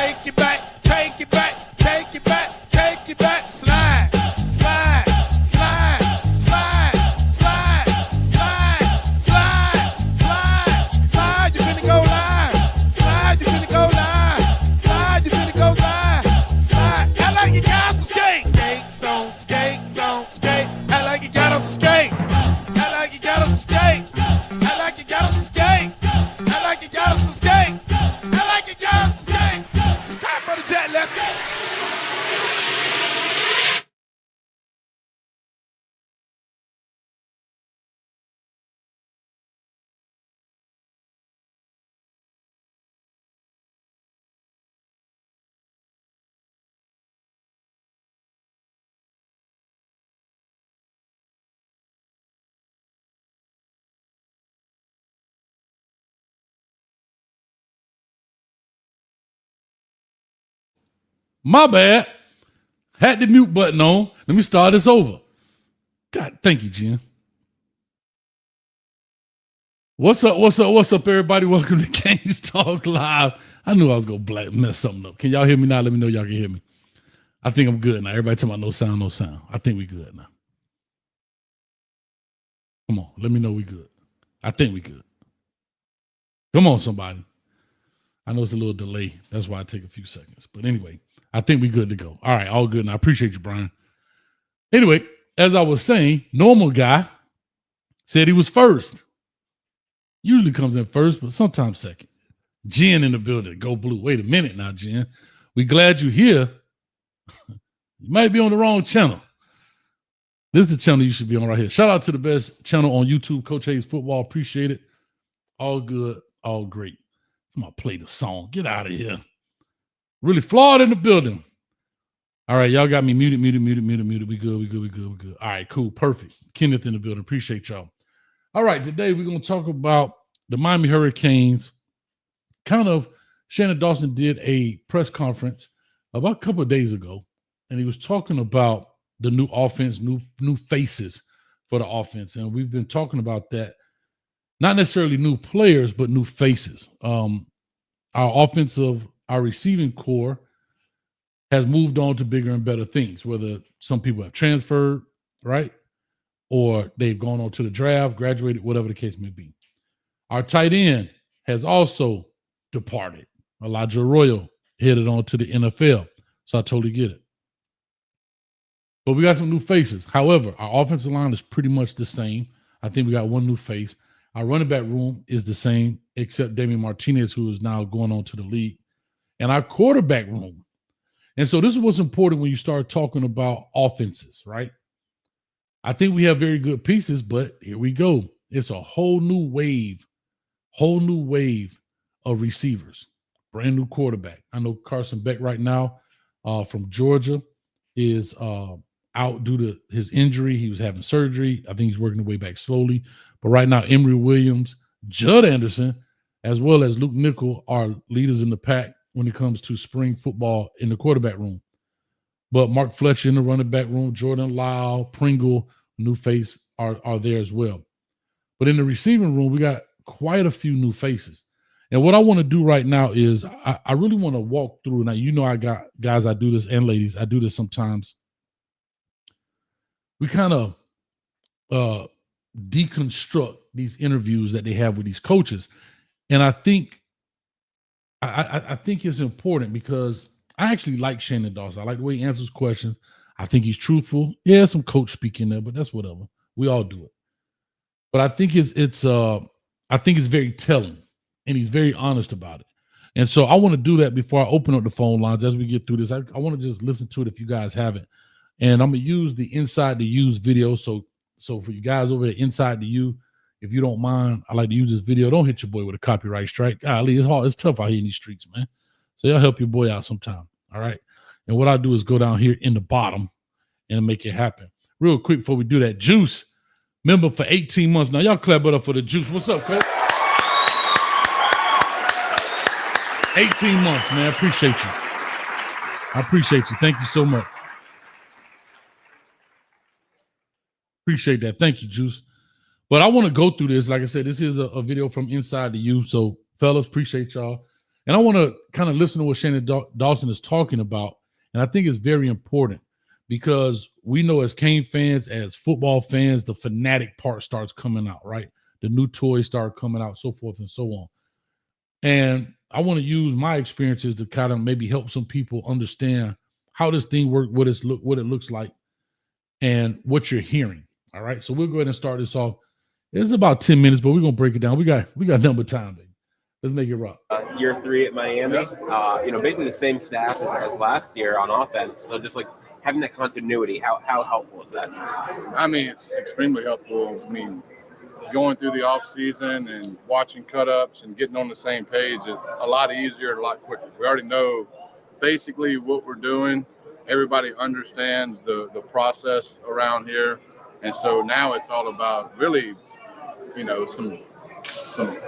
take it back, take it back, take it back, take it back, slide, slide, slide, slide, slide, slide, slide, slide, slide, you finna go live, slide, you finna go live, slide, you finna go live, slide, I like you got some skate, skates on, skates on, skate, I like you got on some skate, I like you got on some skate, I like you got on some skate, I like you got on some skate, I like you got on some skate, it's time for the jet, let's go. My bad. Had the mute button on. Let me start this over. God, thank you, Jen. What's up, everybody? Welcome to Kings Talk Live. I knew I was going to mess something up. Can y'all hear me now? Let me know y'all can hear me. I think I'm good now. Everybody talking about no sound, no sound. I think we good now. Come on, let me know we good. I think we good. Come on, somebody. I know it's a little delay. That's why I take a few seconds. But anyway, I think we good to go. All right, all good. And I appreciate you, Brian. Anyway, as I was saying, normal guy said he was first. Usually comes in first, but sometimes second. Jen in the building. Go Blue. Wait a minute now, Jen. We glad you're here. You might be on the wrong channel. This is the channel you should be on right here. Shout out to the best channel on YouTube, Coach Hayes Football. Appreciate it. All good, all great. I'm going to play the song. Get out of here. Really flawed in the building. All right, y'all got me muted. We good. All right, cool, perfect. Kenneth in the building. Appreciate y'all. All right, today we're going to talk about the Miami Hurricanes. Kind of, Shannon Dawson did a press conference about a couple of days ago, and he was talking about the new offense, new faces for the offense. And we've been talking about that. Not necessarily new players, but new faces. Our receiving core has moved on to bigger and better things, whether some people have transferred, right? Or they've gone on to the draft, graduated, whatever the case may be. Our tight end has also departed. Elijah Arroyo headed on to the NFL. So I totally get it. But we got some new faces. However, our offensive line is pretty much the same. I think we got one new face. Our running back room is the same, except Damian Martinez, who is now going on to the league. And our quarterback room. And so this is what's important when you start talking about offenses, right? I think we have very good pieces, but here we go. It's a whole new wave of receivers. Brand new quarterback. I know Carson Beck right now from Georgia is out due to his injury. He was having surgery. I think he's working his way back slowly. But right now, Emory Williams, Judd Anderson, as well as Luke Nickel are leaders in the pack when it comes to spring football in the quarterback room. But Mark Fletcher in the running back room, Jordan Lyle, Pringle, new face are there as well. But in the receiving room, we got quite a few new faces. And what I want to do right now is I really want to walk through. Now, you know, I got guys, I do this, and ladies, I do this sometimes. We kind of deconstruct these interviews that they have with these coaches. And I think it's important because I actually like Shannon Dawson. I like the way he answers questions. I think he's truthful. Yeah, some coach speak in there, but that's whatever. We all do it. But I think it's very telling, and he's very honest about it. And so I want to do that before I open up the phone lines as we get through this. I want to just listen to it if you guys haven't. And I'm going to use the Inside the U's video. So for you guys over there, Inside the U, if you don't mind, I like to use this video. Don't hit your boy with a copyright strike. Golly, it's hard. It's tough out here in these streets, man. So y'all help your boy out sometime. All right. And what I do is go down here in the bottom and make it happen. Real quick before we do that, Juice, member for 18 months. Now, y'all clap it up for the Juice. What's up, coach? 18 months, man. I appreciate you. I appreciate you. Thank you so much. Appreciate that. Thank you, Juice. But I want to go through this. Like I said, this is a video from Inside the U. So, fellas, appreciate y'all. And I want to kind of listen to what Shannon Dawson is talking about. And I think it's very important because we know as Cane fans, as football fans, the fanatic part starts coming out, right? The new toys start coming out, so forth and so on. And I want to use my experiences to kind of maybe help some people understand how this thing works, what it looks like, and what you're hearing. All right. So we'll go ahead and start this off. It's about 10 minutes, but we're gonna break it down. We got number time, baby. Let's make it rock. Year 3 at Miami, basically the same staff as last year on offense. So just like having that continuity, how helpful is that? I mean, it's extremely helpful. I mean, going through the off season and watching cut ups and getting on the same page is a lot easier, a lot quicker. We already know basically what we're doing. Everybody understands the process around here. And so now it's all about really, some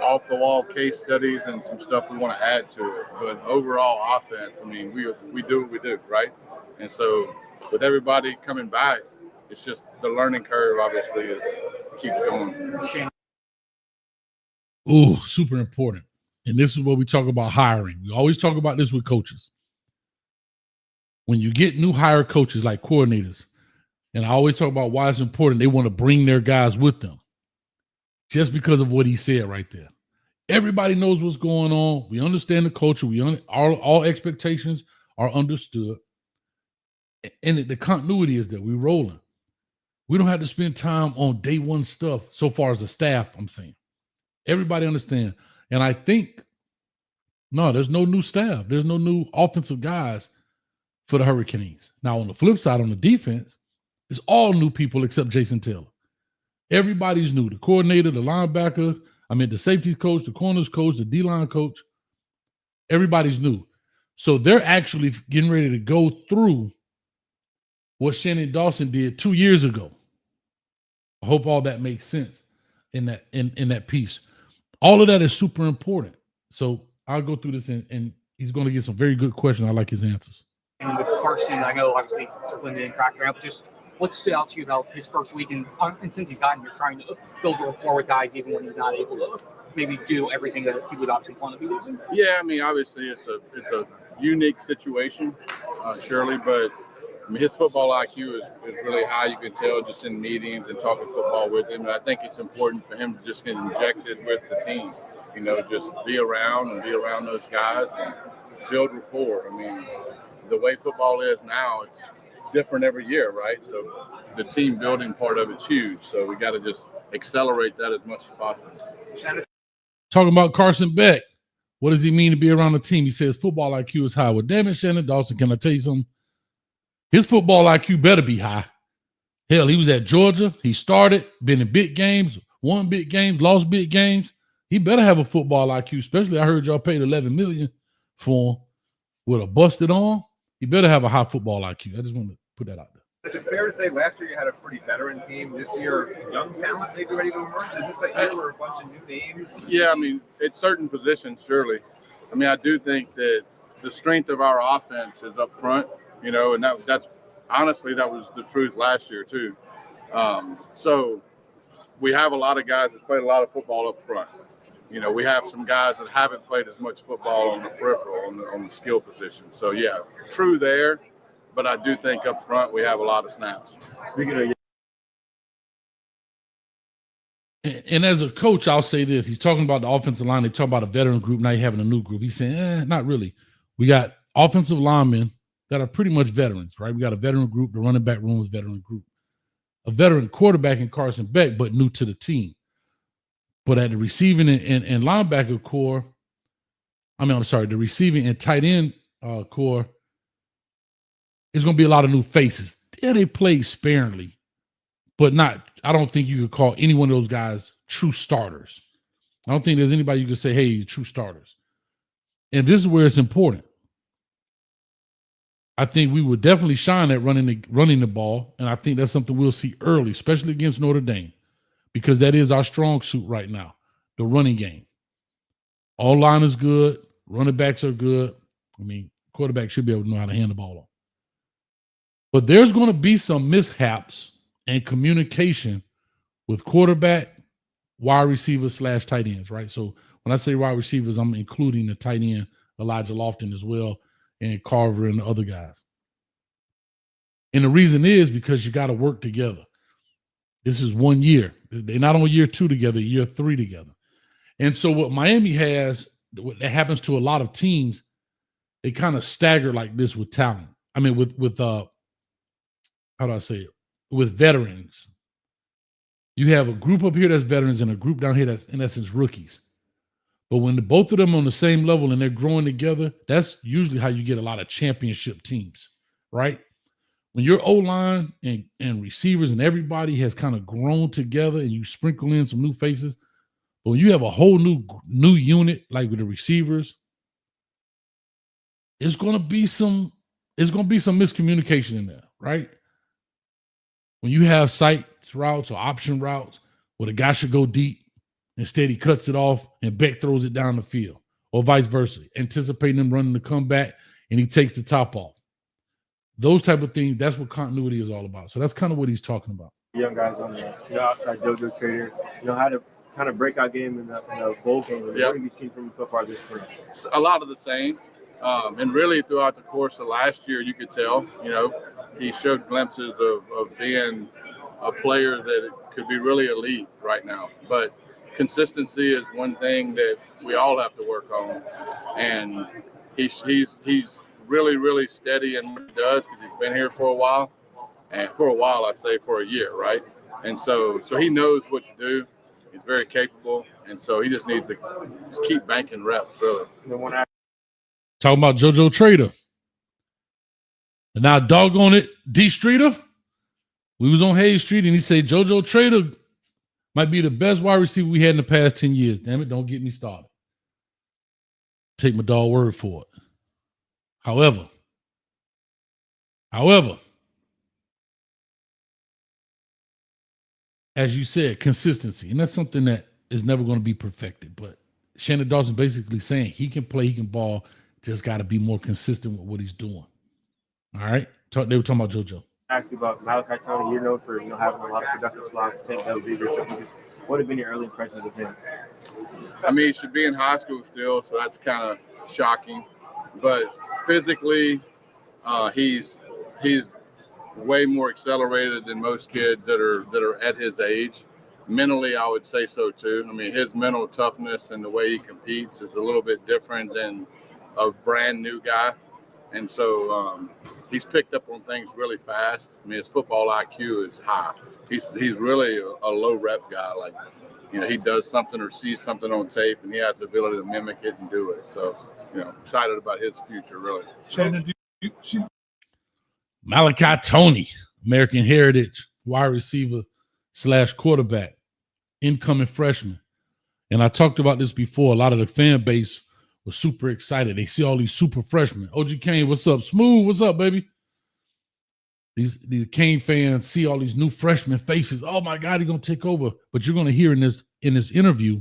off the wall case studies and some stuff we want to add to it. But overall offense, I mean, we do what we do, right? And so with everybody coming back, it's just the learning curve obviously keeps going. Ooh, super important. And this is what we talk about hiring. We always talk about this with coaches. When you get new hire coaches like coordinators, and I always talk about why it's important, they want to bring their guys with them. Just because of what he said right there. Everybody knows what's going on. We understand the culture. All expectations are understood. And the continuity is that we're rolling. We don't have to spend time on day one stuff so far as the staff, I'm saying. Everybody understands. And I think, no, there's no new staff. There's no new offensive guys for the Hurricanes. Now, on the flip side, on the defense, it's all new people except Jason Taylor. Everybody's new. The coordinator, the linebacker, the safety coach, the corners coach, the D-line coach. Everybody's new. So they're actually getting ready to go through what Shannon Dawson did 2 years ago. I hope all that makes sense in that piece. All of that is super important. So I'll go through this and he's going to get some very good questions. I like his answers. And with Carson, I know obviously Cleveland didn't crack her up, just what stood out to you about his first week? And since he's gotten here, trying to build a rapport with guys, even when he's not able to maybe do everything that he would obviously want to be doing? Yeah, I mean, obviously it's a unique situation, surely, but his football IQ is really high. You can tell just in meetings and talking football with him. And I think it's important for him to just get injected with the team. Just be around those guys and build rapport. I mean, the way football is now, it's different every year, right? So the team building part of it's huge. So we got to just accelerate that as much as possible. Talking about Carson Beck. What does he mean to be around the team? He says football IQ is high. Well, damn it, Shannon Dawson, can I tell you something? His football IQ better be high. Hell, he was at Georgia. He started, been in big games, won big games, lost big games. He better have a football IQ, especially I heard y'all paid $11 million for him with a busted arm. He better have a high football IQ. I just want to put that out there. Is it fair to say last year you had a pretty veteran team? This year, young talent maybe ready to emerge? Is this the year where a bunch of new names? Yeah, I mean, at certain positions, surely. I mean, I do think that the strength of our offense is up front, and that's honestly, that was the truth last year too. So we have a lot of guys that played a lot of football up front. We have some guys that haven't played as much football on the peripheral, on the skill position. So, yeah, true there, but I do think up front we have a lot of snaps. And as a coach, I'll say this. He's talking about the offensive line. They talk about a veteran group. Now you're having a new group. He's saying, not really. We got offensive linemen that are pretty much veterans, right? We got a veteran group. The running back room is a veteran group. A veteran quarterback in Carson Beck, but new to the team. But at the receiving and linebacker core, the receiving and tight end core, there's going to be a lot of new faces. Yeah, they play sparingly, but I don't think you could call any one of those guys true starters. I don't think there's anybody you could say, hey, true starters. And this is where it's important. I think we will definitely shine at running the ball, and I think that's something we'll see early, especially against Notre Dame. Because that is our strong suit right now, the running game. All line is good. Running backs are good. Quarterback should be able to know how to hand the ball off. But there's going to be some mishaps and communication with quarterback, wide receivers / tight ends, right? So when I say wide receivers, I'm including the tight end Elijah Lofton as well, and Carver and the other guys. And the reason is because you got to work together. This is 1 year. They're not on year 2 together, year 3 together. And so what Miami has, that happens to a lot of teams, they kind of stagger like this with talent. I mean, with how do I say it? With veterans. You have a group up here that's veterans and a group down here that's, in essence, rookies. But when both of them on the same level and they're growing together, that's usually how you get a lot of championship teams, right? When your O-line and receivers and everybody has kind of grown together and you sprinkle in some new faces, but when you have a whole new unit, like with the receivers, it's going to be some miscommunication in there, right? When you have sight routes or option routes where the guy should go deep, instead he cuts it off and Beck throws it down the field, or vice versa, anticipating them running the comeback and he takes the top off. Those type of things, that's what continuity is all about. So that's kind of what he's talking about. Young guys on the outside, JoJo Trader, had a kind of breakout game in the bowl game. What have you seen from him so far this spring? A lot of the same. And really throughout the course of last year, you could tell, he showed glimpses of being a player that could be really elite right now. But consistency is one thing that we all have to work on. And he's really, really steady in what he does because he's been here for a while. And for a while, I say for a year, right? And so he knows what to do. He's very capable. And so he just needs to just keep banking reps, really. Talking about JoJo Trader. And now, doggone it, D Streeter. We was on Hayes Street, and he said JoJo Trader might be the best wide receiver we had in the past 10 years. Damn it, don't get me started. Take my dog word for it. However, as you said, consistency. And that's something that is never going to be perfected. But Shannon Dawson basically saying he can play, he can ball, just got to be more consistent with what he's doing. All right? They were talking about JoJo. Ask you about Malachi Tony. You're known for having a lot of productive slots, 10 LBs. What have been your early impressions of him? I mean, he should be in high school still, so that's kind of shocking. But physically, he's way more accelerated than most kids that are at his age. Mentally, I would say so too. I mean, his mental toughness and the way he competes is a little bit different than a brand new guy. And so he's picked up on things really fast. I mean, his football IQ is high. He's really a low rep guy. Like, he does something or sees something on tape and he has the ability to mimic it and do it. So, excited about his future, really. Shannon, Malachi Tony, American Heritage, wide receiver / quarterback, incoming freshman. And I talked about this before. A lot of the fan base was super excited. They see all these super freshmen. OG Kane, what's up? Smooth, what's up, baby? These Kane fans see all these new freshman faces. Oh my God, he's gonna take over. But you're gonna hear in this interview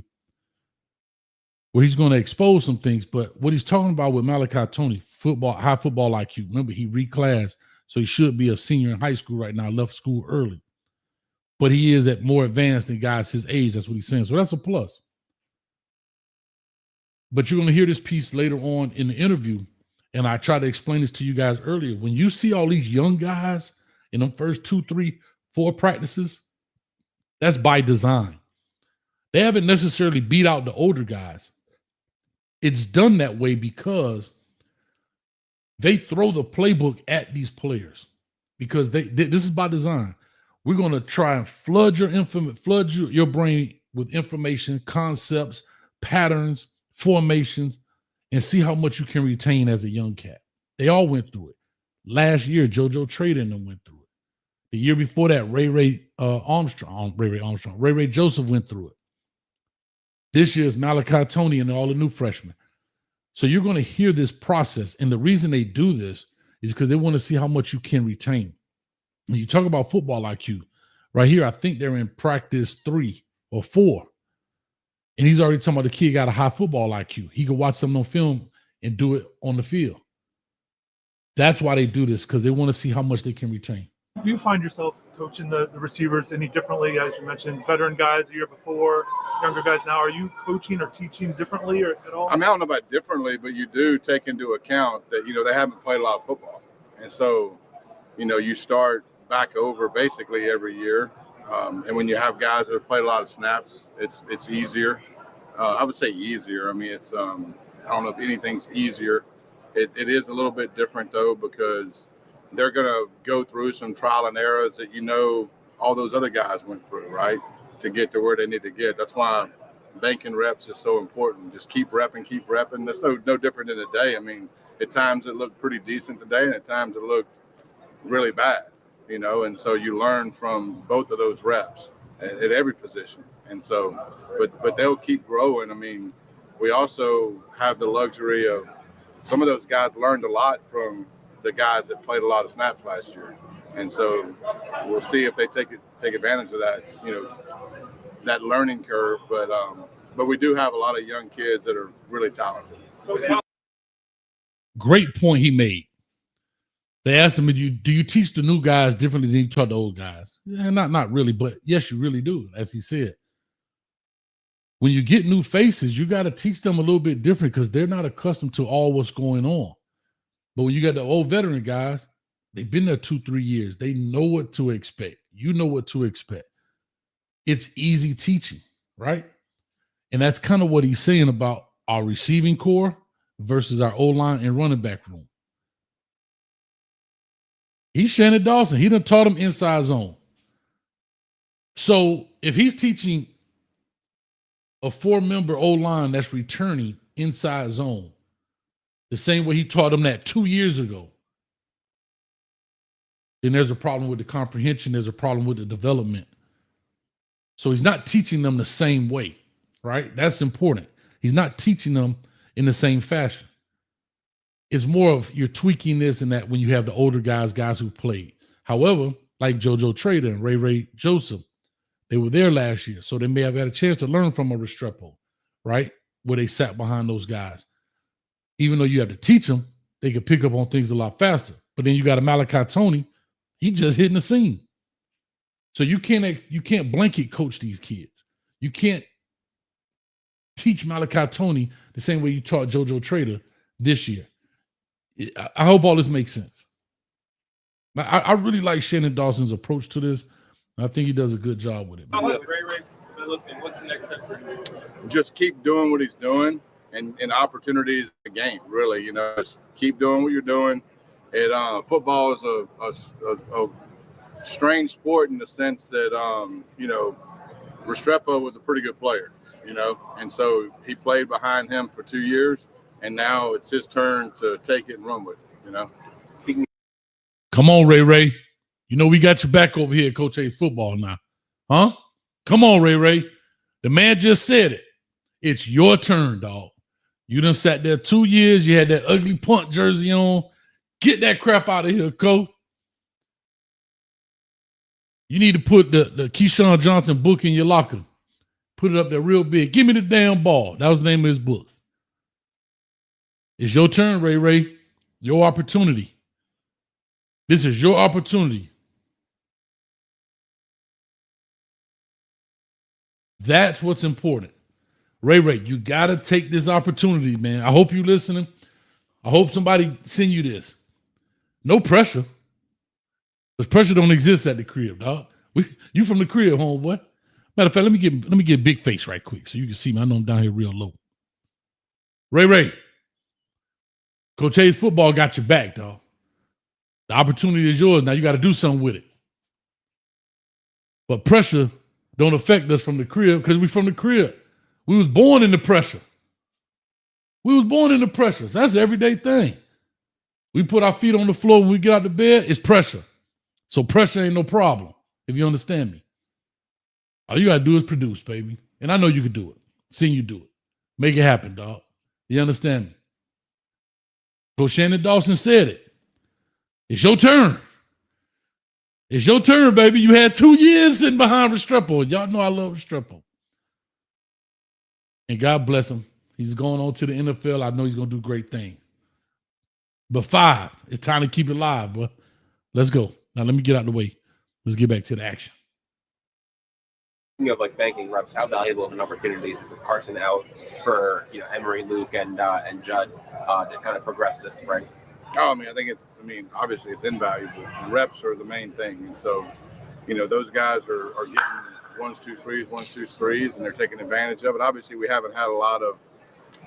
where he's gonna expose some things. But what he's talking about with Malachi Tony, high football IQ. Remember, he reclassed, so he should be a senior in high school right now. Left school early, but he is at more advanced than guys his age. That's what he's saying. So that's a plus. But you're going to hear this piece later on in the interview, and I tried to explain this to you guys earlier. When you see all these young guys in them first 2, 3, 4 practices, that's by design. They haven't necessarily beat out the older guys. It's done that way because they throw the playbook at these players because this is by design. We're going to try and flood your brain with information, concepts, patterns, formations, and see how much you can retain as a young cat. They all went through it. Last year, JoJo Trader and them went through it. The year before that, Ray Joseph went through it. This year's Malachi Tony and all the new freshmen. So you're going to hear this process. And the reason they do this is because they want to see how much you can retain. When you talk about football IQ, right here, I think they're in practice 3 or 4. And he's already talking about the kid got a high football IQ. He can watch something on film and do it on the field. That's why they do this, because they want to see how much they can retain. Do you find yourself coaching the receivers any differently? As you mentioned, veteran guys the year before, younger guys now. Are you coaching or teaching differently or at all? I mean, I don't know about differently, but you do take into account that, they haven't played a lot of football. And so, you start back over basically every year. And when you have guys that have played a lot of snaps, it's easier. I would say easier. I mean, it's I don't know if anything's easier. It is a little bit different, though, because they're going to go through some trial and errors that all those other guys went through, right, to get to where they need to get. That's why banking reps is so important. Just keep repping. That's no different than today. I mean, at times it looked pretty decent today, and at times it looked really bad, and so you learn from both of those reps at every position. And so, but they'll keep growing. I mean, we also have the luxury of some of those guys learned a lot from the guys that played a lot of snaps last year. And so we'll see if they take advantage of that, that learning curve. But we do have a lot of young kids that are really talented. Great point he made. They asked him, do you teach the new guys differently than you taught the old guys? Yeah, not really, but yes, you really do, as he said. When you get new faces, you got to teach them a little bit different because they're not accustomed to all what's going on. But when you got the old veteran guys, they've been there 2-3 years. They know what to expect. You know what to expect. It's easy teaching, right? And that's kind of what he's saying about our receiving core versus our O-line and running back room. He's Shannon Dawson. He done taught him inside zone. So if he's teaching a 4-member O-line that's returning inside zone, the same way he taught them that 2 years ago, then there's a problem with the comprehension. There's a problem with the development. So he's not teaching them the same way, right? That's important. He's not teaching them in the same fashion. It's more of you're tweaking this and that when you have the older guys who played. However, like JoJo Trader and Ray Joseph, they were there last year, so they may have had a chance to learn from a Restrepo, right? Where they sat behind those guys. Even though you have to teach them, they can pick up on things a lot faster. But then you got a Malachi Tony, he just hitting the scene. So you can't blanket coach these kids. You can't teach Malachi Tony the same way you taught JoJo Trader this year. I hope all this makes sense. I really like Shannon Dawson's approach to this. I think he does a good job with it. What's the next step for him? Just keep doing what he's doing, and opportunities the game. Really, just keep doing what you're doing. Football is a strange sport in the sense that Restrepo was a pretty good player, and so he played behind him for 2 years, and now it's his turn to take it and run with it. Come on, Ray. We got your back over here at Coach A's football now. Huh? Come on, Ray. The man just said it. It's your turn, dog. You done sat there 2 years. You had that ugly punt jersey on. Get that crap out of here, Coach. You need to put the Keyshawn Johnson book in your locker. Put it up there real big. Give me the damn ball. That was the name of his book. It's your turn, Ray. Your opportunity. This is your opportunity. That's what's important. Ray, you got to take this opportunity, man. I hope you listening. I hope somebody send you this. No pressure. Because pressure don't exist at the crib, dog. You from the crib, homeboy. Matter of fact, let me get big face right quick so you can see me. I know I'm down here real low. Ray. Coach A's football got your back, dog. The opportunity is yours. Now you got to do something with it. But pressure don't affect us from the crib because we from the crib. We was born in the pressure. So that's an everyday thing. We put our feet on the floor when we get out of bed, it's pressure. So pressure ain't no problem, if you understand me. All you got to do is produce, baby. And I know you can do it. Seen you do it. Make it happen, dog. You understand me? Coach Shannon Dawson said it. It's your turn. It's your turn, baby. You had 2 years sitting behind Restrepo. Y'all know I love Restrepo. And God bless him. He's going on to the NFL. I know he's going to do great things. But 5, it's time to keep it live, bro. Let's go. Now let me get out of the way. Let's get back to the action. Speaking of like banking reps, how valuable of an opportunity is with Carson out for Emory, Luke, and Judd to kind of progress this spring? Oh, I mean, obviously it's invaluable. Reps are the main thing, and so those guys are getting 1s, 2s, 3s, 1s, 2s, 3s, and they're taking advantage of it. Obviously, we haven't had a lot of.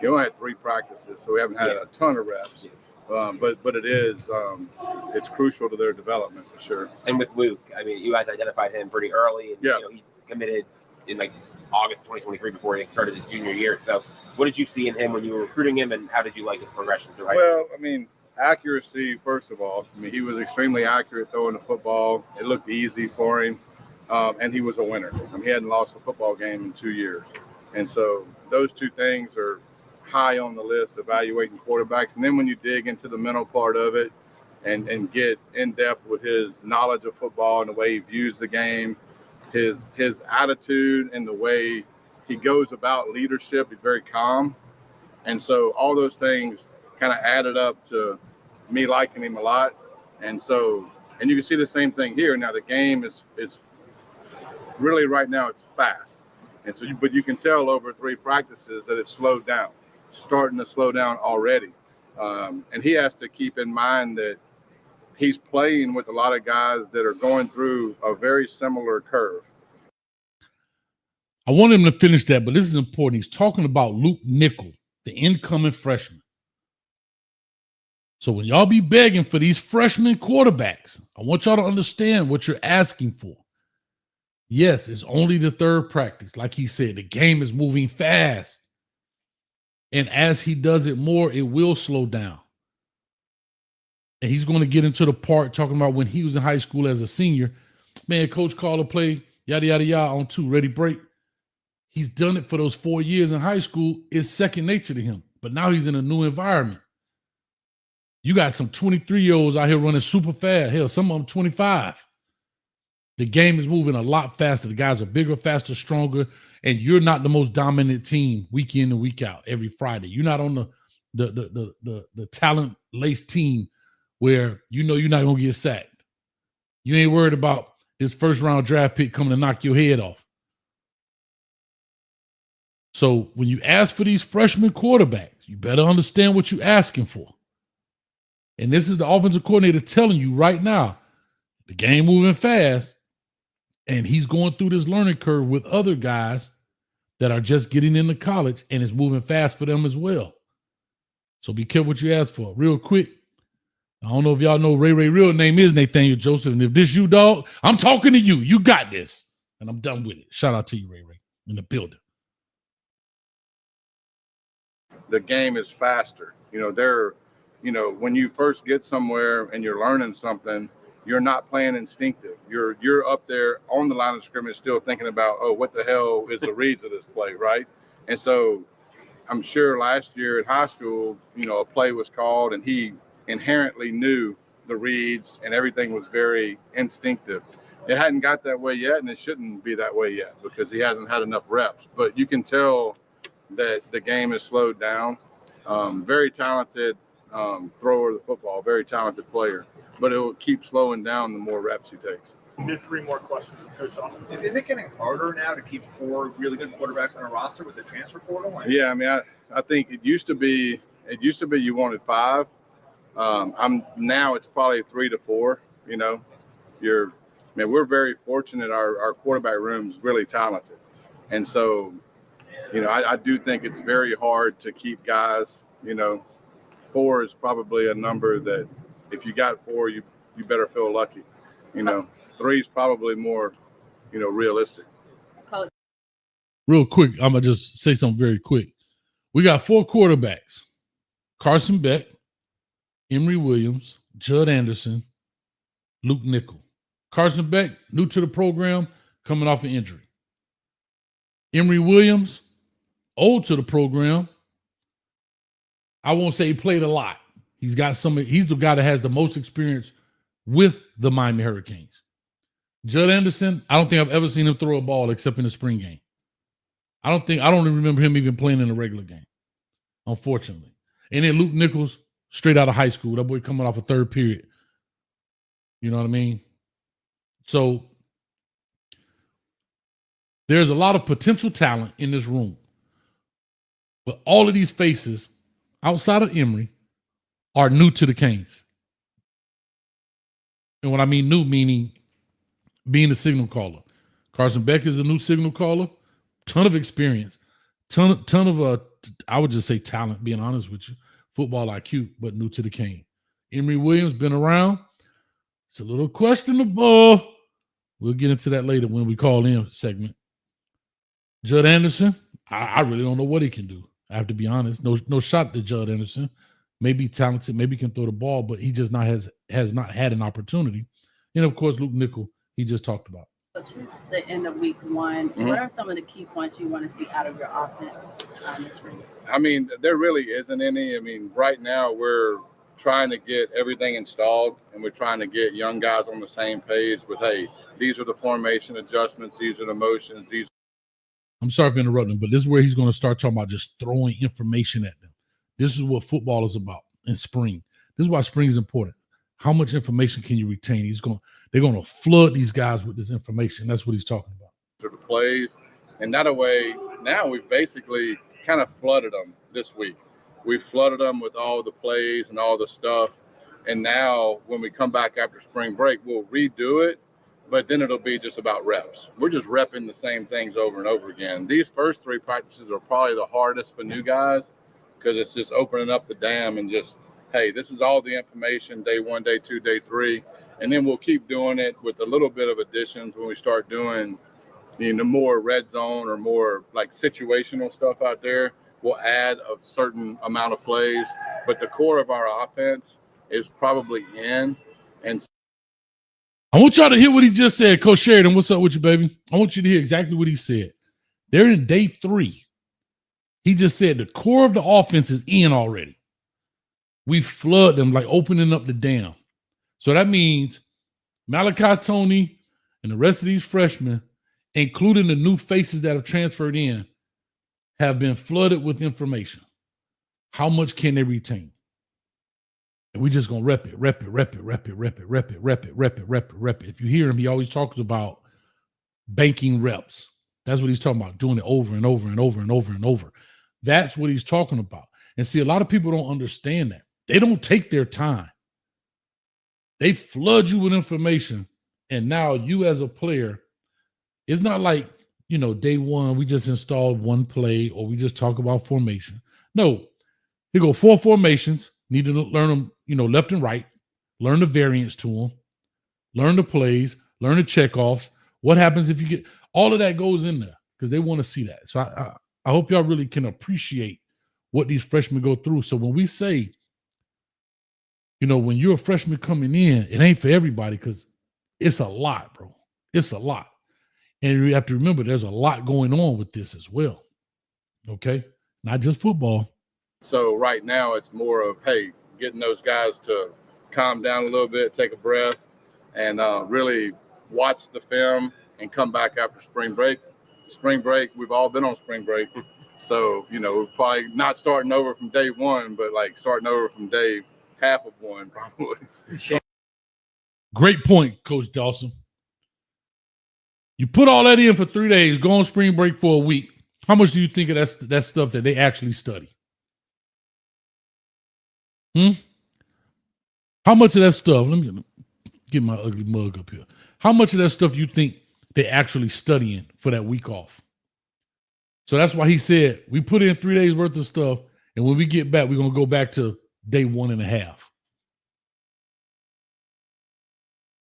You only had 3 practices, so we haven't had a ton of reps. But it is it's crucial to their development for sure. And with Luke, I mean, you guys identified him pretty early, and he committed in like August 2023 before he started his junior year. So, what did you see in him when you were recruiting him, and how did you like his progression through high school? Well, I mean, accuracy first of all. I mean, he was extremely accurate throwing the football. It looked easy for him, and he was a winner. I mean, he hadn't lost a football game in 2 years, and so those 2 things are high on the list evaluating quarterbacks. And then when you dig into the mental part of it and get in depth with his knowledge of football and the way he views the game, his attitude and the way he goes about leadership, he's very calm. And so all those things kind of added up to me liking him a lot. And you can see the same thing here. Now the game is really right now it's fast. And so but you can tell over 3 practices that it's slowed down. Starting to slow down already. And he has to keep in mind that he's playing with a lot of guys that are going through a very similar curve. I want him to finish that, but this is important. He's talking about Luke Nickel, the incoming freshman. So when y'all be begging for these freshman quarterbacks, I want y'all to understand what you're asking for. Yes, it's only the 3rd practice. Like he said, the game is moving fast. And as he does it more, it will slow down. And he's going to get into the part talking about when he was in high school as a senior. Man, coach called a play, yada, yada, yada, on 2, ready, break. He's done it for those 4 years in high school. It's second nature to him. But now he's in a new environment. You got some 23-year-olds out here running super fast. Hell, some of them 25. The game is moving a lot faster. The guys are bigger, faster, stronger. And you're not the most dominant team week in and week out every Friday. You're not on the talent-laced team where you're not going to get sacked. You ain't worried about this first-round draft pick coming to knock your head off. So when you ask for these freshman quarterbacks, you better understand what you're asking for. And this is the offensive coordinator telling you right now, the game moving fast, and he's going through this learning curve with other guys that are just getting into college, and it's moving fast for them as well. So be careful what you ask for. Real quick, I don't know if y'all know Ray real name is Nathaniel Joseph, and if this you, dog, I'm talking to you. You got this, and I'm done with it. Shout out to you, Ray in the building. The game is faster. When you first get somewhere and you're learning something, you're not playing instinctive. You're up there on the line of scrimmage still thinking about, oh, what the hell is the reads of this play, right? And so I'm sure last year in high school, a play was called and he inherently knew the reads and everything was very instinctive. It hadn't got that way yet, and it shouldn't be that way yet because he hasn't had enough reps. But you can tell that the game is slowed down. Very talented thrower of the football, very talented player. But it will keep slowing down the more reps he takes. We have 3 more questions from Coach Austin. Is it getting harder now to keep 4 really good quarterbacks on a roster with the transfer portal? Yeah, I mean, I think it used to be you wanted 5. Now it's probably 3 to 4. We're very fortunate. Our quarterback room is really talented, and so I do think it's very hard to keep guys. 4 is probably a number that if you got 4, you better feel lucky. 3 is probably more, realistic. Real quick, I'm going to just say something very quick. We got 4 quarterbacks. Carson Beck, Emory Williams, Judd Anderson, Luke Nickel. Carson Beck, new to the program, coming off an injury. Emory Williams, old to the program. I won't say he played a lot. He's the guy that has the most experience with the Miami Hurricanes. Judd Anderson, I don't think I've ever seen him throw a ball except in the spring game. I don't even remember him even playing in a regular game, unfortunately. And then Luke Nichols, straight out of high school. That boy coming off a 3rd period. You know what I mean? So there's a lot of potential talent in this room. But all of these faces outside of Emory are new to the Canes. And what I mean new, meaning being a signal caller. Carson Beck is a new signal caller. Ton of experience. Ton of I would just say talent, being honest with you. Football IQ, but new to the Cane. Emory Williams been around. It's a little questionable. We'll get into that later when we call in segment. Judd Anderson, I really don't know what he can do. I have to be honest. No shot to Judd Anderson. Maybe talented, maybe can throw the ball, but he just has not had an opportunity. And of course, Luke Nickel, he just talked about. The end of week one. Mm-hmm. What are some of the key points you want to see out of your offense this week? I mean, there really isn't any. I mean, right now we're trying to get everything installed, and we're trying to get young guys on the same page with, hey, these are the formation adjustments, these are the motions, these. I'm sorry for interrupting, but this is where he's going to start talking about just throwing information at them. This is what football is about in spring. This is why spring is important. How much information can you retain? They're going to flood these guys with this information. That's what he's talking about. The plays, and that way, now we've basically kind of flooded them this week. We've flooded them with all the plays and all the stuff. And now when we come back after spring break, we'll redo it, but then it'll be just about reps. We're just repping the same things over and over again. These first three practices are probably the hardest for new guys because it's just opening up the dam and just, hey, this is all the information, day one, day two, day three. And then we'll keep doing it with a little bit of additions when we start doing, more red zone or more like situational stuff out there. We'll add a certain amount of plays, but the core of our offense is probably in. And I want y'all to hear what he just said. Coach Sheridan, what's up with you, baby? I want you to hear exactly what he said. They're in day 3. He just said the core of the offense is in already. We flood them like opening up the dam. So that means Malachi Tony and the rest of these freshmen, including the new faces that have transferred in, have been flooded with information. How much can they retain? And we just gonna rep it. If you hear him, he always talks about banking reps. That's what he's talking about, doing it over and over and over and over and over. That's what he's talking about. And see, a lot of people don't understand that. They don't take their time. They flood you with information. And now you as a player, it's not like, day one, we just installed one play or we just talk about formation. No, you go 4 formations, need to learn them, left and right, learn the variance to them, learn the plays, learn the checkoffs. What happens if you get all of that goes in there because they want to see that. So I hope y'all really can appreciate what these freshmen go through. So when we say, when you're a freshman coming in, it ain't for everybody because it's a lot, bro. It's a lot. And you have to remember there's a lot going on with this as well. Okay? Not just football. So right now it's more of, hey, getting those guys to calm down a little bit, take a breath, and really watch the film and come back after spring break. Spring break, we've all been on spring break. So, we're probably not starting over from day one, but like starting over from day half of one, probably. Great point, Coach Dawson. You put all that in for 3 days, go on spring break for a week. How much do you think of that stuff that they actually study? How much of that stuff, let me get my ugly mug up here. How much of that stuff do you think they actually studying for that week off? So that's why he said, we put in 3 days worth of stuff, and when we get back, we're going to go back to day 1.5.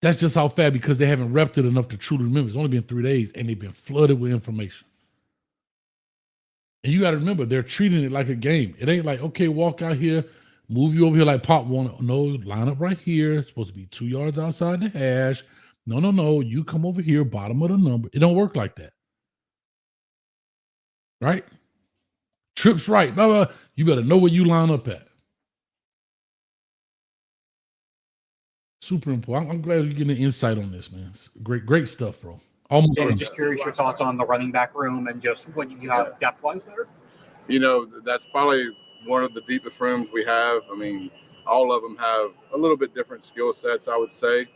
That's just how fast, because they haven't repped it enough to truly remember. It's only been 3 days, and they've been flooded with information. And you got to remember, they're treating it like a game. It ain't like, okay, walk out here, move you over here like Pop wanted. No, line up right here. It's supposed to be 2 yards outside the hash. No. You come over here, bottom of the number. It don't work like that. Right? Trips right. Blah, blah. You better know where you line up at. Super important. I'm glad you're getting an insight on this, man. It's great stuff, bro. Almost. Yeah, just curious your thoughts on the running back room and just what you have depth-wise there. That's probably one of the deepest rooms we have. I mean, all of them have a little bit different skill sets, I would say.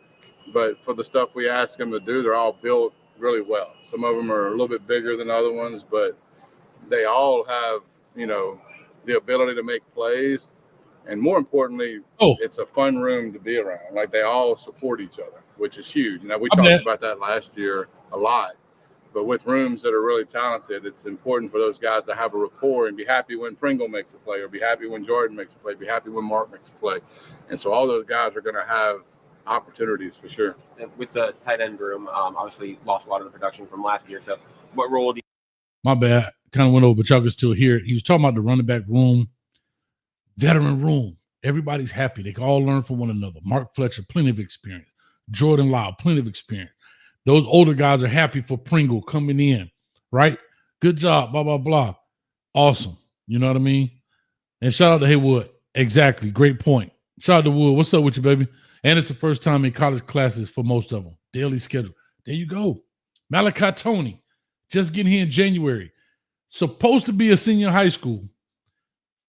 but for the stuff we ask them to do, they're all built really well. Some of them are a little bit bigger than other ones, but they all have, the ability to make plays. And more importantly, it's a fun room to be around. Like, they all support each other, which is huge. Now, we talked about that last year a lot. But with rooms that are really talented, it's important for those guys to have a rapport and be happy when Pringle makes a play, or be happy when Jordan makes a play, be happy when Mark makes a play. And so all those guys are going to have opportunities for sure. And with the tight end room, obviously lost a lot of the production from last year. So what role do you? My bad. Kind of went over, but y'all can still hear it. He was talking about the running back room, veteran room. Everybody's happy. They can all learn from one another. Mark Fletcher, plenty of experience. Jordan Lyle, plenty of experience. Those older guys are happy for Pringle coming in, right? Good job, blah, blah, blah. Awesome. You know what I mean? And shout out to Haywood. Exactly. Great point. Shout out to Wood. What's up with you, baby? And it's the first time in college classes for most of them. Daily schedule. There you go. Malachi Tony, just getting here in January. Supposed to be a senior in high school.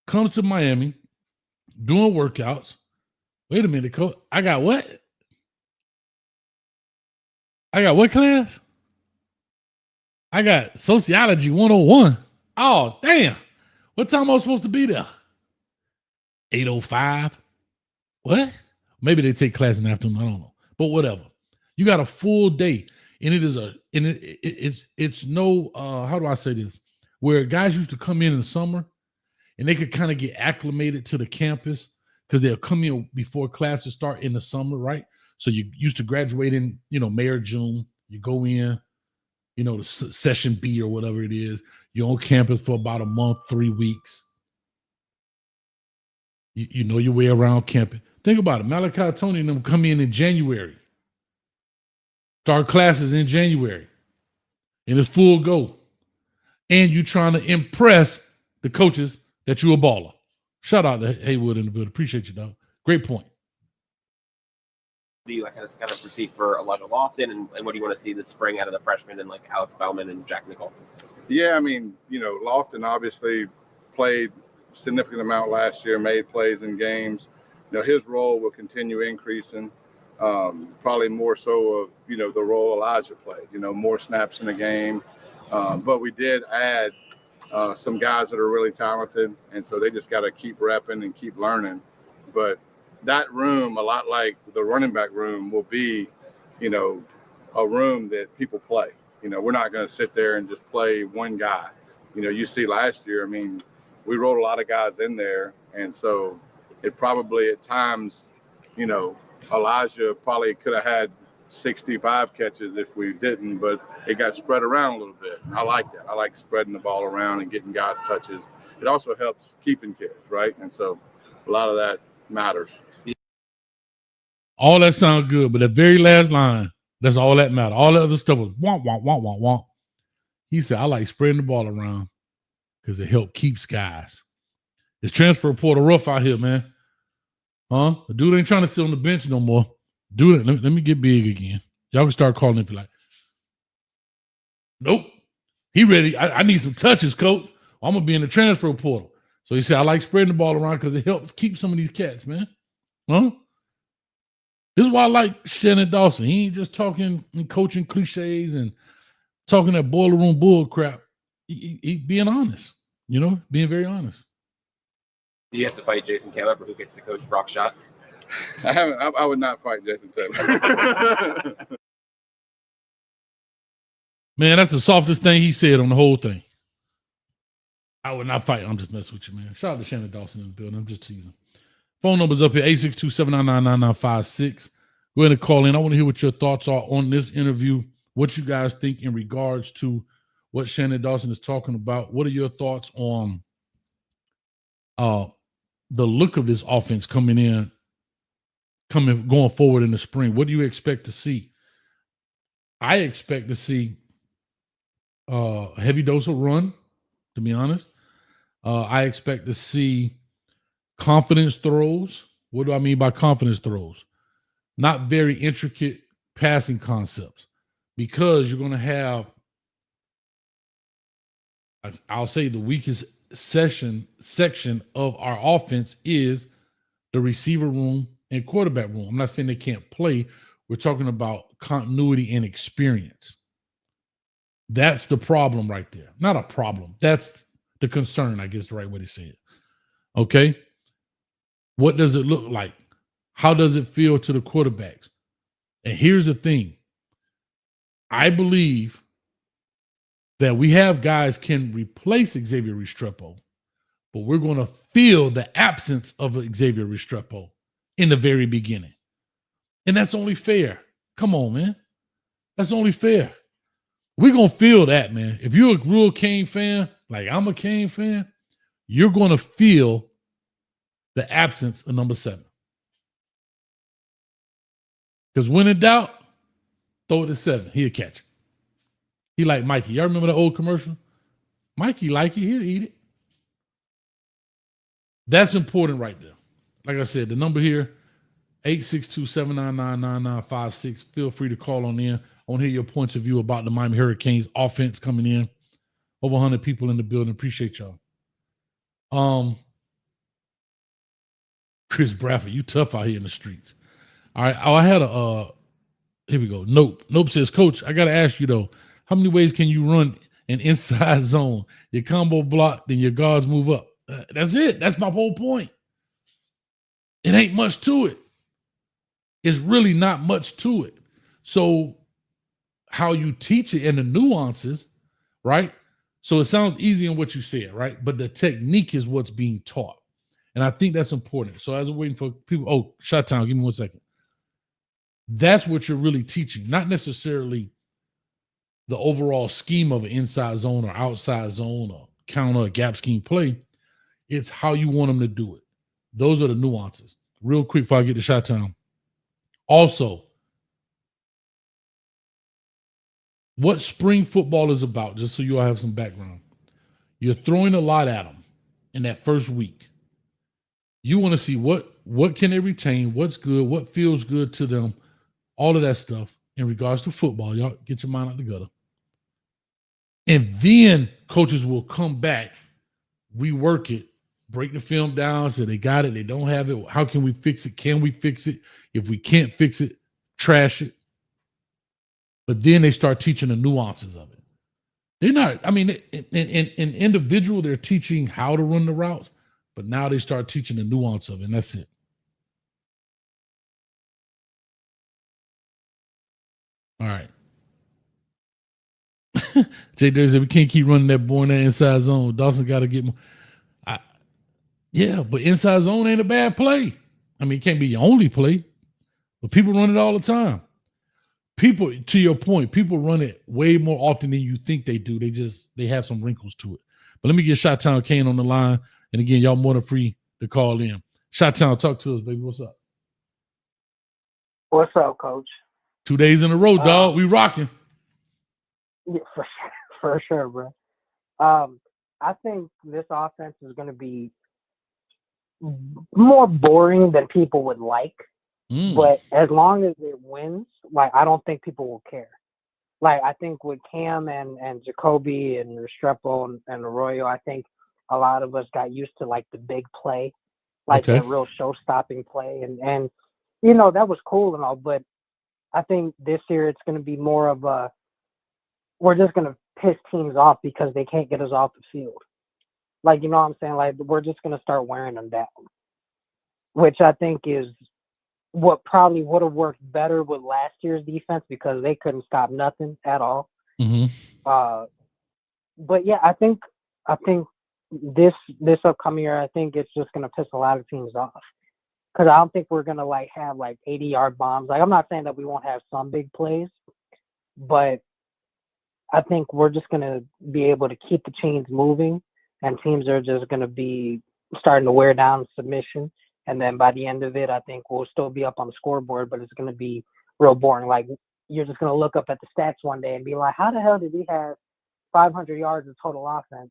Comes to Miami, doing workouts. Wait a minute, coach. I got what? I got what class? I got sociology 101. Oh, damn. What time am I supposed to be there? 8:05. What? Maybe they take class in the afternoon. I don't know. But whatever. You got a full day. And it's no, how do I say this? Where guys used to come in the summer and they could kind of get acclimated to the campus because they'll come in before classes start in the summer, right? So you used to graduate in, May or June. You go in, the session B or whatever it is. You're on campus for about a month, 3 weeks. You know your way around campus. Think about it. Malachi Tony and them come in January. Start classes in January. And it's full go. And you trying to impress the coaches that you a baller. Shout out to Haywood in the building. Appreciate you, dog. Great point. Do you kind of proceed for Elijah Lofton, and what do you want to see this spring out of the freshmen and like Alex Bellman and Jack Nickel? Yeah, I mean, Lofton obviously played a significant amount last year, made plays in games. His role will continue increasing, probably more so of, the role Elijah played, more snaps in the game. But we did add some guys that are really talented, and so they just got to keep repping and keep learning. But that room, a lot like the running back room, will be, a room that people play. We're not going to sit there and just play one guy. You see last year, I mean, we wrote a lot of guys in there. And so it probably at times, Elijah probably could have had 65 catches if we didn't, but it got spread around a little bit. I like that. I like spreading the ball around and getting guys touches. It also helps keeping kids, right? And so a lot of that matters. All that sounds good, but the very last line, that's all that matters. All the other stuff was womp, womp, womp, womp, womp. He said, I like spreading the ball around because it helps keeps guys. It's transfer portal rough out here, man. Huh? The dude ain't trying to sit on the bench no more. Dude, let me get big again. Y'all can start calling if you like. Nope. He ready. I need some touches, coach. I'm going to be in the transfer portal. So he said, I like spreading the ball around because it helps keep some of these cats, man. Huh? This is why I like Shannon Dawson. He ain't just talking and coaching cliches and talking that boiler room bull crap. He being honest, being very honest. Do you have to fight Jason Taylor for who gets to coach Brock Shot? I would not fight Jason Taylor. Man, that's the softest thing he said on the whole thing. I would not fight. I'm just messing with you, man. Shout out to Shannon Dawson in the building. I'm just teasing. Phone number's up here, 862-799-9956. Go ahead and call in. I want to hear what your thoughts are on this interview, what you guys think in regards to what Shannon Dawson is talking about. What are your thoughts on the look of this offense going forward in the spring? What do you expect to see? I expect to see a heavy dose of run, to be honest. I expect to see confidence throws. What do I mean by confidence throws? Not very intricate passing concepts, because you're going to have, I'll say, the weakest section of our offense is the receiver room and quarterback room. I'm not saying they can't play. We're talking about continuity and experience. That's the problem right there. Not a problem. That's the concern, I guess the right way to say it. Okay? What does it look like? How does it feel to the quarterbacks? And here's the thing. I believe that we have guys can replace Xavier Restrepo, but we're going to feel the absence of Xavier Restrepo in the very beginning. And that's only fair. Come on, man. That's only fair. We're going to feel that, man. If you're a real Kane fan, like I'm a Kane fan, you're going to feel the absence of number 7. Because when in doubt, throw it to 7. He'll catch it. He like Mikey. Y'all remember the old commercial? Mikey like it. He'll eat it. That's important right there. Like I said, the number here, 862-799-9956. Feel free to call on in. I want to hear your points of view about the Miami Hurricanes offense coming in. Over 100 people in the building. Appreciate y'all. Chris Bradford, you tough out here in the streets. All right. Oh, I had here we go. Nope says, Coach, I got to ask you though, how many ways can you run an inside zone? Your combo block, then your guards move up. That's it. That's my whole point. It ain't much to it. It's really not much to it. So how you teach it and the nuances, right? So it sounds easy in what you said, right? But the technique is what's being taught. And I think that's important. So as we're waiting for people, oh, shot time, give me 1 second. That's what you're really teaching, not necessarily the overall scheme of an inside zone or outside zone or counter or gap scheme play. It's how you want them to do it. Those are the nuances. Real quick before I get to shot time. Also, what spring football is about, just so you all have some background. You're throwing a lot at them in that first week. You want to see what can they retain, what's good, what feels good to them, all of that stuff in regards to football. Y'all get your mind out the gutter. And then coaches will come back, rework it, break the film down, say they got it, they don't have it. How can we fix it? Can we fix it? If we can't fix it, trash it. But then they start teaching the nuances of it. They're not, I mean, in individual, they're teaching how to run the routes, but now they start teaching the nuance of it, and that's it. All right. Jay Derry said we can't keep running that boy in that inside zone. Dawson got to get more. Yeah, but inside zone ain't a bad play. I mean, it can't be your only play, but people run it all the time. People, to your point, people run it way more often than you think they do. They have some wrinkles to it. But let me get Shot Town Kane on the line. And again, y'all more than free to call in. Shot Town, talk to us, baby. What's up? What's up, Coach? 2 days in a row, dog. We rocking. Yeah, for sure, bro. I think this offense is going to be more boring than people would like. But as long as it wins, like, I don't think people will care. Like, I think with Cam and Jacoby and Restrepo and Arroyo, I think a lot of us got used to, like, the big play, like the real show-stopping play. And, you know, that was cool and all, but I think this year it's going to be more of a, we're just going to piss teams off because they can't get us off the field. Like, you know what I'm saying? Like, we're just going to start wearing them down, which I think is what probably would have worked better with last year's defense because they couldn't stop nothing at all. But yeah, I think this upcoming year, I think it's just going to piss a lot of teams off because I don't think we're going to like have like 80-yard bombs. Like, I'm not saying that we won't have some big plays, but I think we're just going to be able to keep the chains moving, and teams are just going to be starting to wear down submission. And then by the end of it, I think we'll still be up on the scoreboard, but it's going to be real boring. Like, you're just going to look up at the stats one day and be like, how the hell did we have 500 yards of total offense,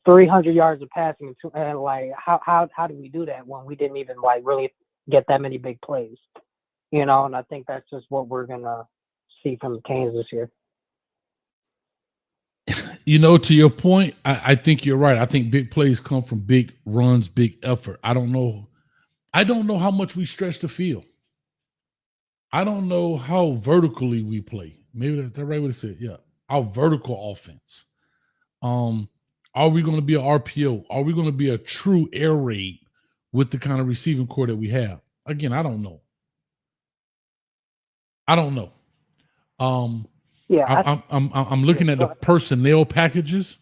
300 yards of passing, and like, how did we do that when we didn't even like really get that many big plays, you know? And I think that's just what we're going to see from the Canes this year. You know, to your point, I think you're right. I think big plays come from big runs, big effort. I don't know how much we stretch the field. I don't know how vertically we play. Maybe that's the right way to say it. Yeah. Our vertical offense. Are we going to be an RPO? Are we going to be a true air raid with the kind of receiving core that we have? Again, I don't know. Yeah, I'm looking at the personnel packages,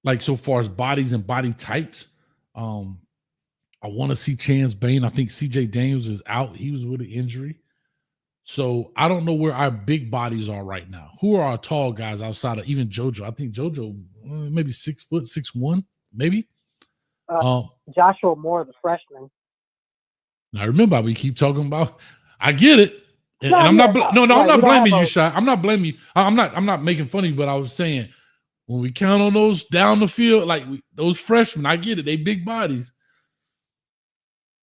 like so far as bodies and body types. I want to see Chance Bain. I think CJ Daniels is out. He was with an injury. So I don't know where our big bodies are right now. Who are our tall guys outside of even JoJo? I think JoJo maybe 6 foot, 6'1", maybe. Joshua Moore, the freshman. Now remember, we keep talking about. I get it, and I'm not. I'm not blaming you, Shy. I'm not blaming you. I'm not making fun of you. But I was saying when we count on those down the field, like those freshmen, I get it. They big bodies.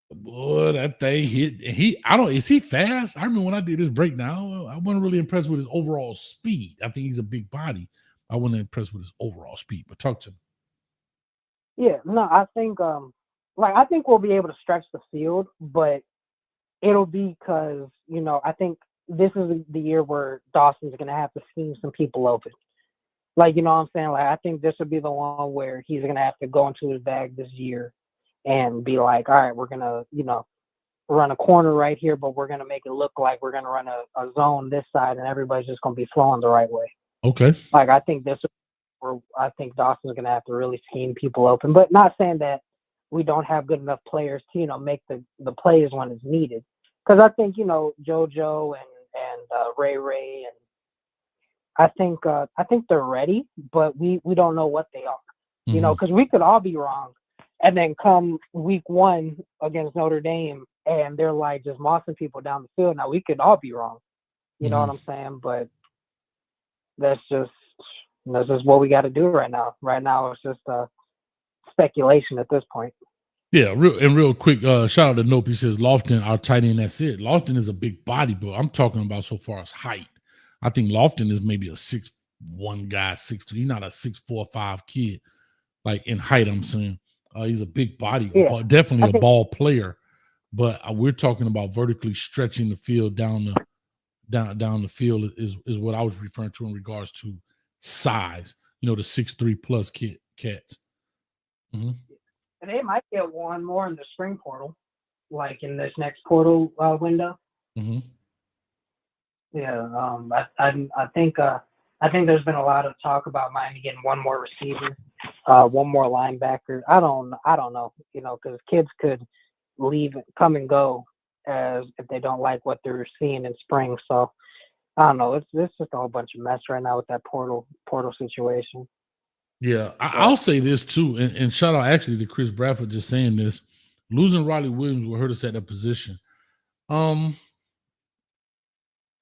Boy, that thing hit. Is he fast? I remember when I did this breakdown, I wasn't really impressed with his overall speed. I think he's a big body. I wasn't impressed with his overall speed, but talk to me. Yeah, no, I think I think we'll be able to stretch the field, but it'll be because, I think this is the year where Dawson's gonna have to scheme some people open. Like, you know what I'm saying? Like, I think this would be the one where he's gonna have to go into his bag this year and be like, all right, we're going to, run a corner right here, but we're going to make it look like we're going to run a zone this side and everybody's just going to be flowing the right way. Okay. Like, I think I think Dawson's going to have to really scheme people open, but not saying that we don't have good enough players to, make the plays when it's needed. Because I think, JoJo and Ray and I think they're ready, but we don't know what they are, because we could all be wrong. And then come week 1 against Notre Dame, and they're like just mossing people down the field. Now we could all be wrong, you know what I'm saying? But that's just what we got to do right now. Right now, it's just speculation at this point. Yeah, real quick. Shout out to Nope. He says Lofton, our tight end. That's it. Lofton is a big body, but I'm talking about so far as height. I think Lofton is maybe a 6'1" guy, 6'2". He's not a 6'4", 5 kid. Like in height, I'm saying. He's a big body, definitely a ball player, but we're talking about vertically stretching the field down the field is what I was referring to in regards to size. The 6'3" plus cats. Mm-hmm. And they might get one more in the spring portal, like in this next portal window. Mm-hmm. Yeah, I think there's been a lot of talk about Miami getting one more receiver, one more linebacker. I don't know, because kids could leave, come and go as if they don't like what they're seeing in spring. So I don't know. It's just a whole bunch of mess right now with that portal situation. Yeah, I'll say this too, and shout out actually to Chris Bradford just saying this. Losing Riley Williams will hurt us at that position.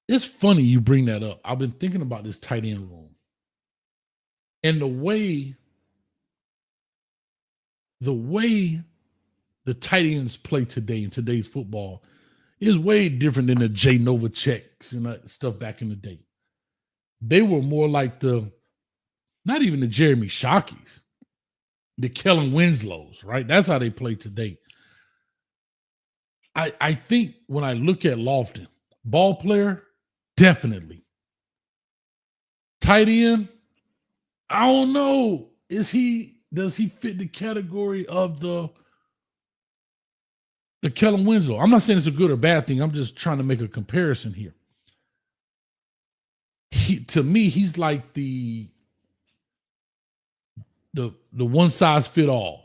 It's funny you bring that up. I've been thinking about this tight end room. And the way the tight ends play today in today's football is way different than the Jay Novaceks and that stuff back in the day. They were more like not even the Jeremy Shockeys, the Kellen Winslows, right? That's how they play today. I think when I look at Lofton, ball player, definitely. Tight end, I don't know. Does he fit the category of the Kellen Winslow? I'm not saying it's a good or bad thing. I'm just trying to make a comparison here. To me, he's like the one size fit all.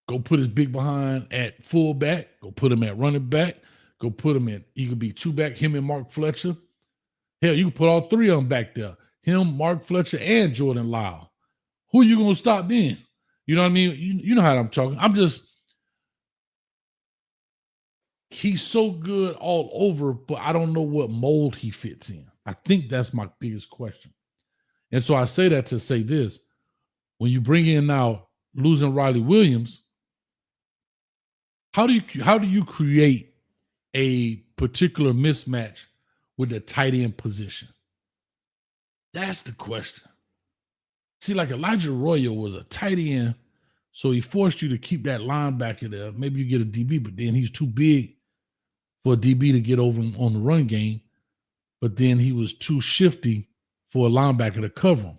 Go put his big behind at fullback. Go put him at running back. Go put him in. He could be two back, him and Mark Fletcher. Hell, you can put all three of them back there. Him, Mark Fletcher, and Jordan Lyle. Who are you going to stop then? You know what I mean? You know how I'm talking. He's so good all over, but I don't know what mold he fits in. I think that's my biggest question. And so I say that to say this. When you bring in now losing Riley Williams, how do you create a particular mismatch with the tight end position? That's the question. See, like Elijah Arroyo was a tight end, so he forced you to keep that linebacker there. Maybe you get a DB, but then he's too big for a DB to get over him on the run game, but then he was too shifty for a linebacker to cover him.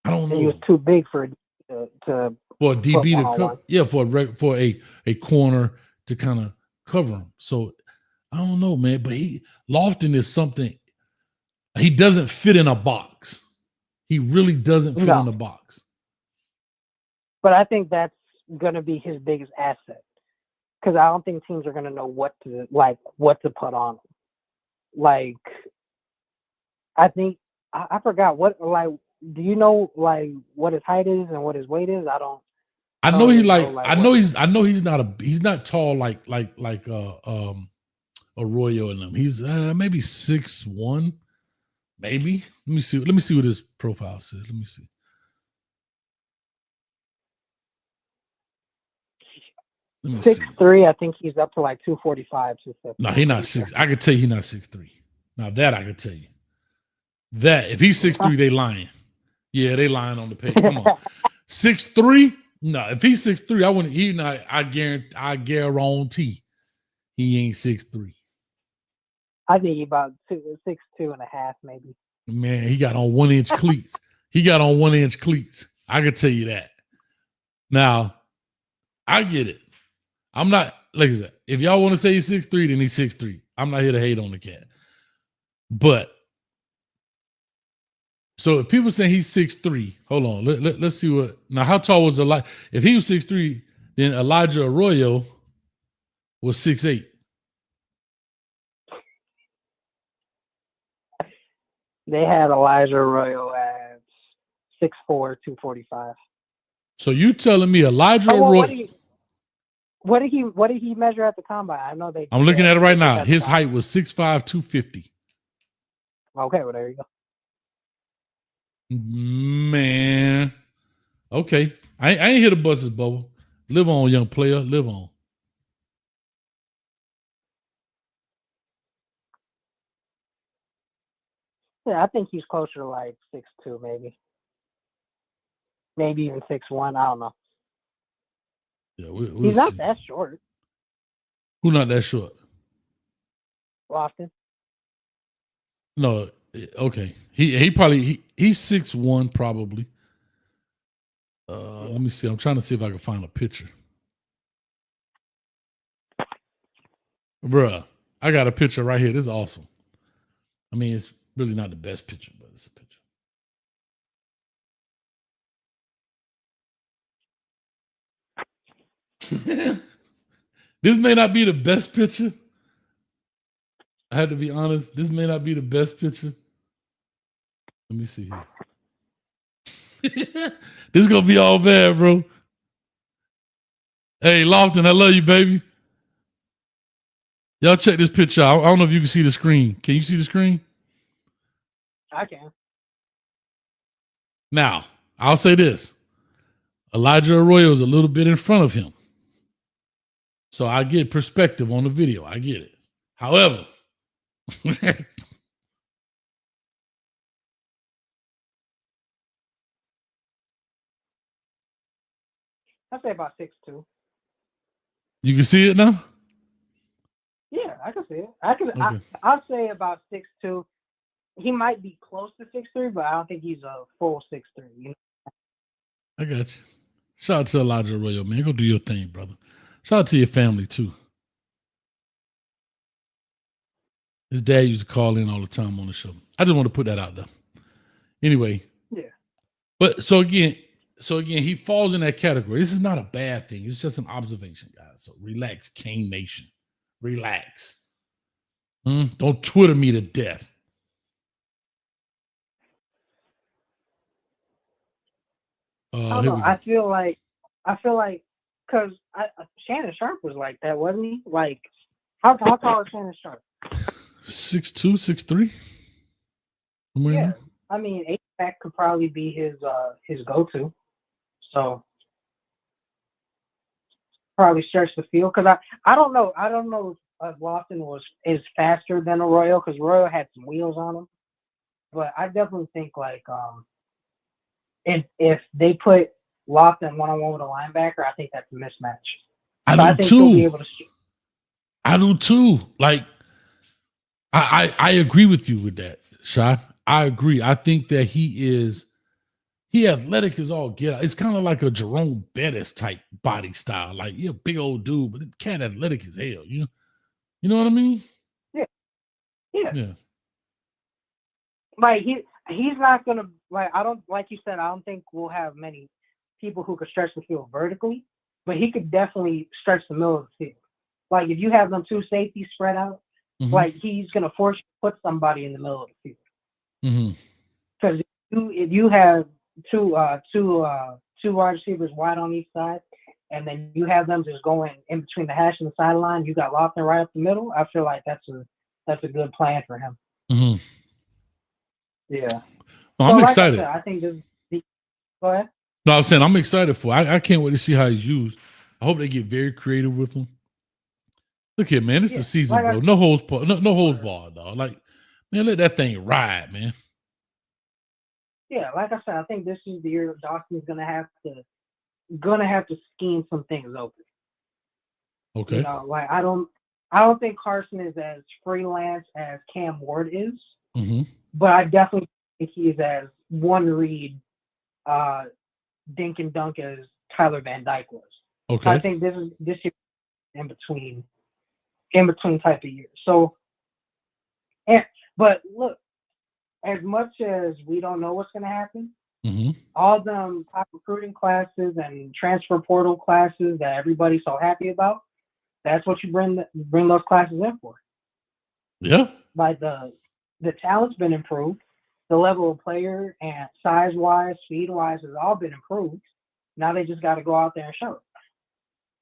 I don't know. He was too big for to for a DB to one-on-one. cover. Yeah, for a corner to kind of cover him. So I don't know, man. But Lofton is something. He doesn't fit in a box. He really doesn't fit in a box. But I think that's going to be his biggest asset, because I don't think teams are going to know what to put on him. Like, I think I forgot what, like, do you know like what his height is and what his weight is? I know he's not tall like Arroyo and them. He's maybe 6'1", maybe. Let me see what his profile says. Let me see. Let me 6'3", I think he's up to like 245. No, he's not 6. I could tell you he's not 6'3". Now that I could tell you. That if he's 6'3", they lying. Yeah, they lying on the page. Come on. 6'3"? No, if he's 6'3", I wouldn't. He not. I guarantee he ain't 6'3". I think he about 6'2" and a half, maybe. Man, he got on 1-inch cleats. He got on 1-inch cleats. I could tell you that. Now, I get it. I'm not, like I said, if y'all want to say he's 6'3", then he's 6'3". I'm not here to hate on the cat. But so if people say he's 6'3", hold on. Let's see what. Now, how tall was Elijah? If he was 6'3", then Elijah Arroyo was 6'8". They had Elijah Arroyo at 6'4", 245. So you telling me Elijah Arroyo? What did he measure at the combine? I know they. I'm looking at it right now. His height was 6'5", 250. Okay, well there you go. Man, okay. I ain't here to bust his bubble. Live on, young player. Live on. Yeah, I think he's closer to like 6'2", maybe even 6'1". I don't know. Yeah, we'll he's not see. that short. Who not that short? Lofton. No, okay. He probably he's 6'1", probably. Let me see. I'm trying to see if I can find a picture. Bruh, I got a picture right here. This is awesome. I mean, it's really not the best picture, but it's a picture. This may not be the best picture. I had to be honest. This may not be the best picture. Let me see here. This is gonna be all bad, bro. Hey, Lofton, I love you, baby. Y'all check this picture out. I don't know if you can see the screen. Can you see the screen? I can. Now, I'll say this. Elijah Arroyo is a little bit in front of him. So I get perspective on the video. I get it. However, I'd say about 6'2". You can see it now? Yeah, I can see it. Okay. I'll say about 6'2". He might be close to 6'3", but I don't think he's a full 6'3". You know? I got you. Shout out to Elijah Arroyo, man. Go do your thing, brother. Shout out to your family, too. His dad used to call in all the time on the show. I just want to put that out there. Anyway. Yeah. But so again, he falls in that category. This is not a bad thing. It's just an observation, guys. So relax, Kane Nation. Relax. Don't Twitter me to death. I feel like because Shannon Sharp was like that, wasn't he? Like, how tall is Shannon Sharp? 6'2", 6'3". Yeah, I mean, H-back could probably be his go-to. So probably stretch the field, because I don't know if Lofton is faster than Arroyo, because Arroyo had some wheels on him. But I definitely think like if they put Lofton one-on-one with a linebacker, I think that's a mismatch. I do think too. he'll be able to. I do too. Like, I agree with you with that, Shy. I agree. I think that he athletic as all get out. It's kind of like a Jerome Bettis type body style. Like, you're a big old dude, but the cat athletic as hell. You know what I mean? Yeah. Yeah. Like he's not gonna I don't like you said, I don't think we'll have many people who could stretch the field vertically, but he could definitely stretch the middle of the field. Like if you have them two safeties spread out, like he's gonna force you to put somebody in the middle of the field. Because if you have two wide receivers wide on each side, and then you have them just going in between the hash and the sideline, you got Lofton right up the middle. I feel like that's a good plan for him. Yeah. No, I'm excited. I think this. Go ahead. No, I'm saying I'm excited for. I can't wait to see how he's used. I hope they get very creative with him. Look here, man. This is the season, bro. No holds barred, dog. Like, man, let that thing ride, man. Yeah, like I said, I think this is the year Dawson's gonna have to scheme some things open. Okay. You know, like I don't think Carson is as freelance as Cam Ward is, but I definitely think he's as one read, dink and dunk as Tyler Van Dyke was. Okay. So I think this year in between type of year. So, but look, as much as we don't know what's going to happen, all them top recruiting classes and transfer portal classes that everybody's so happy about, that's what you bring those classes in for. Yeah. Like the talent's been improved. The level of player and size-wise, speed-wise has all been improved. Now they just got to go out there and show it.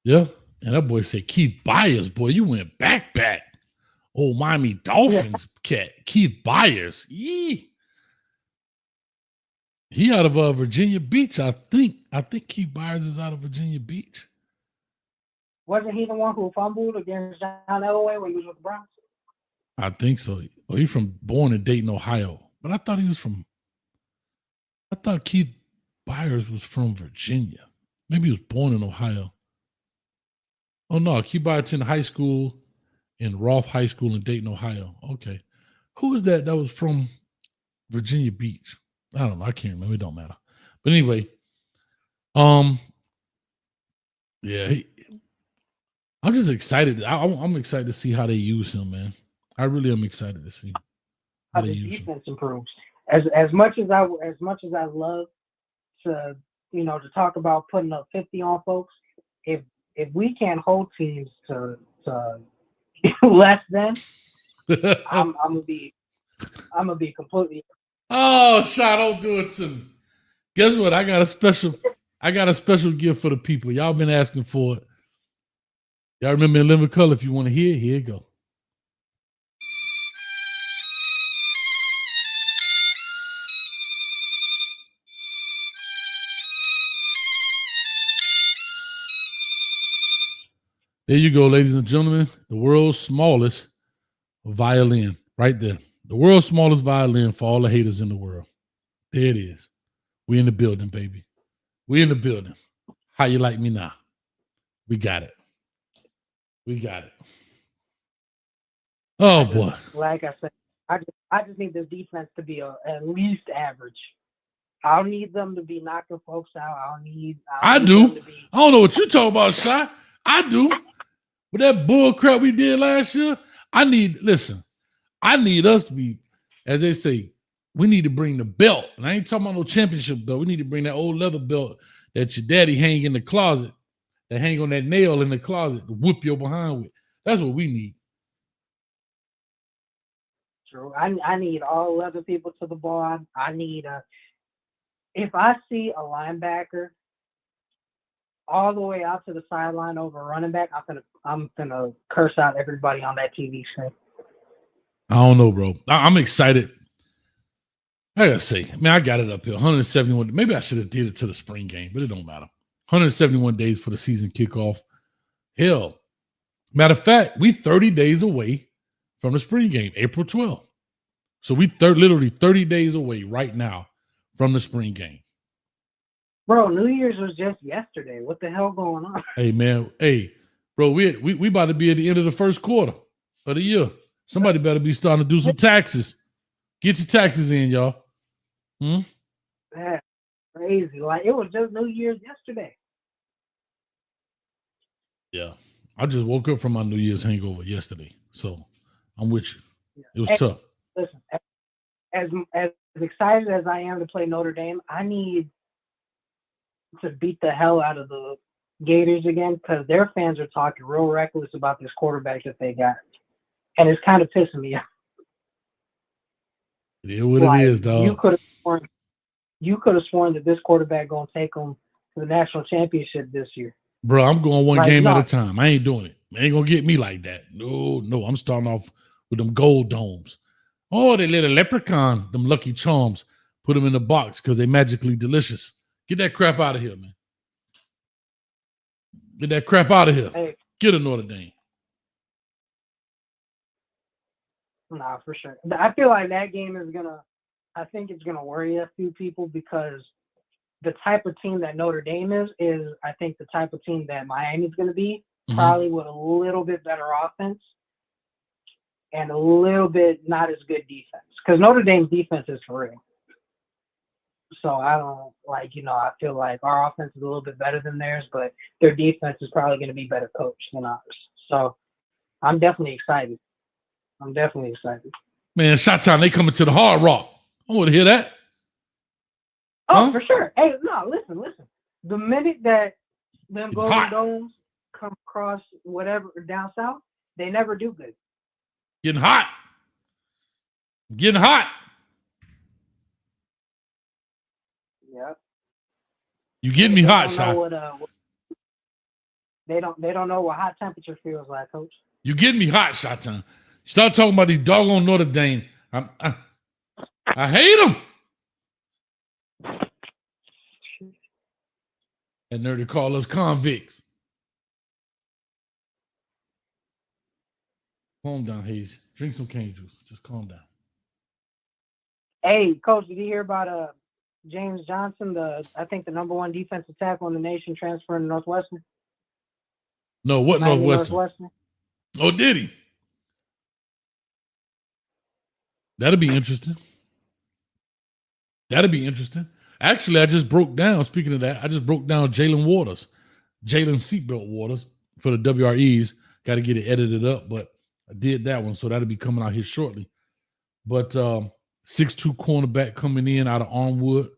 Yeah. And that boy said, Keith Byers, boy, you went back. Oh, Miami Dolphins cat. Keith Byers. Yee. He out of Virginia Beach, I think. I think Keith Byers is out of Virginia Beach. Wasn't he the one who fumbled against John Elway when he was with the Browns? I think so. Oh, he's born in Dayton, Ohio. But I thought Keith Byers was from Virginia. Maybe he was born in Ohio. Oh, no. Keith Byers attended high school in Roth High School in Dayton, Ohio. Okay. Who is that was from Virginia Beach? I don't know. I can't remember. It don't matter. But anyway, yeah, I'm just excited. I'm excited to see how they use him, man. I really am excited to see how they use him. Defense improves. As much as I love to talk about putting up 50 on folks, if we can't hold teams to less than, I'm gonna be completely. Oh, Shy, don't do it to me. Guess what? I got a special gift for the people. Y'all been asking for it. Y'all remember in Living Color? If you want to hear it, here you go. There you go, ladies and gentlemen. The world's smallest violin, right there. The world's smallest violin for all the haters in the world. There it is. We in the building, baby. We in the building. How you like me now? We got it. Oh, boy. Like I said, I just need the defense to be at least average. I don't need them to be knocking folks out. I do. I don't know what you talking about, Shy. I do. With that bull crap we did last year, I need us to be, as they say, we need to bring the belt. And I ain't talking about no championship belt. We need to bring that old leather belt that your daddy hang in the closet, that hang on that nail in the closet to whoop your behind with. That's what we need. True. I need all leather people to the ball. I need if I see a linebacker all the way out to the sideline over a running back, I'm gonna curse out everybody on that TV screen. I don't know, bro. I'm excited. I gotta say, man, I got it up here. 171. Maybe I should have did it to the spring game, but it don't matter. 171 days for the season kickoff. Hell, matter of fact, we 30 days away from the spring game, April 12th. So we literally 30 days away right now from the spring game. Bro, New Year's was just yesterday. What the hell going on? Hey, man. Hey, bro. Bro, we about to be at the end of the first quarter of the year. Somebody better be starting to do some taxes. Get your taxes in, y'all. That's crazy. Like, it was just New Year's yesterday. Yeah. I just woke up from my New Year's hangover yesterday. So I'm with you. It was tough. Listen, as excited as I am to play Notre Dame, I need to beat the hell out of the Gators again because their fans are talking real reckless about this quarterback that they got. And it's kind of pissing me off. It is what it is, dog. You could have sworn that this quarterback going to take them to the national championship this year. Bro, I'm going one game at a time. I ain't doing it. Ain't going to get me like that. No. I'm starting off with them gold domes. Oh, they little leprechaun, them Lucky Charms. Put them in the box because they magically delicious. Get that crap out of here, man. Get that crap out of here. Hey. Get a Notre Dame. Nah, for sure. I feel like that game is I think it's gonna worry a few people because the type of team that Notre Dame is I think the type of team that Miami's gonna be, probably with a little bit better offense and a little bit not as good defense. Because Notre Dame's defense is for real. So I don't I feel like our offense is a little bit better than theirs, but their defense is probably gonna be better coached than ours. So I'm definitely excited. Man, shot time, they coming to the Hard Rock. I want to hear that. Oh, for sure. Hey, no, listen. The minute that them Golden Domes come across whatever down south, they never do good. Getting hot. Yeah. You getting me hot, Shot. They don't know what hot temperature feels like, Coach. You getting me hot, Shot time. Start talking about these doggone Notre Dame. I hate them. And they're to call us convicts. Calm down, Hayes. Drink some cane juice. Just calm down. Hey, Coach, did you hear about James Johnson, I think the number one defensive tackle in the nation, transferring to Northwestern? No, what Northwestern? Oh, did he? That'll be interesting. Actually, I just broke down, speaking of that, Jalen Seatbelt Waters for the WREs. Got to get it edited up, but I did that one, so that'll be coming out here shortly. But 6'2" cornerback coming in out of Armwood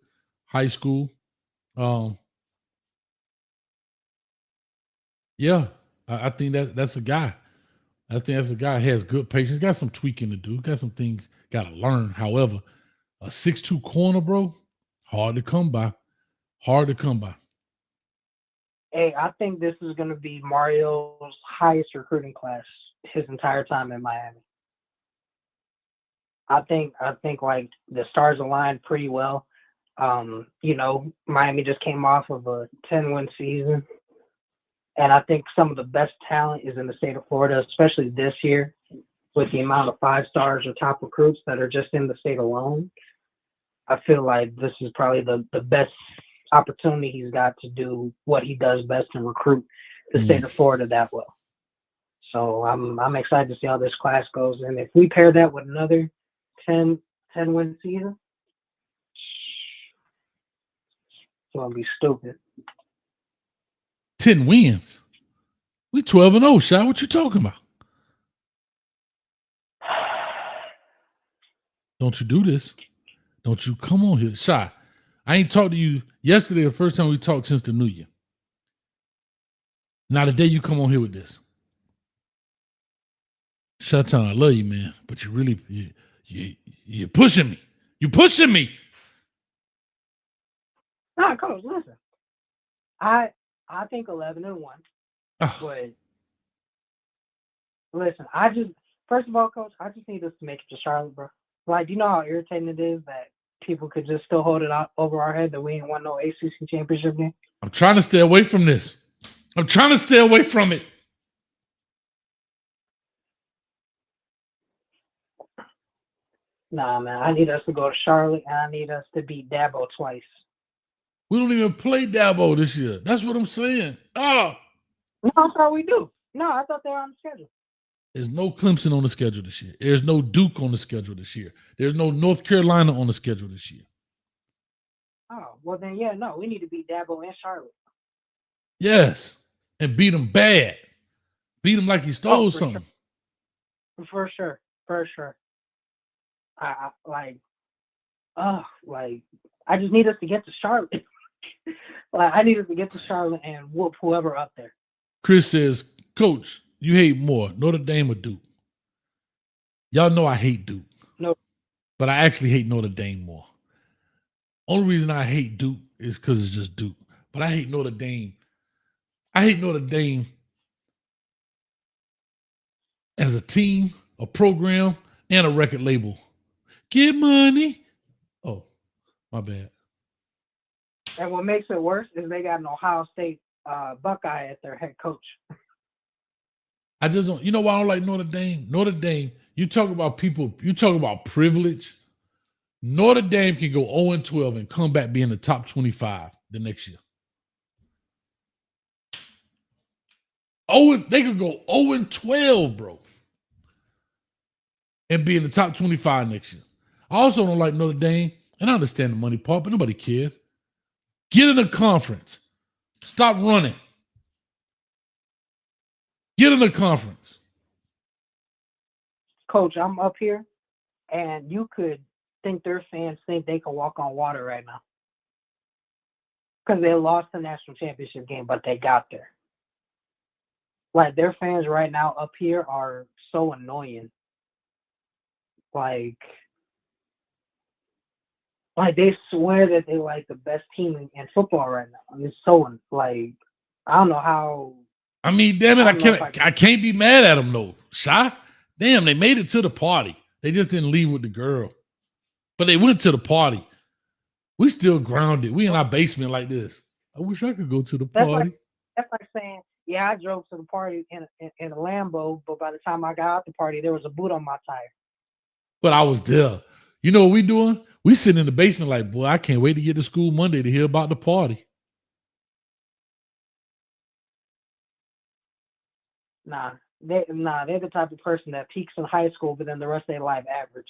High School. Yeah, I think that's a guy. I think that's a guy who has good patience. Got some tweaking to do. Got some things got to learn. However, a 6'2" corner, bro, hard to come by. Hey, I think this is going to be Mario's highest recruiting class his entire time in Miami. I think like the stars aligned pretty well. Miami just came off of a 10-win season. And I think some of the best talent is in the state of Florida, especially this year, with the amount of 5-stars or top recruits that are just in the state alone. I feel like this is probably the best opportunity he's got to do what he does best and recruit the state of Florida that well. So I'm excited to see how this class goes. And if we pair that with another 10-win season, it's going to be stupid. 10 wins. We 12-0, Shot. What you talking about? Don't you do this. Don't you come on here. Shot. I ain't talked to you yesterday, the first time we talked since the New Year. Now the day you come on here with this. Shot-town, I love you, man. But you really, you're pushing me. You're pushing me. Nah, Coach, listen. I think 11-1. But listen, first of all, Coach, I just need us to make it to Charlotte, bro. Like, do you know how irritating it is that people could just still hold it out over our head that we ain't won no ACC championship game? I'm trying to stay away from this. I'm trying to stay away from it. Nah, man, I need us to go to Charlotte, and I need us to beat Dabo twice. We don't even play Dabo this year. That's what I'm saying. Oh. No, I'm sorry, we do. No, I thought they were on the schedule. There's no Clemson on the schedule this year. There's no Duke on the schedule this year. There's no North Carolina on the schedule this year. Oh, well then, yeah, no, we need to beat Dabo and Charlotte. Yes, and beat them bad. Beat him like he stole something. Sure. For sure. I just need us to get to Charlotte. I need us to get to Charlotte and whoop whoever up there. Chris says, Coach, you hate more, Notre Dame or Duke? Y'all know I hate Duke. No. But I actually hate Notre Dame more. Only reason I hate Duke is because it's just Duke. But I hate Notre Dame. I hate Notre Dame as a team, a program, and a record label. Get money. Oh, my bad. And what makes it worse is they got an Ohio State Buckeye as their head coach. I just don't. You know why I don't like Notre Dame? Notre Dame, you talk about people, you talk about privilege. Notre Dame can go 0-12 and come back being the top 25 the next year. They could go 0-12, bro, and be in the top 25 next year. I also don't like Notre Dame, and I understand the money part, but nobody cares. Get in a conference. Stop running. Get in a conference. Coach, I'm up here, and you could think their fans think they can walk on water right now. Because they lost the national championship game, but they got there. Like, their fans right now up here are so annoying. Like they swear that they like the best team in football right now. I mean, so like, I don't know how. I mean, damn it, I can't be mad at them though. Shy, damn, they made it to the party. They just didn't leave with the girl, but they went to the party. We still grounded. We in our basement like this. I wish I could go to the party. That's like saying, yeah, I drove to the party in a Lambo, but by the time I got out the party, there was a boot on my tire. But I was there. You know what we doing? We sitting in the basement like, boy, I can't wait to get to school Monday to hear about the party. Nah, they're the type of person that peaks in high school, but then the rest of their life average.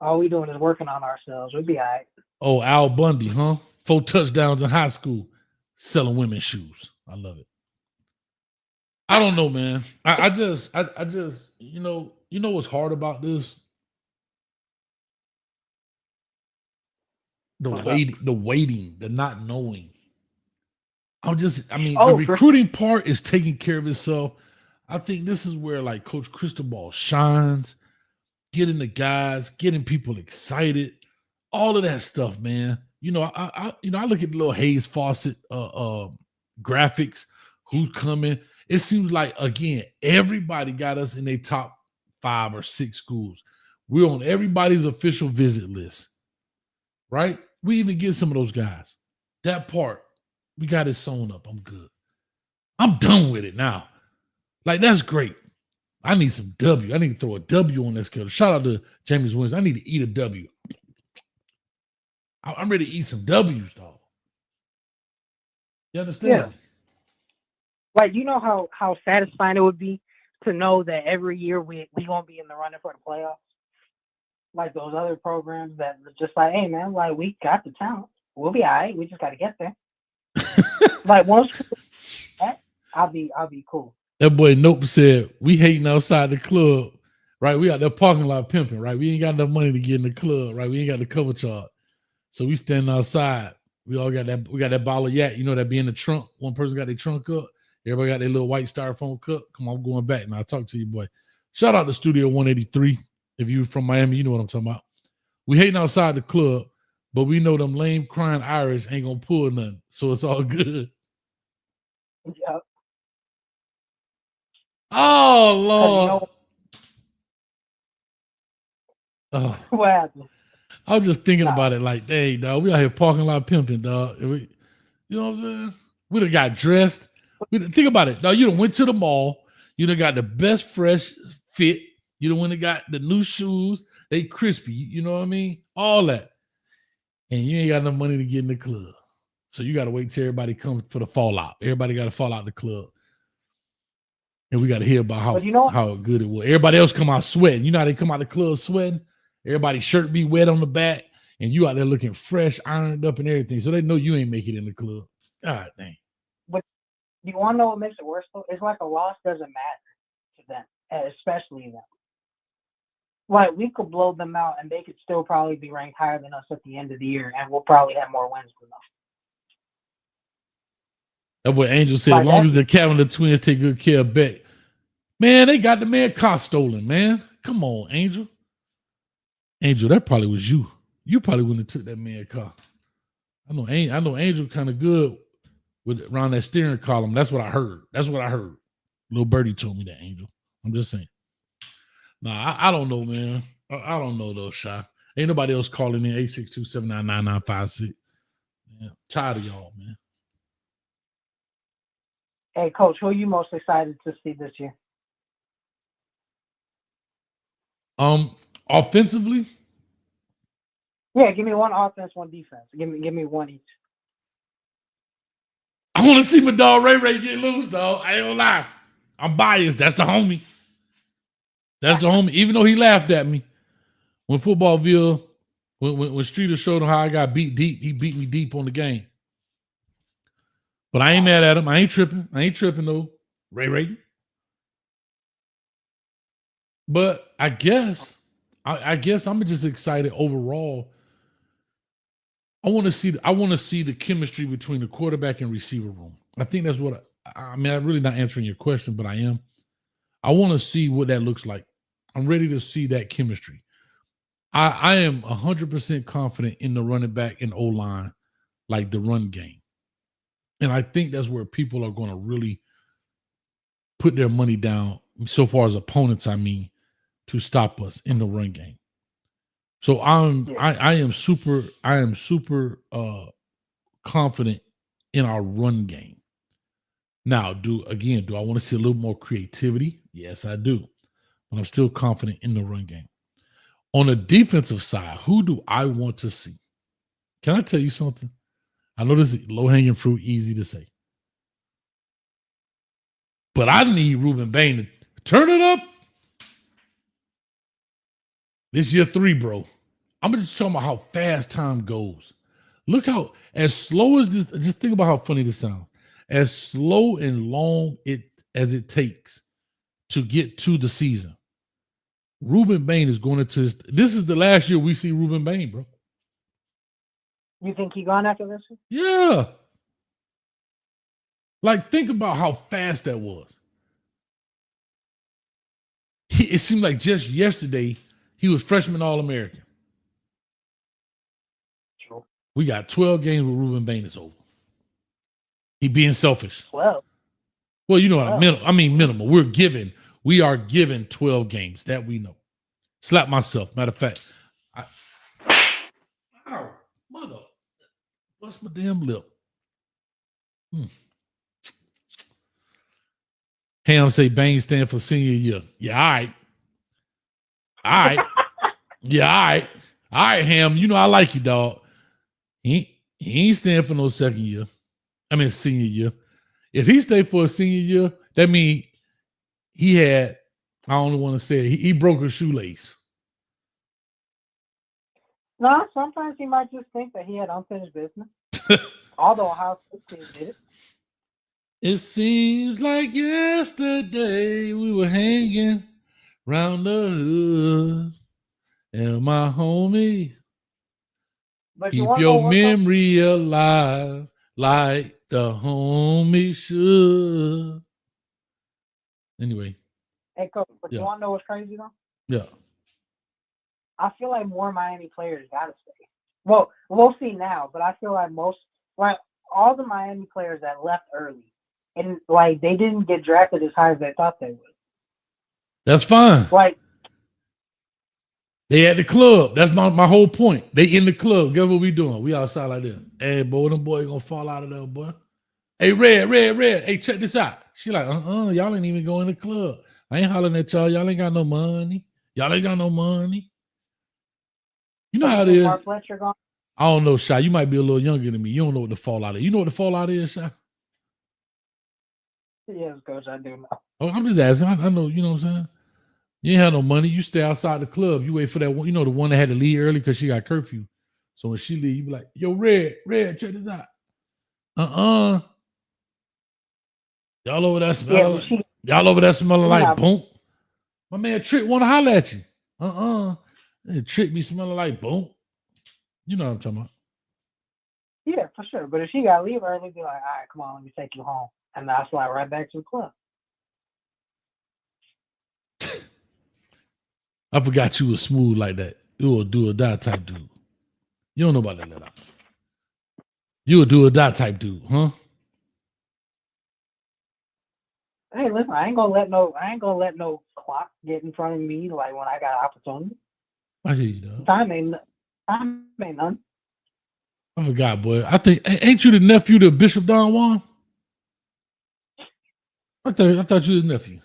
All we doing is working on ourselves. We'll be all right. Oh, Al Bundy, huh? 4 touchdowns in high school, selling women's shoes. I love it. I don't know, man. I just, you know what's hard about this? The waiting, the not knowing. The recruiting part is taking care of itself. I think this is where like Coach Cristobal shines, getting the guys, getting people excited, all of that stuff, man. You know, I look at the little Hayes Fawcett graphics, who's coming. It seems like, again, everybody got us in their top 5 or 6 schools. We're on everybody's official visit list, right? We even get some of those guys. That part, we got it sewn up. I'm good. I'm done with it now. Like, that's great. I need some W. I need to throw a W on this schedule. Shout out to James Williams. I need to eat a W. I'm ready to eat some W's, dog. You understand? Yeah. Like, you know how satisfying it would be to know that every year we gonna be in the running for the playoffs? Like those other programs that are just like, hey man, like we got the talent. We'll be all right. We just gotta get there. Like once I'll be cool. That boy Nope said, we hating outside the club, right? We got that parking lot pimping, right? We ain't got enough money to get in the club, right? We ain't got the cover charge. So we standing outside. We all got that. We got that bottle of yak, you know, that be in the trunk. One person got their trunk up. Everybody got their little white styrofoam cup. Come on, I'm going back now. I'll talk to you, boy. Shout out to Studio 183. If you from Miami, you know what I'm talking about. We hating outside the club, but we know them lame crying Irish ain't gonna pull nothing. So it's all good. Yep. Oh, Lord. Oh. What happened? I was just thinking about it like, dang, dog, we out here parking lot pimping, dog. You know what I'm saying? We done got dressed. Think about it, dog. You done went to the mall. You done got the best fresh fit. You done went and got the new shoes. They crispy. You know what I mean? All that. And you ain't got enough money to get in the club. So you got to wait till everybody comes for the fallout. Everybody got to fall out the club. And we got to hear about how good it was. Everybody else come out sweating. You know how they come out the club sweating? Everybody's shirt be wet on the back, and you out there looking fresh, ironed up and everything. So they know you ain't make it in the club. God dang. But you want to know what makes it worse, though? It's like a loss doesn't matter to them, especially them. Like, we could blow them out, and they could still probably be ranked higher than us at the end of the year, and we'll probably have more wins than them. That's what Angel said. As long as the Cavalier Twins take good care of Beck. Man, they got the man car stolen, man. Come on, Angel. Angel, that probably was you. You probably wouldn't have took that man car. I know Angel kind of good with around that steering column. That's what I heard. Little Birdie told me that, Angel. I'm just saying. Nah, I don't know, man. I don't know though, Shy. Ain't nobody else calling in 862-799-9956. Yeah, tired of y'all, man. Hey, Coach, who are you most excited to see this year? Offensively? Yeah, give me one offense, one defense. Give me one each. I want to see my dog Ray get loose, though. I ain't gonna lie. I'm biased. That's the homie. Even though he laughed at me when Footballville, when Streeter showed him how I got beat deep, he beat me deep on the game. But I ain't mad at him. I ain't tripping though. Ray. But I guess I'm just excited overall. I want to see the chemistry between the quarterback and receiver room. I think that's what I'm really not answering your question, but I am. I want to see what that looks like. I'm ready to see that chemistry. I am 100% confident in the running back and O-line, like the run game. And I think that's where people are going to really put their money down, so far as opponents, I mean, to stop us in the run game. So I am super confident in our run game. Now, do I want to see a little more creativity? Yes, I do. But I'm still confident in the run game. On the defensive side, who do I want to see? Can I tell you something? I know this is low-hanging fruit, easy to say. But I need Ruben Bain to turn it up. This year 3, bro. I'm just talking about how fast time goes. Look how, as slow as this, just think about how funny this sounds. As slow and long as it takes to get to the season. Ruben Bain is going into this is the last year we see Ruben Bain, bro. You think he gone after this one? Yeah. Like, think about how fast that was. It seemed like just yesterday he was freshman All-American. Sure. We got 12 games with Ruben Bain. It's over. He being selfish. Well, you know what I mean, minimal. We are given 12 games. That we know. Slap myself. Matter of fact, ow, mother. What's my damn lip? Ham say Bain stand for senior year. Yeah, all right. Yeah, all right. All right, Ham. You know I like you, dog. He ain't stand for no second year. I mean senior year. If he stayed for a senior year, that means he had, I don't want to say it, he broke a shoelace. No, sometimes he might just think that he had unfinished business. Although Ohio State did it. It seems like yesterday we were hanging round the hood, and my homie, keep your memory alive like the homie should. Anyway. Hey, Coach, but you want to know what's crazy, though? Yeah. I feel like more Miami players got to stay. Well, we'll see now, but I feel like all the Miami players that left early, and like they didn't get drafted as high as they thought they would. That's fine. Like they at the club. That's my whole point. They in the club. Guess what we doing? We outside like this. Hey, boy, them boys gonna fall out of there, boy. Hey, Red. Hey, check this out. She like, y'all ain't even going to the club. I ain't hollering at y'all. Y'all ain't got no money. You know how it is. I don't know, Shy. You might be a little younger than me. You don't know what the fallout is. You know what the fallout is, Shy? Yes, Coach, I do know. Oh, I'm just asking. I know, you know what I'm saying? You ain't have no money. You stay outside the club. You wait for that one, you know, the one that had to leave early because she got curfew. So when she leave, you be like, yo, Red, check this out. Y'all over there smelling like boom. My man Trick want to holler at you. Trick be smelling like boom. You know what I'm talking about. Yeah, for sure. But if she got to leave early, be like, all right, come on, let me take you home. And I'll slide right back to the club. I forgot you was smooth like that. You a do or die type dude. You don't know about that let out. You a do or die type dude, huh? Hey, listen, I ain't gonna let no clock get in front of me like when I got opportunity. I hear you though. Time ain't none. I forgot, boy. I think ain't you the nephew to Bishop Don Juan? I thought you was nephew.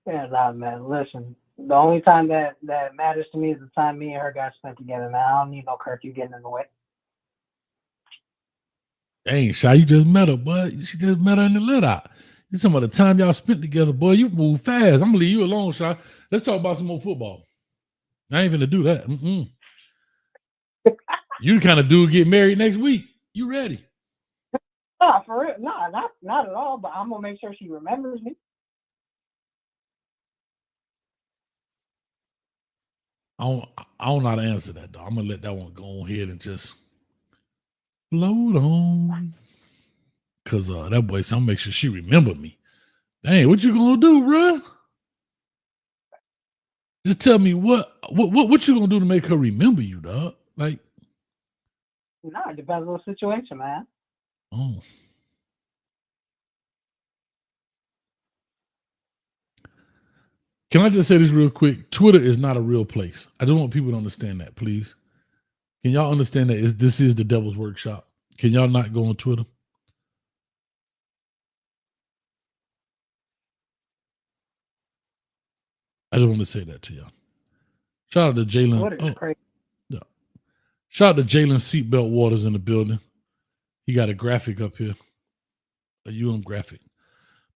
Yeah, nah, man. Listen, the only time that matters to me is the time me and her got spent together. Man, I don't need no curfew getting in the way. Dang, Shy, you just met her, boy. She just met her in the let out. You talking about the time y'all spent together, boy. You move fast. I'm gonna leave you alone, Shy. Let's talk about some more football. I ain't gonna do that. You kind of dude get married next week. You ready? Nah, for real. Nah, not at all. But I'm gonna make sure she remembers me. I don't know how to answer that, though. I'm gonna let that one go ahead and just float on. Cause that boy, so I'm gonna make sure she remember me. Dang, what you gonna do, bro? Just tell me what you gonna do to make her remember you, dog? Like, Nah, it depends on the situation, man. oh. Can I just say this real quick? Twitter is not a real place. I just want people to understand that, please. Can y'all understand that this is the devil's workshop? Can y'all not go on Twitter? I just want to say that to y'all. Shout out to Jalen. Crazy. Yeah. Shout out to Jalen Seatbelt Waters in the building. He got a graphic up here, a graphic.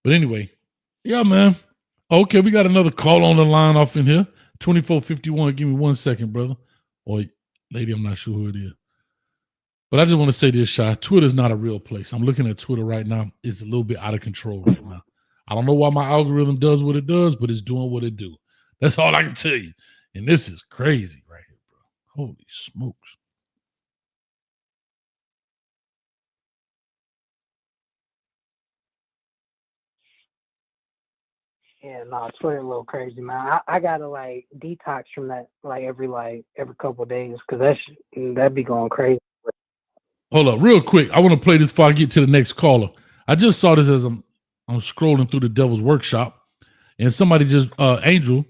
But anyway, yeah, man. Okay, we got another call on the line off in here. 2451. Give me 1 second, brother. Or lady, I'm not sure who it is. But I just want to say this, Shy. Twitter's not a real place. I'm looking at Twitter right now. It's a little bit out of control right now. I don't know why my algorithm does what it does, but it's doing what it do. That's all I can tell you. And this is crazy right here, bro. Holy smokes. Yeah, no, Twitter a little crazy, man. I gotta like detox from that every couple of days because that'd be going crazy. Hold up, real quick. I want to play this before I get to the next caller. I just saw this as I'm scrolling through the Devil's Workshop, and somebody Angel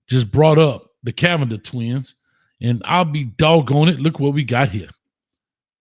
just brought up the Cavender twins, and I'll be doggone it. Look what we got here.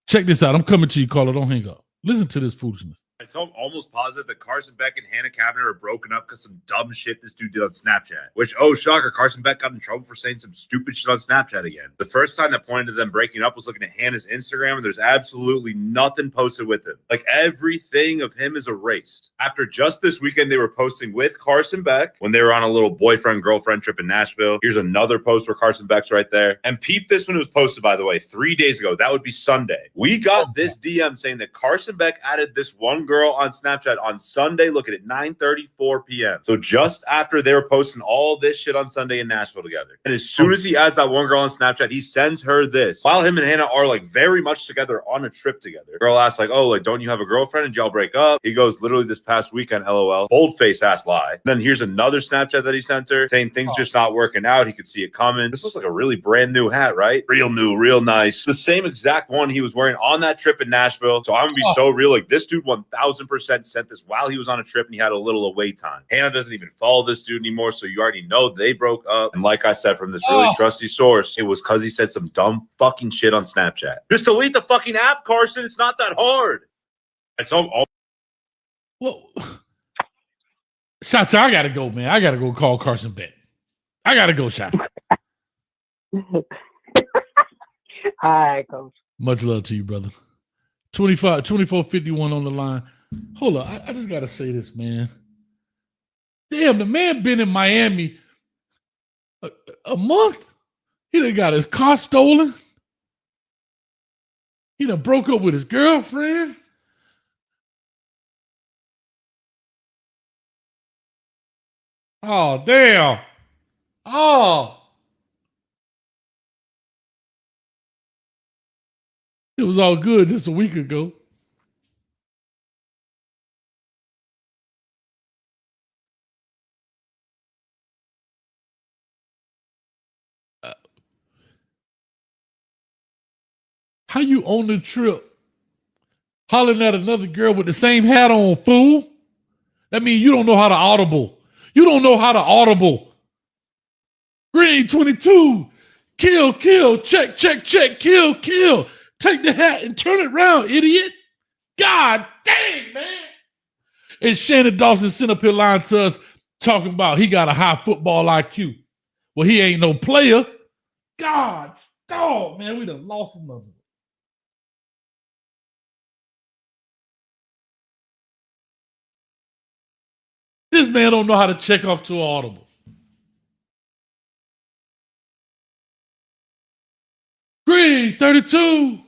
Check this out. I'm coming to you, caller. Don't hang up. Listen to this foolishness. It's almost positive that Carson Beck and Hannah Cavender are broken up because some dumb shit this dude did on Snapchat. Which, oh, shocker, Carson Beck got in trouble for saying some stupid shit on Snapchat again. The first time that pointed to them breaking up was looking at Hannah's Instagram, and there's absolutely nothing posted with him. Like, everything of him is erased. After just this weekend, they were posting with Carson Beck when they were on a little boyfriend-girlfriend trip in Nashville. Here's another post where Carson Beck's right there. And peep this when it was posted, by the way, 3 days ago. That would be Sunday. We got this DM saying that Carson Beck added this one girl on Snapchat on Sunday, look at it, 9:34 p.m. So just after they were posting all this shit on Sunday in Nashville together. And as soon as he adds that one girl on Snapchat, he sends her this. While him and Hannah are like very much together on a trip together. Girl asks like, oh, like, don't you have a girlfriend? Did y'all break up? He goes, literally this past weekend, LOL. Boldface ass lie. And then here's another Snapchat that he sent her saying things just not working out. He could see it coming. This looks like a really brand new hat, right? Real new, real nice. The same exact one he was wearing on that trip in Nashville. So I'm gonna be so real. Like, this dude 1000% sent this while he was on a trip and he had a little away time. Hannah doesn't even follow this dude anymore, so you already know they broke up. And like I said, from this really trusty source, it was because he said some dumb fucking shit on Snapchat. Just delete the fucking app, Carson. It's not that hard. It's all. Well, Shots, I gotta go, man. I gotta go call Carson Beck. I gotta go, Shot. All right, Coach. Much love to you, brother. 2451 on the line. Hold on. I just got to say this, man. Damn, the man been in Miami a month. He done got his car stolen. He done broke up with his girlfriend. Oh, damn. Oh. It was all good just a week ago. How you on the trip hollering at another girl with the same hat on, fool? That means you don't know how to audible. You don't know how to audible. Green 22. Kill, kill, check, check, check, kill, kill. Take the hat and turn it around, idiot. God dang, man. And Shannon Dawson sent up here lying to us talking about he got a high football IQ. Well, he ain't no player. God, dog, man, we done lost another one. This man don't know how to check off to an audible. Green 32.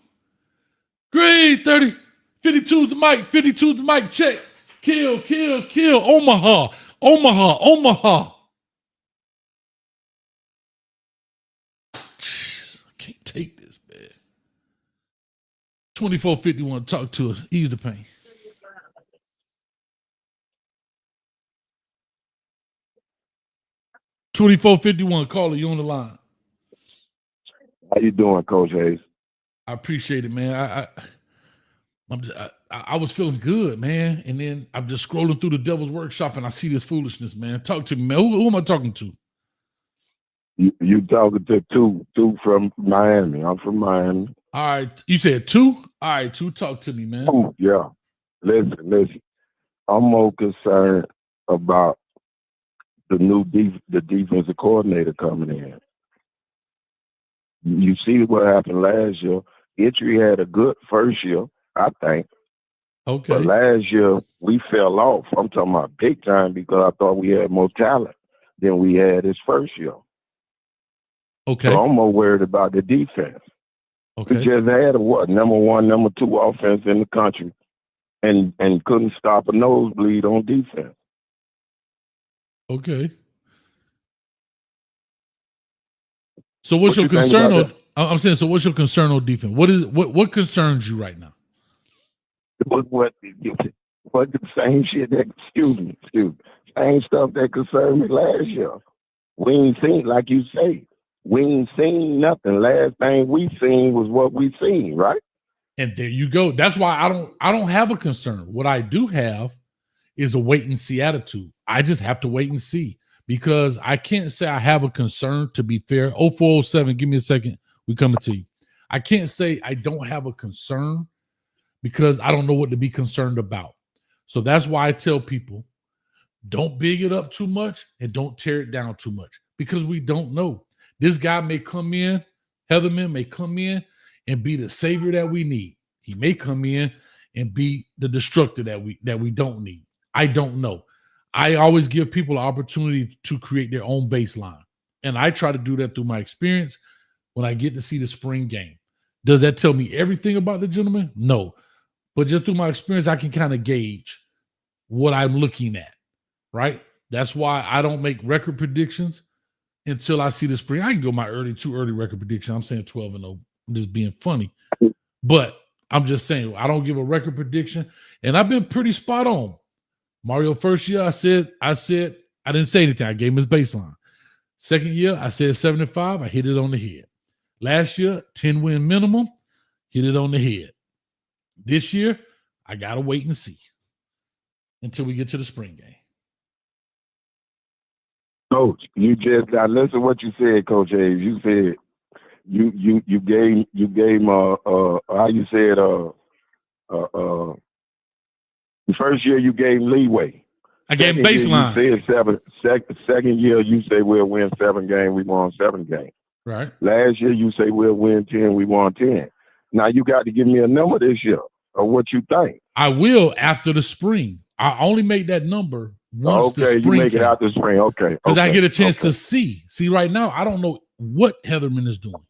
Green 30. 52's the mic. 52's the mic. Check. Kill, kill, kill. Omaha. Omaha. Omaha. Jeez, I can't take this, man. 2450 want to talk to us. Ease the pain. $24.51. Caller, you on the line. How you doing, Coach Hayes? I appreciate it, man. I was feeling good, man, and then I'm just scrolling through the Devil's Workshop and I see this foolishness, man. Talk to me, man. Who am I talking to? You talking to two from Miami? I'm from Miami. All right, you said two. All right, two. Talk to me, man. Oh, yeah. Listen. I'm more concerned about the defensive coordinator coming in. You see what happened last year. Itchy had a good first year, I think. Okay. But last year, we fell off. I'm talking about big time because I thought we had more talent than we had his first year. Okay. So I'm more worried about the defense. Okay. We just had number one, number two offense in the country and couldn't stop a nosebleed on defense. Okay. So what's your concern on? I'm saying, so what's your concern on defense? What concerns you right now? What the same shit that same stuff that concerned me last year. We ain't seen, like you say, we ain't seen nothing. Last thing we seen was what we seen, right? And there you go. That's why I don't have a concern. What I do have is a wait and see attitude. I just have to wait and see because I can't say I have a concern, to be fair. 0407, give me a second. We coming to you. I can't say I don't have a concern because I don't know what to be concerned about. So that's why I tell people, don't big it up too much and don't tear it down too much because we don't know. This guy may come in, Heatherman may come in and be the savior that we need. He may come in and be the destructor that we don't need. I don't know. I always give people an opportunity to create their own baseline. And I try to do that through my experience when I get to see the spring game. Does that tell me everything about the gentleman? No. But just through my experience, I can kind of gauge what I'm looking at, right? That's why I don't make record predictions until I see the spring. I can go my too early record prediction. I'm saying 12-0. I'm just being funny. But I'm just saying, I don't give a record prediction. And I've been pretty spot on. Mario first year, I said, I didn't say anything. I gave him his baseline. Second year, I said 75. I hit it on the head. Last year, 10-win minimum, hit it on the head. This year, I got to wait and see until we get to the spring game. Coach, I listened to what you said, Coach Hayes. You said you gave how you said the first year you gave leeway. I gave baseline. You said second year you say we'll win 7 games, we won 7 games. Right. Last year you say we'll win 10, we won 10. Now you got to give me a number this year. or what you think? I will after the spring. I only make that number once the Okay, spring you make it out the spring. Okay. Because I okay, get a chance okay. to see. See, right now, I don't know what Heatherman is doing.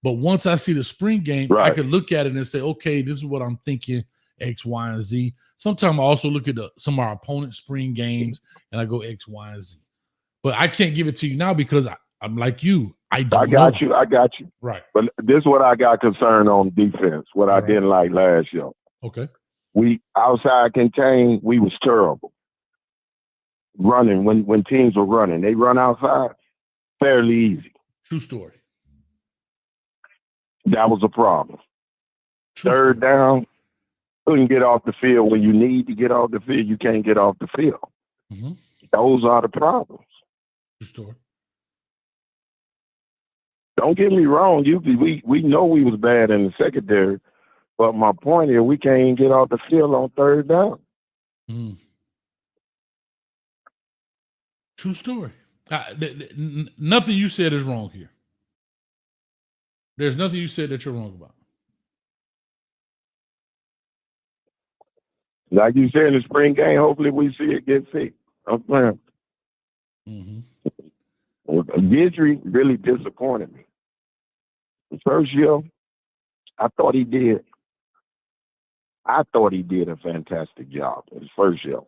But once I see the spring game, I Right. can look at it and say, okay, this is what I'm thinking, X, Y, and Z. Sometimes I also look at some of our opponent's spring games and I go X, Y, and Z. But I can't give it to you now because I'm like you. I don't know. I got you. Right. But this is what I got concerned on defense, what I All right. didn't like last year. Okay. We outside contain, we was terrible. Running, when teams were running, they run outside fairly easy. True story. That was a problem. True Third story. down, couldn't get off the field. When you need to get off the field, you can't get off the field. Mhm. Those are the problems. True story. Don't get me wrong. We know we was bad in the secondary, but my point is we can't even get off the field on third down. Mm. True story. Nothing you said is wrong here. There's nothing you said that you're wrong about. Like you said in the spring game, hopefully we see it get fixed. I'm playing. Mm-hmm. Gidry really disappointed me. The first year, I thought he did a fantastic job in his first year.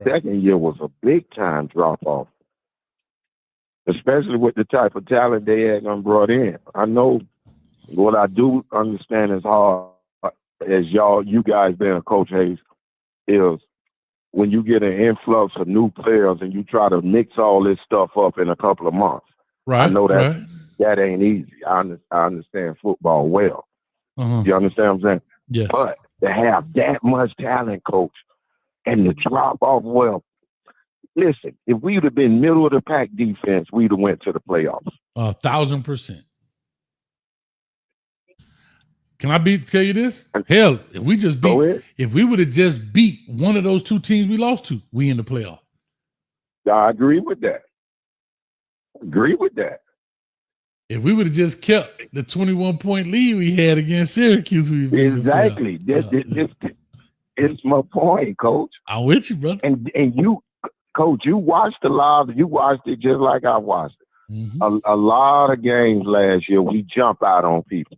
Second year was a big time drop off, especially with the type of talent they had brought in. I know what I do understand is hard as you guys being a Coach Hayes, is when you get an influx of new players and you try to mix all this stuff up in a couple of months. Right. I know that ain't easy. I understand football well. Uh-huh. You understand what I'm saying? Yes. But to have that much talent, Coach, and the drop off, well, listen, if we would have been middle of the pack defense, we'd have went to the playoffs. 1,000%. Can I tell you this? Hell, if we would have just beat one of those two teams we lost to, we in the playoff. I agree with that. If we would have just kept the 21-point lead we had against Syracuse, we'd be in the playoff. This is my point, Coach. I'm with you, brother. And you, Coach, you watched you watched it just like I watched it. Mm-hmm. A lot of games last year, we jump out on people.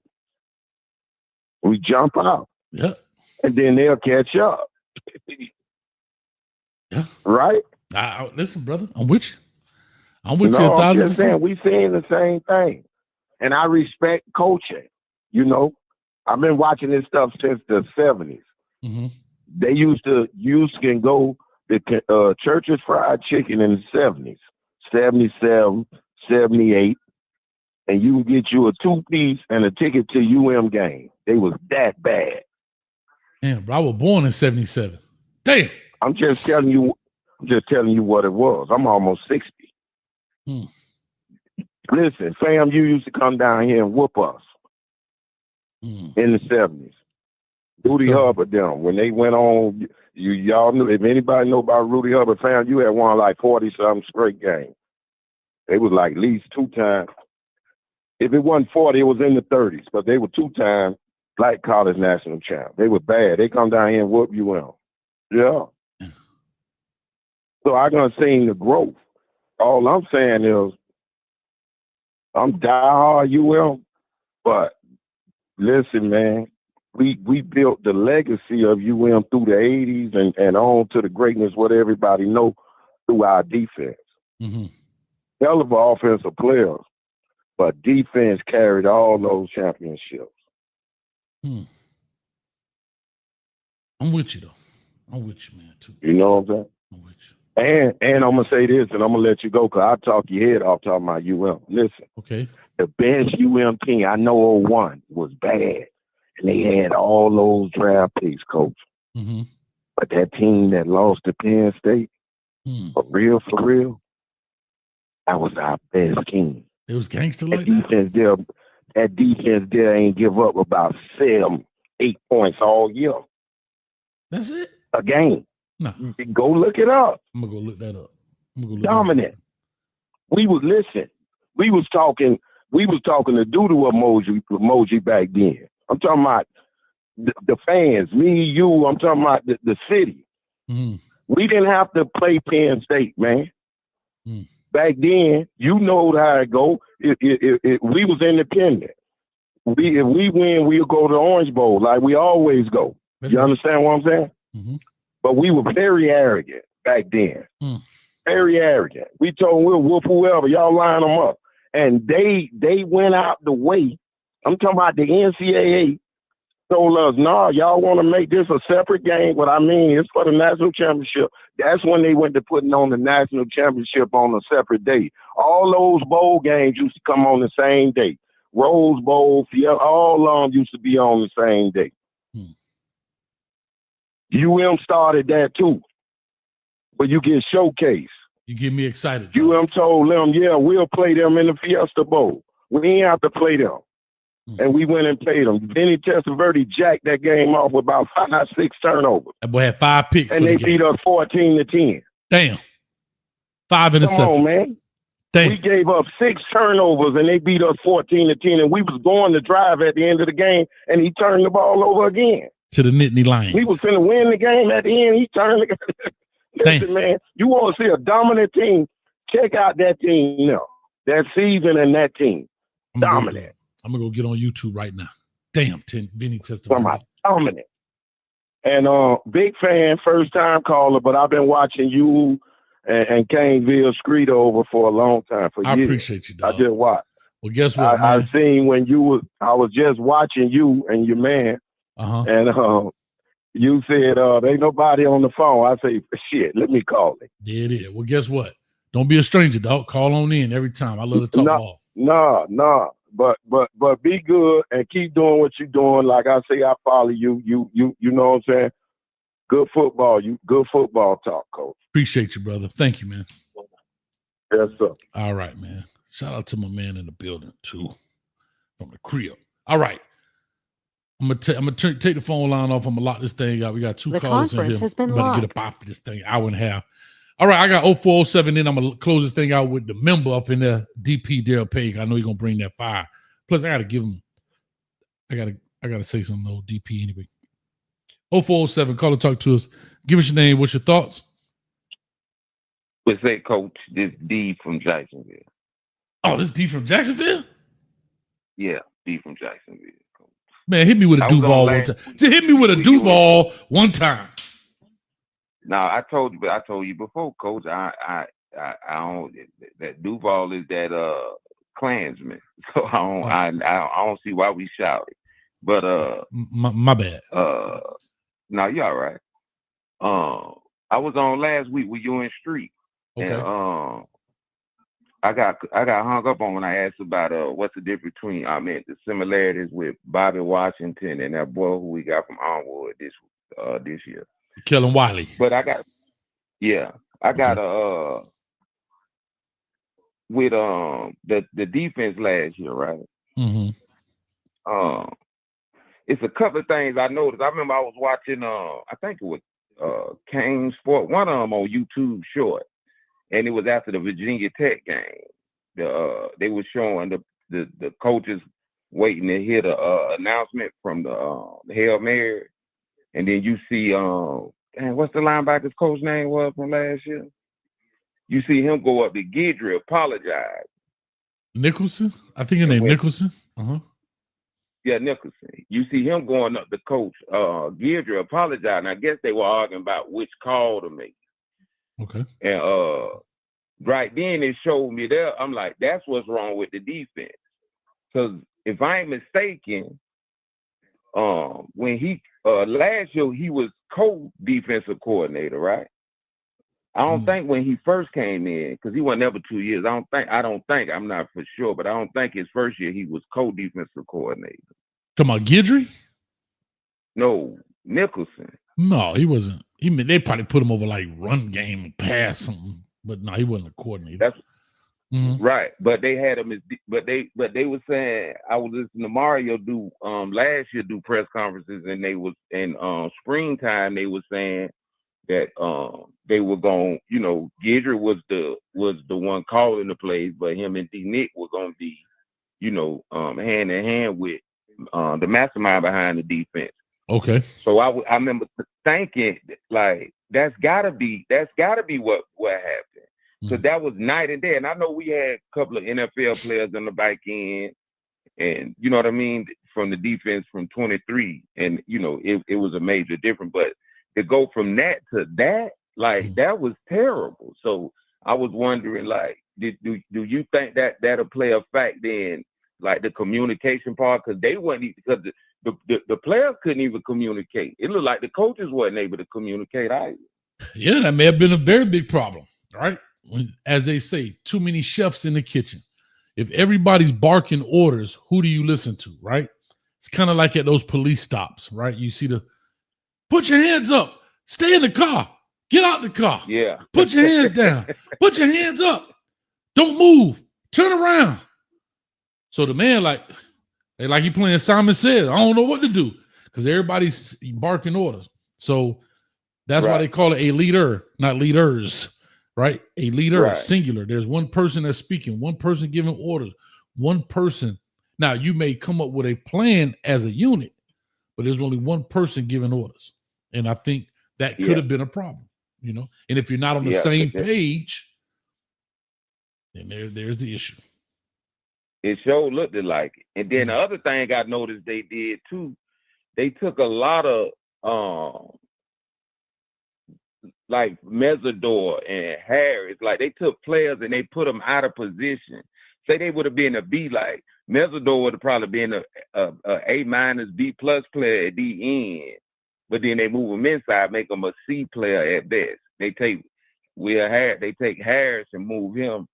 We jump out. Yeah. And then they'll catch up. Yeah. Right? Listen, brother, I'm with you. I'm with you 1,000%. I'm just saying, we seeing the same thing. And I respect coaching. You know, I've been watching this stuff since the 70s. Mm-hmm. They used to go to Church's Fried Chicken in the 70s, 77, 78, and you can get you a 2-piece and a ticket to UM game. They was that bad. Damn, bro, I was born in 77. Damn. I'm just telling you what it was. I'm almost 60. Listen, fam, you used to come down here and whoop us in the 70s. Rudy Hubbard, them, when they went on, y'all knew, if anybody know about Rudy Hubbard, fam, you had won like 40-something straight games. They was like at least 2 times. If it wasn't 40, it was in the 30s, but they were 2 times Black College national champ. They were bad. They come down here and whoop you in. Yeah. So I'm going to see the growth. All I'm saying is I'm diehard UM, but listen, man, we built the legacy of UM through the 80s and on to the greatness what everybody know through our defense. Mm-hmm. Hell of offensive players, but defense carried all those championships. I'm with you, though. I'm with you, man, too. You know what I'm saying? I'm with you. And I'm going to say this, and I'm going to let you go because I talk your head off talking about UM. Listen. Okay. The best UM team, I know 01 was bad. And they had all those draft picks, Coach. Mm-hmm. But that team that lost to Penn State, for real, that was our best team. It was gangster like that? That defense there ain't give up about 7-8 points all year. That's it? A game. No. Go look it up. I'm going to go look that up. Dominant. We was talking to Doodoo emoji back then. I'm talking about the fans, me, you, I'm talking about the city. Mm-hmm. We didn't have to play Penn State, man. Mm. Back then, you know how it go. We was independent. If we win, we'll go to the Orange Bowl like we always go. You understand what I'm saying? Mm-hmm. But we were very arrogant back then. Mm. Very arrogant. We told them we'll whoop whoever, y'all line them up. And they went out the way. I'm talking about the NCAA told us, no, y'all want to make this a separate game. What I mean is for the national championship. That's when they went to putting on the national championship on a separate day. All those bowl games used to come on the same day. Rose Bowl, all of them used to be on the same day. UM started that too. But you get showcased. You get me excited. UM told them, yeah, we'll play them in the Fiesta Bowl. We ain't have to play them. And we went and played them. Vinny Testaverde jacked that game off with about 5-6 turnovers. That boy had 5 picks. And they beat us 14-10. Damn. 5 interceptions. Come on, man. Damn. We gave up 6 turnovers and they beat us 14-10. And we was going to drive at the end of the game and he turned the ball over again. To the Nittany Lions. We was finna win the game at the end. He turned the game. Listen, man, you want to see a dominant team, check out that team now. That season and that team. Dominant. I'm going to go get on YouTube right now. Damn, Vinny Testaverde. Dominant. And big fan, first time caller, but I've been watching you and Caneville Screed over for a long time. For years. I appreciate you, dog. I just watched. Well, guess what, I seen when I was just watching you and your man. And you said, ain't nobody on the phone. I say, shit, let me call it. There it is. Well, guess what? Don't be a stranger, dog. Call on in every time. I love to talk ball. No. But be good and keep doing what you're doing. Like I say, I follow you. You know what I'm saying? Good football. You good football talk, coach. Appreciate you, brother. Thank you, man. Yes, sir. All right, man. Shout out to my man in the building, too. From the crib. All right. I'm gonna take the phone line off. I'm gonna lock this thing out. We got 2 callers in here. Has been I'm about to get up off this thing, hour and a half. All right, I got 0407. Then I'm gonna close this thing out with the member up in there, DP Daryl Page. I know he's gonna bring that fire. Plus, I gotta give him. I gotta say something to old DP anyway. 0407, call and talk to us. Give us your name. What's your thoughts? What's that, Coach? This D from Jacksonville. Oh, this D from Jacksonville? Yeah, D from Jacksonville. Man, hit me with a Duval one time. Just hit me with a Duval one time. No, I told you before, Coach. I don't. That Duval is that Klansman, so I don't see why we shouted. But my bad. No, you all right. I was on last week with you in Street, and I got hung up on when I asked about what's the difference between the similarities with Bobby Washington and that boy who we got from Onward this year. Kellen Wiley. But I got with the defense last year, right? Mm-hmm. It's a couple of things I noticed. I remember I was watching I think it was Kane Sport, one of them on YouTube short. And it was after the Virginia Tech game. They were showing the coaches waiting to hear the announcement from the Hail Mary. And then you see, what's the linebacker's coach name was from last year? You see him go up to Guidry, apologize. Nicholson? I think his name Nicholson. Yeah, Nicholson. You see him going up to coach Guidry, apologize. And I guess they were arguing about which call to make. Okay. And right then it showed me there. I'm like, that's what's wrong with the defense. Because if I ain't mistaken, when he last year he was co-defensive coordinator, right? I don't think when he first came in, because he wasn't ever 2 years. I don't think, I'm not for sure, but I don't think his first year he was co-defensive coordinator. Talking about Guidry? No, Nicholson. No, he wasn't. They probably put him over like run game or pass something, but no, he wasn't a coordinator. That's right. But they had him as, but they were saying, I was listening to Mario do last year do press conferences, and they was in springtime they were saying that they were going, Guidry was the one calling the plays, but him and D Nick were going to be, hand in hand with the mastermind behind the defense. Okay. So I remember thinking like that's gotta be what happened. Because that was night and day. And I know we had a couple of NFL players on the back end, and you know what I mean, from the defense from 23, and you know it was a major difference. But to go from that to that, like that was terrible. So I was wondering, like, do you think that'll play a factor in like the communication part? Because they weren't, because the players couldn't even communicate. It looked like the coaches wasn't able to communicate either. Yeah, that may have been a very big problem, right? As they say, too many chefs in the kitchen. If everybody's barking orders, who do you listen to, right? It's kind of like at those police stops, right? You see put your hands up, stay in the car, get out the car. Yeah. Put your hands down, put your hands up, don't move, turn around. So the man, like he playing Simon Says, I don't know what to do because everybody's barking orders. So that's why they call it a leader, not leaders. Right? A leader, singular. There's one person that's speaking, one person giving orders, one person. Now, you may come up with a plan as a unit, but there's only one person giving orders. And I think that could have been a problem, you know? And if you're not on the same page, then there's the issue. It sure looked like it. And then the other thing I noticed they did too, they took a lot of like Mesidor and Harris, like they took players and they put them out of position. Say they would have been a B, like Mesidor would have probably been a A- B+ player at the end, but then they move him inside, make him a C player at best. They take Harris and move him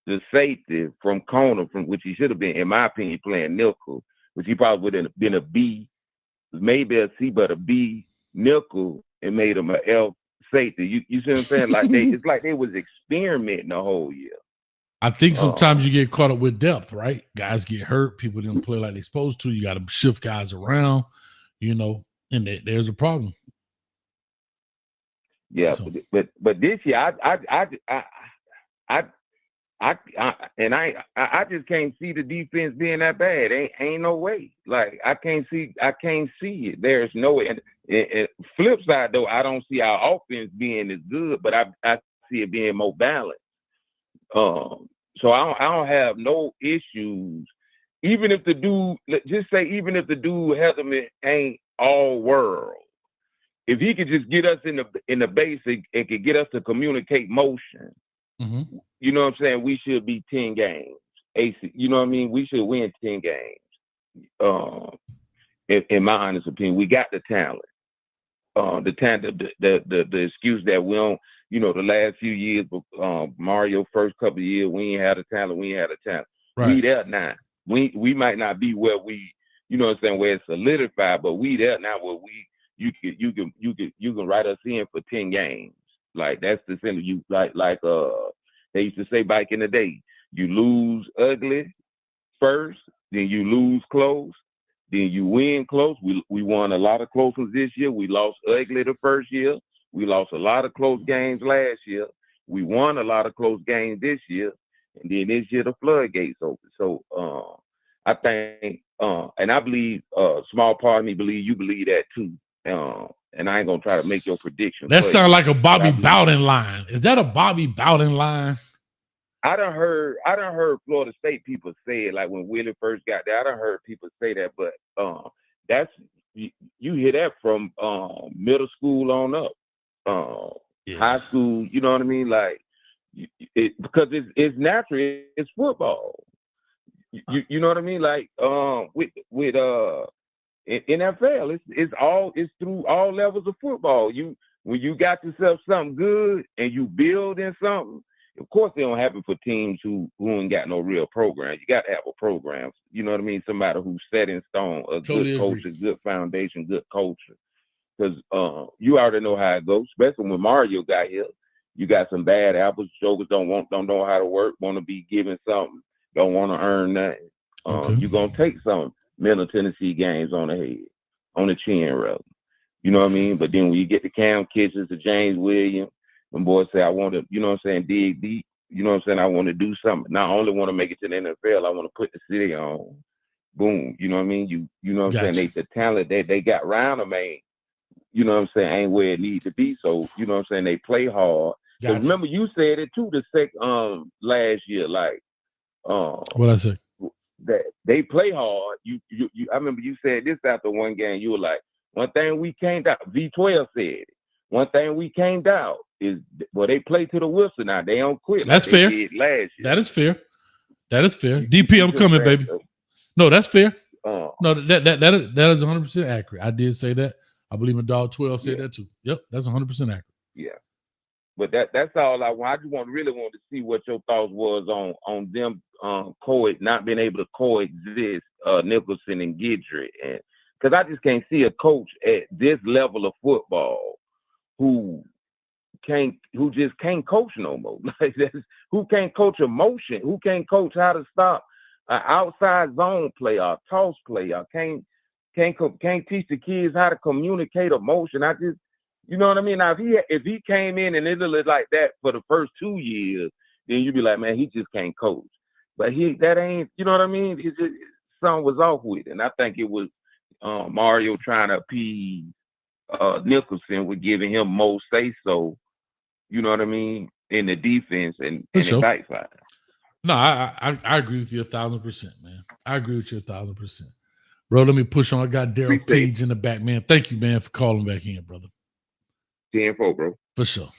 to safety from corner, from which he should have been, in my opinion, playing nickel, which he probably would have been a B, maybe a C, but a B nickel, and made him a L safety. You see what I'm saying? Like it's like they was experimenting the whole year. I think sometimes you get caught up with depth, right? Guys get hurt, people didn't play like they're supposed to. You got to shift guys around, you know, and there's a problem. Yeah, so. but this year I just can't see the defense being that bad. Ain't no way. Like I can't see it. There's no way. And flip side though, I don't see our offense being as good, but I see it being more balanced. So I don't have no issues. Even if the dude, Heatherman ain't all world, if he could just get us in the basic and could get us to communicate motion, you know what I'm saying? We should be 10 games. You know what I mean? We should win 10 games. In my honest opinion, we got the talent. The excuse that we don't, you know, the last few years, Mario first couple of years, we ain't had a talent. Right. We there now. We might not be where we, you know what I'm saying, where it's solidified, but we there now where you can write us in for 10 games. Like that's the thing. You like they used to say back in the day, you lose ugly first, then you lose close, then you win close. We won a lot of close ones this year. We lost ugly the first year. We lost a lot of close games last year. We won a lot of close games this year. And then this year the floodgates open. So I think and I believe a small part of me believe you believe that too. And I ain't gonna try to make your prediction. That sounds like a Bobby Bowden line. Is that a Bobby Bowden line? I done heard Florida State people say it, like when Willie first got there. I done heard people say that, but that's you hear that from middle school on up, high school. You know what I mean? Like because it's natural. It's football. You know what I mean? Like with NFL, it's through all levels of football. When you got yourself something good and you build in something. Of course, it don't happen for teams who ain't got no real program. You got to have a program. You know what I mean? Somebody who's set in stone, a good coach, a good foundation, good culture. Because you already know how it goes. Especially when Mario got here, you got some bad apples. Jokers don't know how to work, want to be given something, don't want to earn nothing. You're gonna take some Middle Tennessee games on the head, on the chin, rather. You know what I mean? But then when you get to Cam Kitchens, to James Williams. When boys say, I want to, you know what I'm saying, dig deep, you know what I'm saying, I want to do something. Not only want to make it to the NFL, I want to put the city on. boom. You know what I mean? You know what I'm Gotcha. saying? The talent that they got around them ain't, you know what I'm saying, ain't where it needs to be. So, you know what I'm saying, they play hard. Because Gotcha. remember you said it too last year, like What I say? that they play hard. You I remember you said this after one game, you were like, one thing we can't doubt, V12 said it. One thing we can't doubt is, well, they play to the whistle now. They don't quit. That's like they fair. did last year. That is fair. That is fair. DP, I'm coming, baby. No, that's fair. No, that is 100% accurate. I did say that. I believe my dog 12 said that too. Yep, that's 100% accurate. Yeah. But that's all I want. I just really want to see what your thoughts was on them not being able to coexist, Nicholson and Guidry, and because I just can't see a coach at this level of football who just can't coach no more. Like who can't coach emotion, who can't coach how to stop an outside zone play or toss play, or can't teach the kids how to communicate emotion. I just, you know what I mean? Now if he came in and it looked like that for the first 2 years, then you'd be like, man, he just can't coach. But that ain't, you know what I mean? It's just, something was off with it. And I think it was Mario trying to appease Nicholson with giving him more say-so, you know what I mean, in the defense and the backside. No, I agree with you 1,000%, man. I agree with you 1,000%. Bro, let me push on. I got Daryl Page in the back, man. Thank you, man, for calling back in, brother. 10-4, bro. For sure.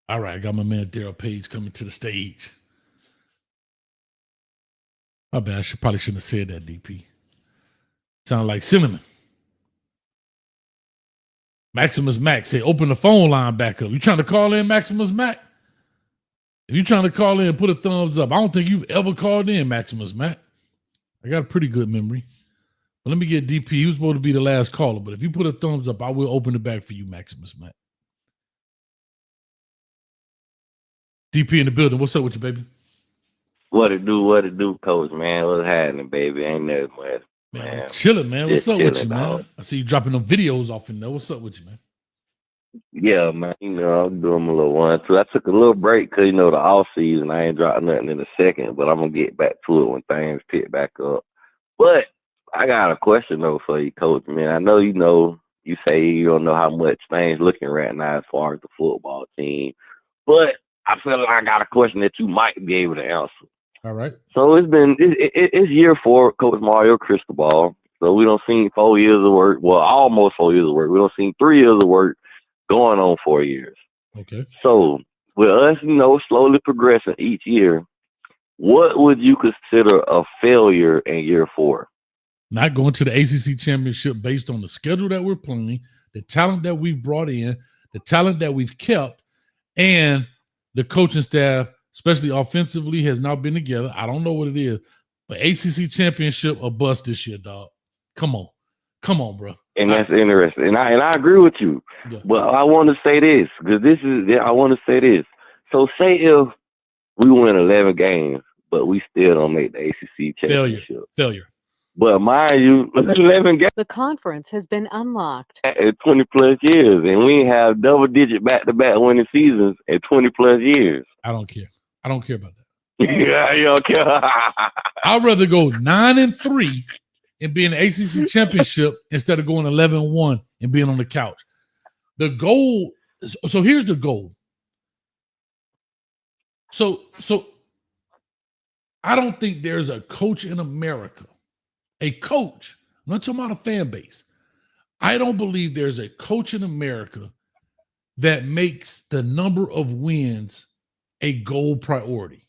All right, I got my man Daryl Page coming to the stage. My bad. I probably shouldn't have said that, DP. Sound like cinnamon. Maximus Mac say, open the phone line back up. You trying to call in, Maximus Mac? If you trying to call in, put a thumbs up. I don't think you've ever called in, Maximus Mac. I got a pretty good memory. But let me get DP. He was supposed to be the last caller, but if you put a thumbs up, I will open it back for you, Maximus Mac. DP in the building. What's up with you, baby? What it do, coach, man? What's happening, baby? Ain't nothing much, man. Chilling, man. What's up with you, dog. man? I see you dropping them videos off in there. What's up with you, man? Yeah, man. You know, I'm doing a little 1-2. I took a little break because, you know, the off season, I ain't dropped nothing in a second, but I'm going to get back to it when things pick back up. But I got a question, though, for you, coach, man. I know you say you don't know how much things looking right now as far as the football team, but I feel like I got a question that you might be able to answer. All right. So it's year 4, Coach Mario Cristobal. So we don't see 4 years of work. Well, almost 4 years of work. We don't see 3 years of work going on 4 years. Okay. So with us, slowly progressing each year, what would you consider a failure in year 4? Not going to the ACC championship based on the schedule that we're playing, the talent that we've brought in, the talent that we've kept, and the coaching staff, especially offensively, has not been together. I don't know what it is, but ACC championship or bust this year, dog. Come on, bro. And that's interesting. And I agree with you. Yeah. But I want to say this, because I want to say this. So say if we win 11 games, but we still don't make the ACC championship. Failure. But mind you, 11 games. The conference has been unlocked. At 20 plus years, and we have double-digit back-to-back winning seasons at 20 plus years. I don't care. I don't care about that. Yeah, you don't care. I'd rather go 9-3 and be in the ACC championship instead of going 11-1 and being on the couch. The goal. So here's the goal. So I don't think there's a coach in America. A coach. I'm not talking about a fan base. I don't believe there's a coach in America that makes the number of wins a goal priority.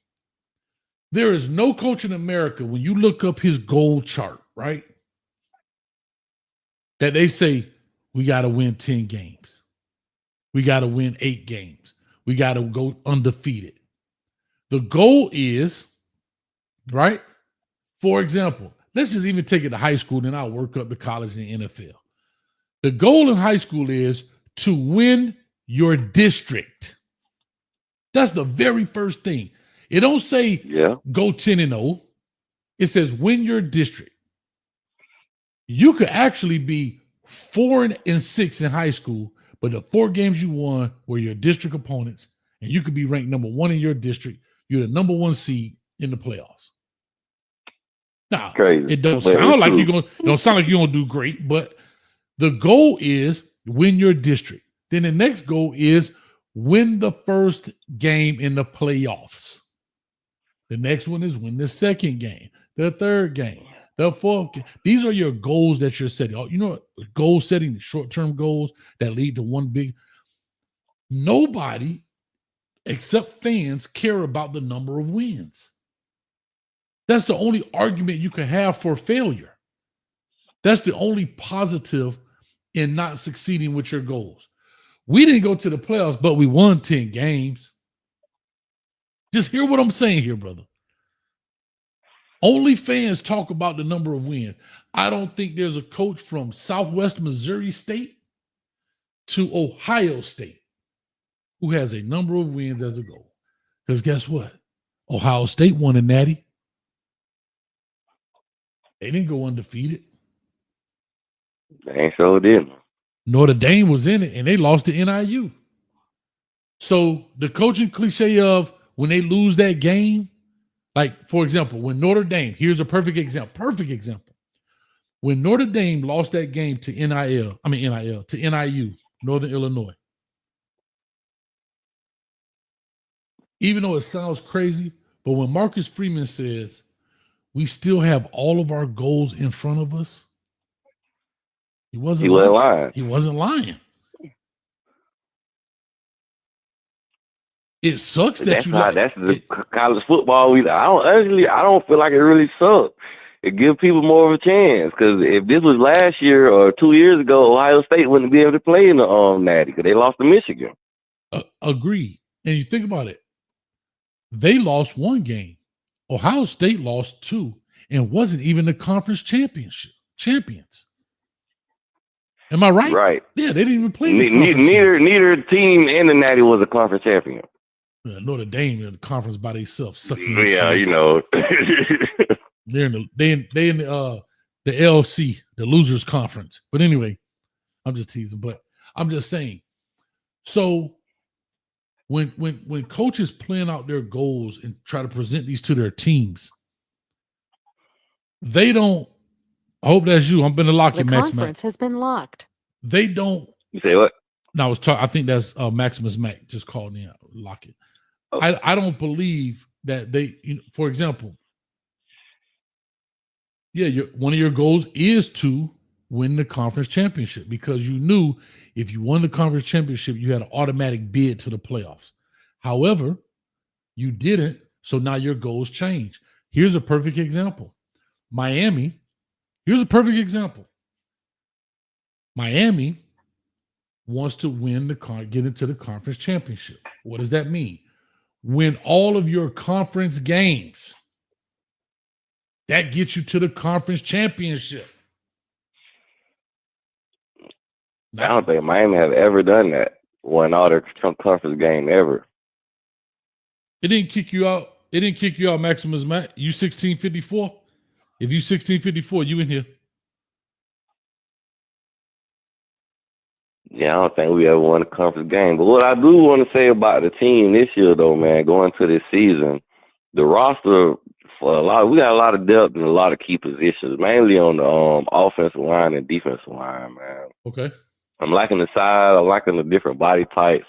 There is no coach in America, when you look up his goal chart, right, that they say, we got to win 10 games. We got to win 8 games. We got to go undefeated. The goal is, right, for example, let's just even take it to high school, then I'll work up to college and the NFL. The goal in high school is to win your district. That's the very first thing. It don't say go 10-0. It says win your district. You could actually be 4-6 in high school, but the 4 games you won were your district opponents, and you could be ranked number 1 in your district. You're the number 1 seed in the playoffs. Nah, Crazy. it don't But sound it's like true. you're gonna. It don't sound like you're gonna do great. But the goal is win your district. Then the next goal is win the first game in the playoffs. The next one is win the second game, the third game, the fourth game. These are your goals that you're setting. You know, goal setting, the short-term goals that lead to one big. Nobody except fans care about the number of wins. That's the only argument you can have for failure. That's the only positive in not succeeding with your goals. We didn't go to the playoffs, but we won 10 games. Just hear what I'm saying here, brother. Only fans talk about the number of wins. I don't think there's a coach from Southwest Missouri State to Ohio State who has a number of wins as a goal. Because guess what? Ohio State won a natty. They didn't go undefeated. They ain't so didn't. Notre Dame was in it, and they lost to NIU. So the coaching cliche of when they lose that game, like, for example, when Notre Dame, here's a perfect example. When Notre Dame lost that game to NIU, Northern Illinois. Even though it sounds crazy, but when Marcus Freeman says, we still have all of our goals in front of us, he wasn't lying. He wasn't lying. It sucks that's the college football. I don't feel like it really sucks. It gives people more of a chance, because if this was last year or 2 years ago, Ohio State wouldn't be able to play in the natty because they lost to Michigan. Agreed. And you think about it, they lost one game. Ohio State lost two and wasn't even the conference champions. Am I right? Right. Yeah, they didn't even play. Neither team in the natty was a conference champion. Notre Dame in the conference by themselves. Yeah, you know. They're in the LC, the losers conference. But anyway, I'm just teasing. But I'm just saying. So when coaches plan out their goals and try to present these to their teams, they don't. I hope that's you. I'm going to lock you, Max. The conference has been locked. They don't. You say what? No, I think that's Maximus Mac just called me out. Lock it. Okay. I don't believe that they. For example, one of your goals is to win the conference championship, because you knew if you won the conference championship, you had an automatic bid to the playoffs. However, you didn't, so now your goals change. Here's a perfect example. Miami. Here's a perfect example. Miami wants to get into the conference championship. What does that mean? Win all of your conference games. That gets you to the conference championship. I don't think Miami have ever done that. Won all their conference game ever. It didn't kick you out. It didn't kick you out, Maximus Matt. You 1654. If you 1654, you in here. Yeah, I don't think we ever won a conference game. But what I do want to say about the team this year, though, man, going to this season, the roster we got a lot of depth in a lot of key positions, mainly on the offensive line and defensive line, man. Okay. I'm liking the size. I'm liking the different body types.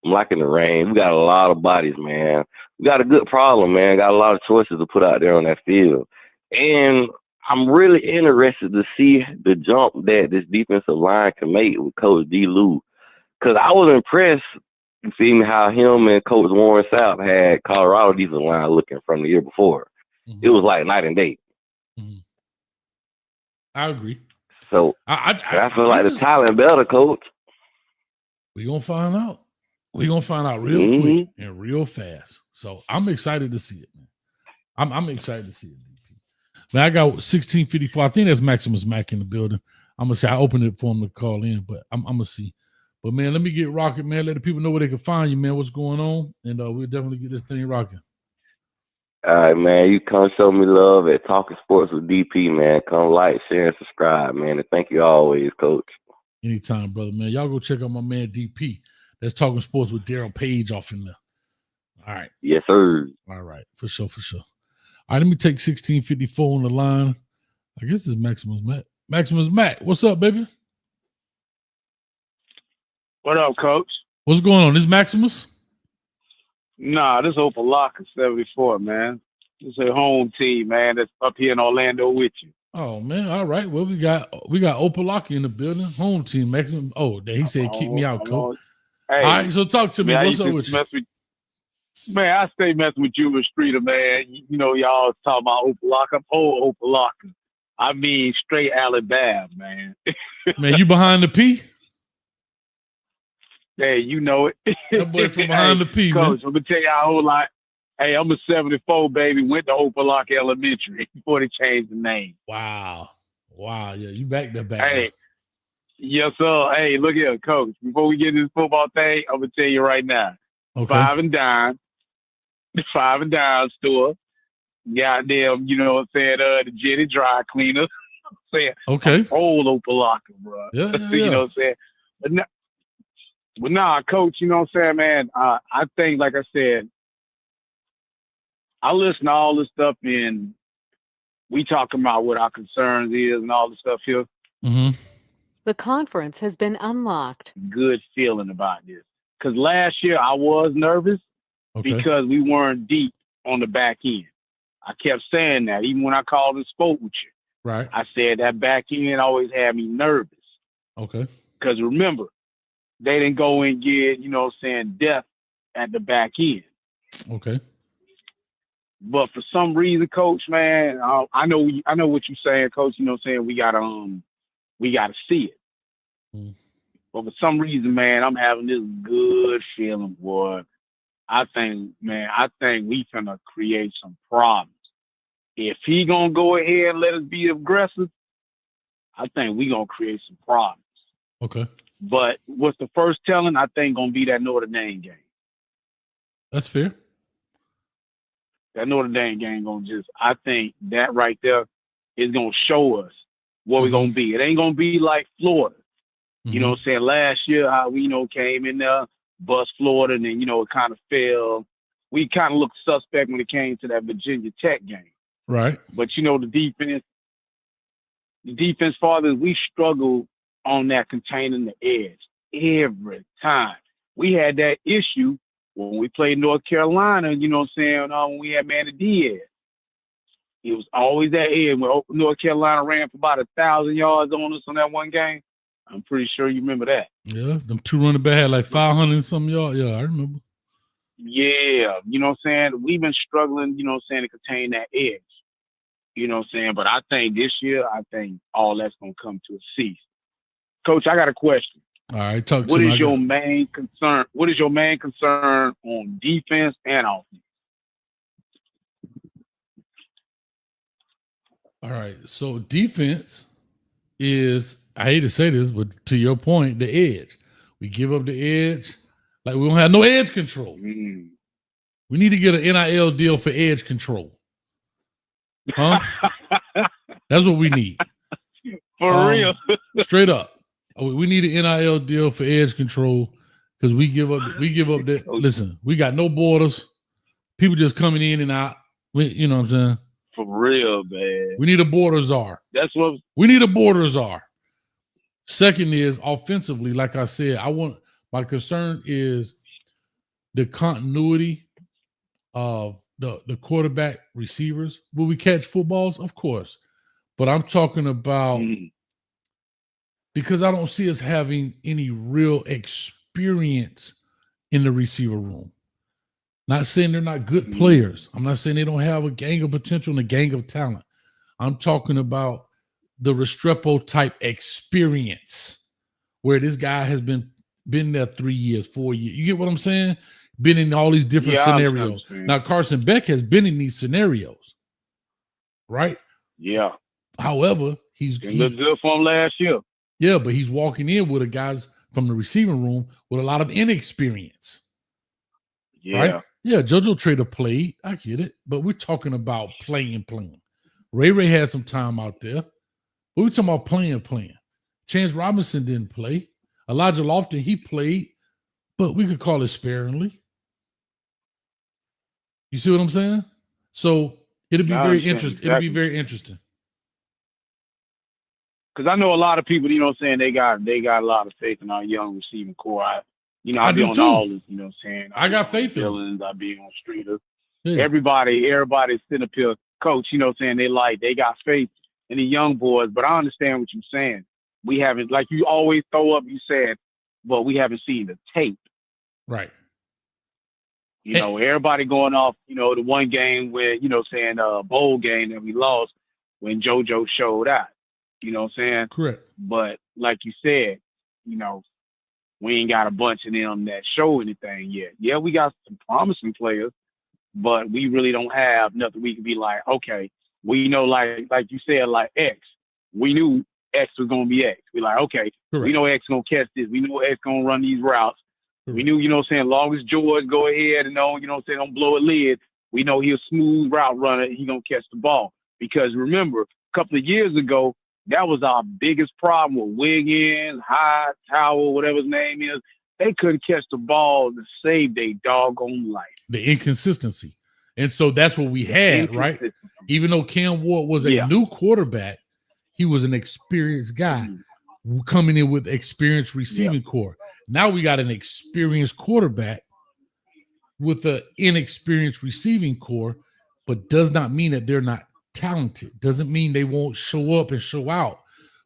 I'm liking the range. We got a lot of bodies, man. We got a good problem, man. Got a lot of choices to put out there on that field. And I'm really interested to see the jump that this defensive line can make with Coach D. Lou. Because I was impressed, you feel me, how him and Coach Warren Sapp had Colorado defensive line looking from the year before. Mm-hmm. It was like night and day. Mm-hmm. I agree. So I feel like the talent better, Coach. We're going to find out. We're going to find out real quick and real fast. So I'm excited to see it, man. I'm excited to see it. Man, I got 1654. I think that's Maximus Mack in the building. I'm going to say I opened it for him to call in, but I'm going to see. But, man, let me get rocking, man. Let the people know where they can find you, man, what's going on. And we'll definitely get this thing rocking. All right, man. You come show me love at Talking Sports with DP, man. Come like, share, and subscribe, man. And thank you always, Coach. Anytime, brother, man. Y'all go check out my man DP. That's Talking Sports with Daryl Page off in there. All right. Yes, sir. All right. For sure. All right, let me take 1654 on the line. I guess it's Maximus Matt. Maximus Matt, what's up, baby? What up, Coach? What's going on? This Maximus? Nah, this Opalaka 74, man. This is a home team, man, that's up here in Orlando with you. Oh man, all right. Well, we got Opalaki in the building, home team, Maximum. Oh, he said kick me out, coach. Hey, all right, so talk to me. Man, What's up with you? Man, I stay messing with you and Streeter, man. You know, y'all talking about Opalaka. I'm old Opalaka. I mean, straight Alabama, man. Man, you behind the P? Hey, you know it. That boy from behind the P, Coach, man. I'm gonna tell you a whole lot. Hey, I'm a 74 baby. Went to Opalaka Elementary before they changed the name. Wow. Yeah, you back there. Hey, yes, sir. Hey, look here, Coach. Before we get into this football thing, I'm gonna tell you right now. Okay. Five and dime store. Goddamn, you know what I'm saying? The Jenny dry cleaner. I'm saying, okay. Old Opalaka, bro. Yeah. You know what I'm saying? But nah, Coach, you know what I'm saying, man? I think, like I said, I listen to all this stuff and we talking about what our concerns is and all the stuff here. Mm-hmm. The conference has been unlocked. Good feeling about this. Because last year I was nervous because we weren't deep on the back end. I kept saying that even when I called and spoke with you. Right. I said that back end always had me nervous. Okay. Because remember, they didn't go and get, you know what I'm saying, depth at the back end. Okay. But for some reason, Coach, man, I know what you're saying, Coach. You know what I'm saying? We gotta see it. But for some reason, man, I'm having this good feeling, boy. I think we finna create some problems. If he gonna go ahead and let us be aggressive, I think we gonna create some problems. Okay. But what's the first telling? I think gonna be that Notre Dame game. That's fair. That Notre Dame game I think that right there is gonna show us what we're gonna be. It ain't gonna be like Florida. You know what I'm saying? Last year, how we, came in there, bust Florida, and then, it kind of fell. We kind of looked suspect when it came to that Virginia Tech game. Right. But, the defense, Father, we struggled on that containing the edge every time. We had that issue when we played North Carolina, you know what I'm saying, when we had Manny Diaz. It was always that edge. When North Carolina ran for about 1,000 yards on us on that one game, I'm pretty sure you remember that. Yeah, them two running back had like 500 and some yards. Yeah, I remember. Yeah, you know what I'm saying? We've been struggling, you know what I'm saying, to contain that edge. You know what I'm saying? But I think this year, all that's going to come to a cease. Coach, I got a question. All right, talk to me. What is your main concern? What is your main concern on defense and offense? All right, so defense is, I hate to say this, but to your point, the edge. We give up the edge. Like we don't have no edge control. We need to get an NIL deal for edge control. Huh? That's what we need. For real. Straight up. We need an NIL deal for edge control because we give up that. Listen, we got no borders. People just coming in and out. You know what I'm saying? For real, man. We need a border czar. That's what we need a border czar. Second is offensively, like I said, my concern is the continuity of the quarterback receivers. Will we catch footballs? Of course. But I'm talking about because I don't see us having any real experience in the receiver room. Not saying they're not good players. I'm not saying they don't have a gang of potential and a gang of talent. I'm talking about the Restrepo type experience where this guy has been there 3 years, 4 years. You get what I'm saying? Been in all these different scenarios. Now, Carson Beck has been in these scenarios, right? Yeah. However, he's looked good for him last year. Yeah, but he's walking in with the guys from the receiving room with a lot of inexperience. Yeah. Right? Yeah, JoJo Trader played. I get it. But we're talking about playing. Ray had some time out there. But we're talking about playing. Chance Robinson didn't play. Elijah Lofton, he played, but we could call it sparingly. You see what I'm saying? So It'll be I very understand interesting. It'll be exactly. very interesting. Because I know a lot of people, you know what I'm saying, they got a lot of faith in our young receiving core. I I be do on too. all this, you know what I'm saying. I got faith in them. Villains, I be on streeters. Yeah. Everybody's sitting up here, coach, you know what I'm saying, they got faith in the young boys, but I understand what you're saying. We haven't, like you always throw up, you said, but we haven't seen the tape. Right. You know, everybody going off, you know, the one game where, you know what I'm saying, bowl game that we lost when JoJo showed out. You know what I'm saying? Correct. But like you said, you know, we ain't got a bunch of them that show anything yet. Yeah, we got some promising players, but we really don't have nothing we can be like, okay, we know like you said, like X. We knew X was gonna be X. We like, okay, Correct. we know X gonna catch this. We know X gonna run these routes. Correct. We knew, you know what I'm saying, as long as George go ahead and don't, you know what I'm saying, don't blow a lid, we know he's a smooth route runner and he gonna catch the ball. Because remember, a couple of years ago, that was our biggest problem with Wiggins, Hightower, whatever his name is. They couldn't catch the ball to save their doggone life. The inconsistency. And so that's what we had, right? Even though Cam Ward was a new quarterback, he was an experienced guy coming in with experienced receiving core. Now we got an experienced quarterback with an inexperienced receiving core, but does not mean that they're not talented. Doesn't mean they won't show up and show out.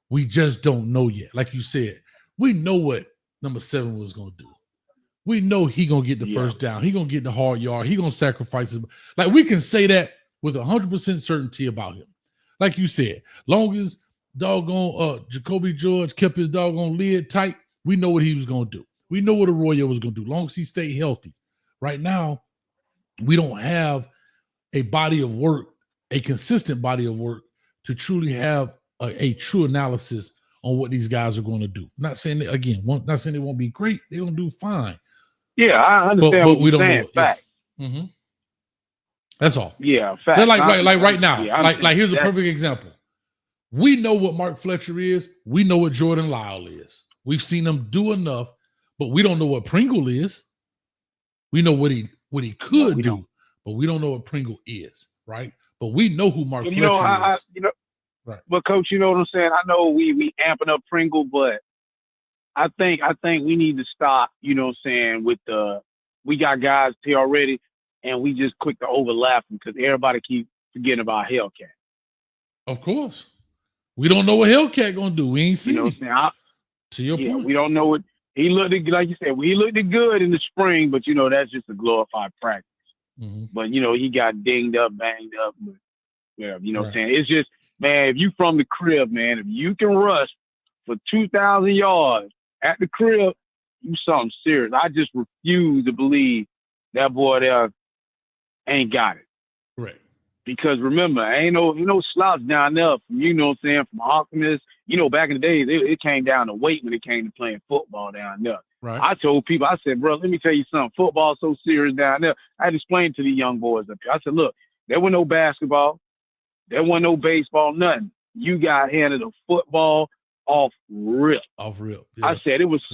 We just don't know yet. Like you said, we know what number 7 was going to do. We know he going to get the first down. He going to get the hard yard. He going to sacrifice him. Like we can say that with 100% certainty about him. Like you said, long as doggone Jacoby George kept his doggone lid tight, we know what he was going to do. We know what Arroyo was going to do, long as he stayed healthy. Right now, we don't have a body of work, a consistent body of work to truly have a true analysis on what these guys are going to do. Not saying that, again, not saying they won't be great. They're going to do fine. Yeah, I understand but what we you're don't saying. know. Fact. Yeah. Mm-hmm. That's all. Yeah, fact. They're like right now. Yeah, like here's a perfect example. We know what Mark Fletcher is. We know what Jordan Lyle is. We've seen them do enough, but we don't know what Pringle is. We know what he could do, but we don't know what Pringle is, right? But we know who Mark Fletcher is. Right. But coach, you know what I'm saying? I know we amping up Pringle, but I think we need to stop, you know what I'm saying, with we got guys here already and we just quick to overlap them because everybody keep forgetting about Hellcat. Of course. We don't know what Hellcat gonna do. We ain't seen him. To your point. We don't know what he looked like you said, he looked good in the spring, but you know, that's just a glorified practice. Mm-hmm. But you know, he got dinged up, banged up, but yeah, you know what I'm saying? It's just, man, if you from the crib, man, if you can rush for 2,000 yards at the crib, you something serious. I just refuse to believe that boy there ain't got it. Right. Because remember, ain't no slouch down there from, you know what I'm saying, from Optimus. You know, back in the days, it came down to weight when it came to playing football down there. Right. I told people, I said, bro, let me tell you something. Football's so serious down there. I had to explain to the young boys up here. I said, look, there was no basketball. There wasn't no baseball, nothing. You got handed a football off rip. Off rip. Yeah, I said it was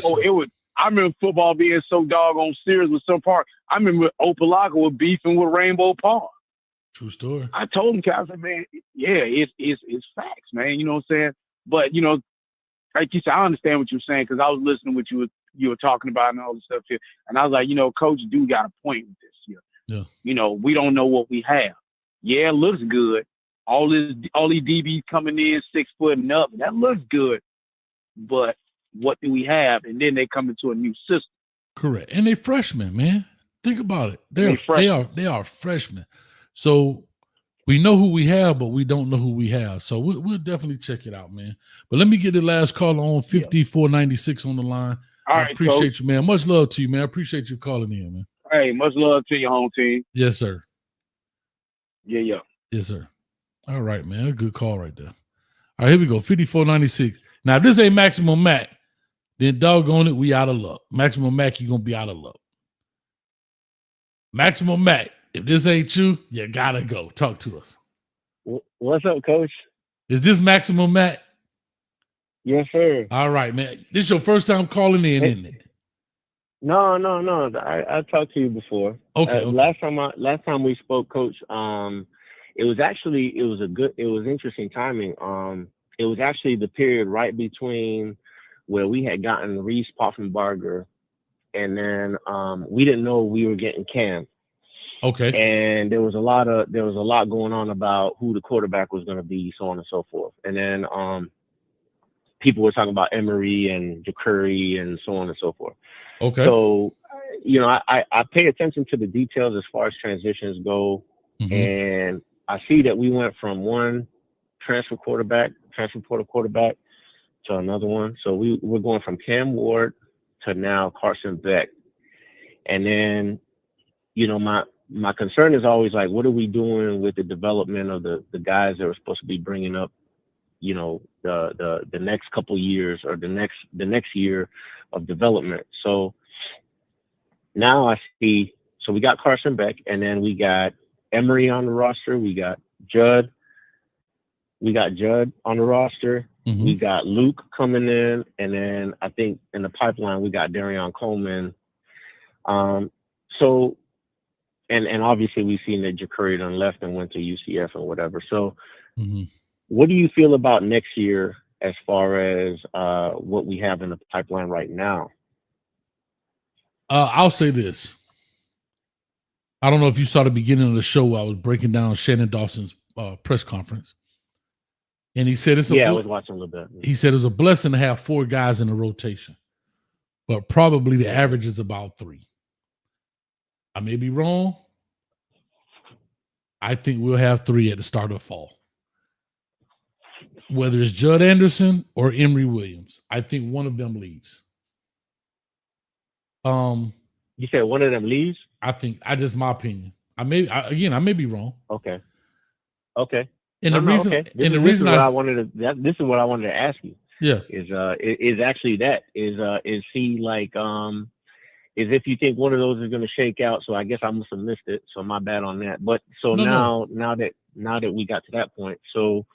I remember football being so doggone serious with some part. I remember Opalaga was beefing with Rainbow Park. True story. I told him, I said, man, yeah, it's facts, man. You know what I'm saying? But, you know, like you said, I understand what you're saying because I was listening to what you were talking about and all this stuff here. And I was like, you know, Coach do got a point with this here. Yeah. You know, we don't know what we have. Yeah, it looks good. All these DBs coming in 6 foot and up. That looks good. But what do we have? And then they come into a new system. Correct. And they freshmen, man. Think about it. They are freshmen. So we know who we have, but we don't know who we have. So we'll definitely check it out, man. But let me get the last call on 5496 on the line. I appreciate you, man. Much love to you, man. I appreciate you calling in, man. Hey, much love to your home team. Yes, sir. Yeah. Yes, sir. All right, man. A good call right there. All right, here we go. 5496. Now, if this ain't Maximum Mac, then doggone it, we out of luck. Maximum Mac, you're going to be out of luck. Maximum Mac, if this ain't you gotta go. Talk to us. What's up, Coach? Is this Maximum Mac? Yes, sir. All right, man. This is your first time calling in, isn't it? No. I talked to you before. Okay. Last time we spoke, Coach, it was interesting timing. It was actually the period right between where we had gotten Reese Poffenbarger, and then we didn't know we were getting Cam. Okay. And there was a lot going on about who the quarterback was going to be, so on and so forth. And then people were talking about Emory and Jacurri and so on and so forth. Okay. So, I pay attention to the details as far as transitions go. Mm-hmm. And I see that we went from one transfer portal quarterback to another one. So we're going from Cam Ward to now Carson Beck. And then, my concern is always like, what are we doing with the development of the guys that we're supposed to be bringing up, the next couple years or the next year of development. So now I see, so we got Carson Beck, and then we got Emory on the roster. We got Judd on the roster. Mm-hmm. We got Luke coming in, and then I think in the pipeline we got Darion Coleman. So, and obviously we've seen that Jacurri done left and went to UCF and whatever. So, mm-hmm. What do you feel about next year as far as what we have in the pipeline right now? I'll say this. I don't know if you saw the beginning of the show. I was breaking down Shannon Dawson's press conference. And he said I was watching a little bit. He said it's a blessing to have 4 guys in the rotation, but probably the average is about 3. I may be wrong. I think we'll have 3 at the start of fall. Whether it's Judd Anderson or Emory Williams, I think one of them leaves. You said one of them leaves? I think just my opinion. I may be wrong. Okay. And the reason this is what I wanted to ask you. Yeah. Is actually that is he like is if you think one of those is going to shake out. So I guess I must have missed it. So my bad on that. But so now that we got to that point, so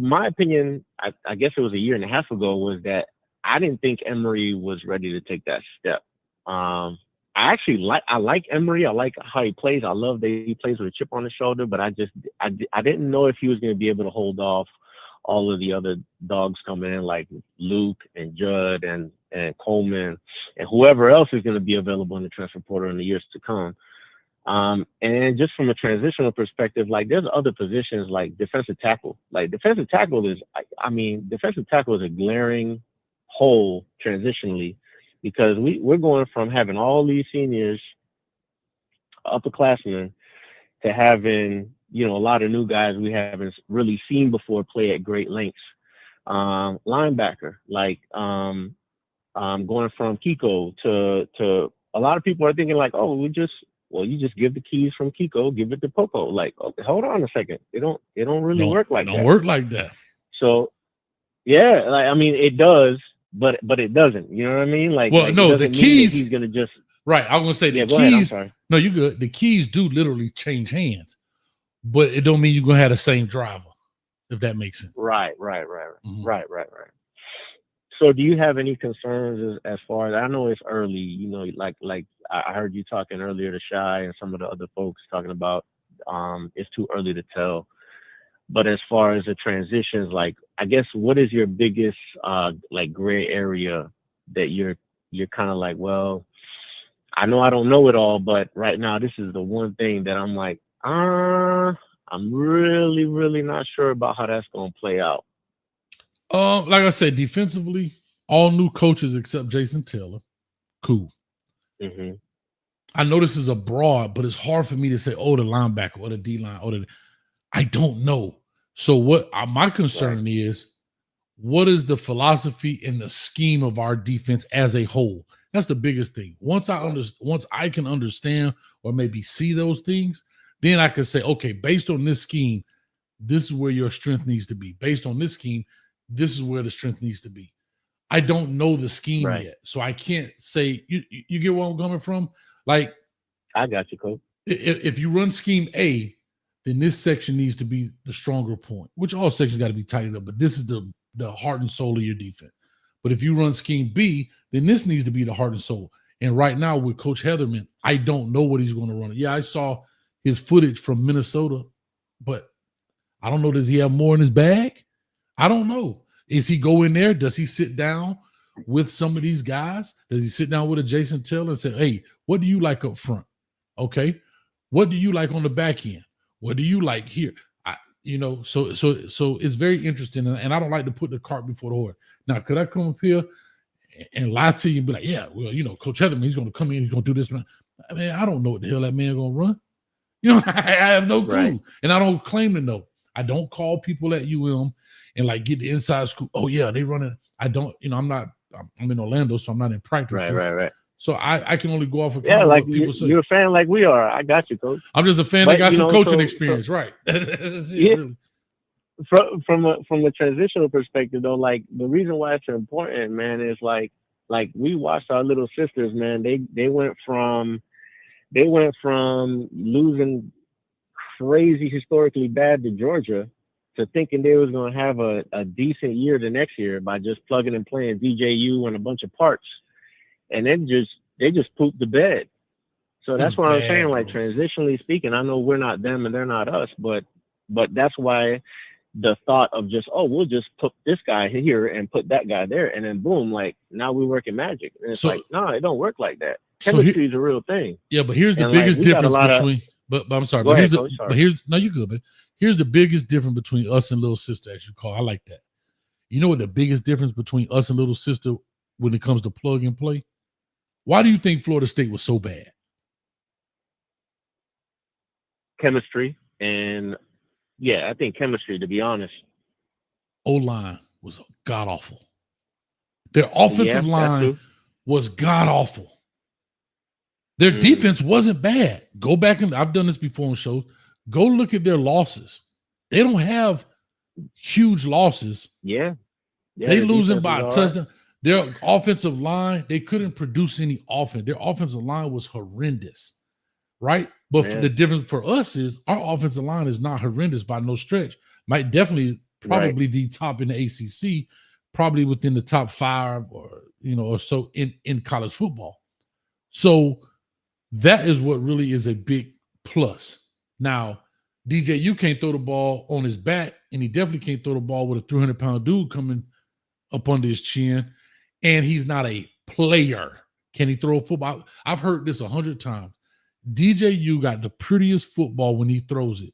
my opinion, I guess it was a year and a half ago, was that I didn't think Emory was ready to take that step. I like Emory. I like how he plays. I love that he plays with a chip on his shoulder, but I didn't know if he was going to be able to hold off all of the other dogs coming in like Luke and Judd and Coleman and whoever else is going to be available in the transfer portal in the years to come. And just from a transitional perspective, like there's other positions like defensive tackle. Like defensive tackle is a glaring hole transitionally, because we're going from having all these seniors, upperclassmen, to having, a lot of new guys we haven't really seen before play at great lengths. Linebacker, like going from Kiko to a lot of people are thinking like, oh, you just give the keys from Kiko, give it to Poco. Like, okay, hold on a second. It don't really work like that. Don't work like that. So yeah, like I mean it does, but it doesn't. You know what I mean? Like, no, the keys. He's gonna just right. I was gonna say the keys. Ahead, I'm sorry. No, you good. The keys do literally change hands, but it don't mean you're gonna have the same driver, if that makes sense. Right. Mm-hmm. Right. So do you have any concerns as far as, I know it's early, like I heard you talking earlier to Shy and some of the other folks talking about it's too early to tell. But as far as the transitions, like I guess what is your biggest like gray area that you're kind of like, well, I know I don't know it all, but right now this is the one thing that I'm like, I'm really, really not sure about how that's gonna play out. Like I said, defensively, all new coaches except Jason Taylor. Cool. Mm-hmm. I know this is a broad, but it's hard for me to say, oh, the linebacker or the D-line I don't know. So what my concern is, what is the philosophy and the scheme of our defense as a whole? That's the biggest thing. Once I can understand or maybe see those things, then I can say, okay, based on this scheme, this is where your strength needs to be. Based on this scheme, this is where the strength needs to be. I don't know the scheme yet, so I can't say. You get where I'm coming from? Like, I got you, Coach. If you run scheme A, then this section needs to be the stronger point, which all sections got to be tightened up. But this is the heart and soul of your defense. But if you run scheme B, then this needs to be the heart and soul. And right now with Coach Heatherman, I don't know what he's going to run. Yeah, I saw his footage from Minnesota, but I don't know. Does he have more in his bag? I don't know. Is he go in there? Does he sit down with some of these guys? Does he sit down with a Jason Taylor and say, hey, what do you like up front? Okay. What do you like on the back end? What do you like here? So it's very interesting. And I don't like to put the cart before the horse. Now, could I come up here and lie to you and be like, yeah, well, Coach Heatherman, he's going to come in, he's going to do this. I mean, I don't know what the hell that man going to run. I have no clue. Right. And I don't claim to know. I don't call people at UM and like get the inside scoop. Oh yeah, they running. I don't, I'm in Orlando, so I'm not in practice. Right. So I can only go off of like what people say. You're a fan like we are. I got you, Coach. I'm just a fan that got some coaching experience, right? Really. From a transitional perspective, though, like the reason why it's important, man, is like we watched our little sisters, man. They went from losing crazy historically bad to Georgia to thinking they was going to have a decent year the next year by just plugging and playing DJU and a bunch of parts, and then they just pooped the bed. So that's what I'm saying. Like transitionally speaking, I know we're not them and they're not us, but that's why the thought of just we'll just put this guy here and put that guy there, and then boom, like now we're working magic. And it's like no, it don't work like that. Chemistry is a real thing. Yeah, but here's the biggest difference between. But I'm sorry. You're good, man. Here's the biggest difference between us and Little Sister, as you call. I like that. You know what the biggest difference between us and Little Sister when it comes to plug and play? Why do you think Florida State was so bad? Chemistry and I think chemistry. To be honest, O-line was god awful. Their offensive line was god awful. Their defense wasn't bad. Go back and I've done this before on shows. Go look at their losses. They don't have huge losses. Yeah. They losing by a touchdown. Their offensive line, they couldn't produce any offense. Their offensive line was horrendous, right? But the difference for us is our offensive line is not horrendous by no stretch. Might probably the top in the ACC, probably within the top 5 or so in college football. So that is what really is a big plus. Now, DJU can't throw the ball on his back, and he definitely can't throw the ball with a 300-pound dude coming up under his chin, and he's not a player. Can he throw a football? I've heard this 100 times. DJU got the prettiest football when he throws it,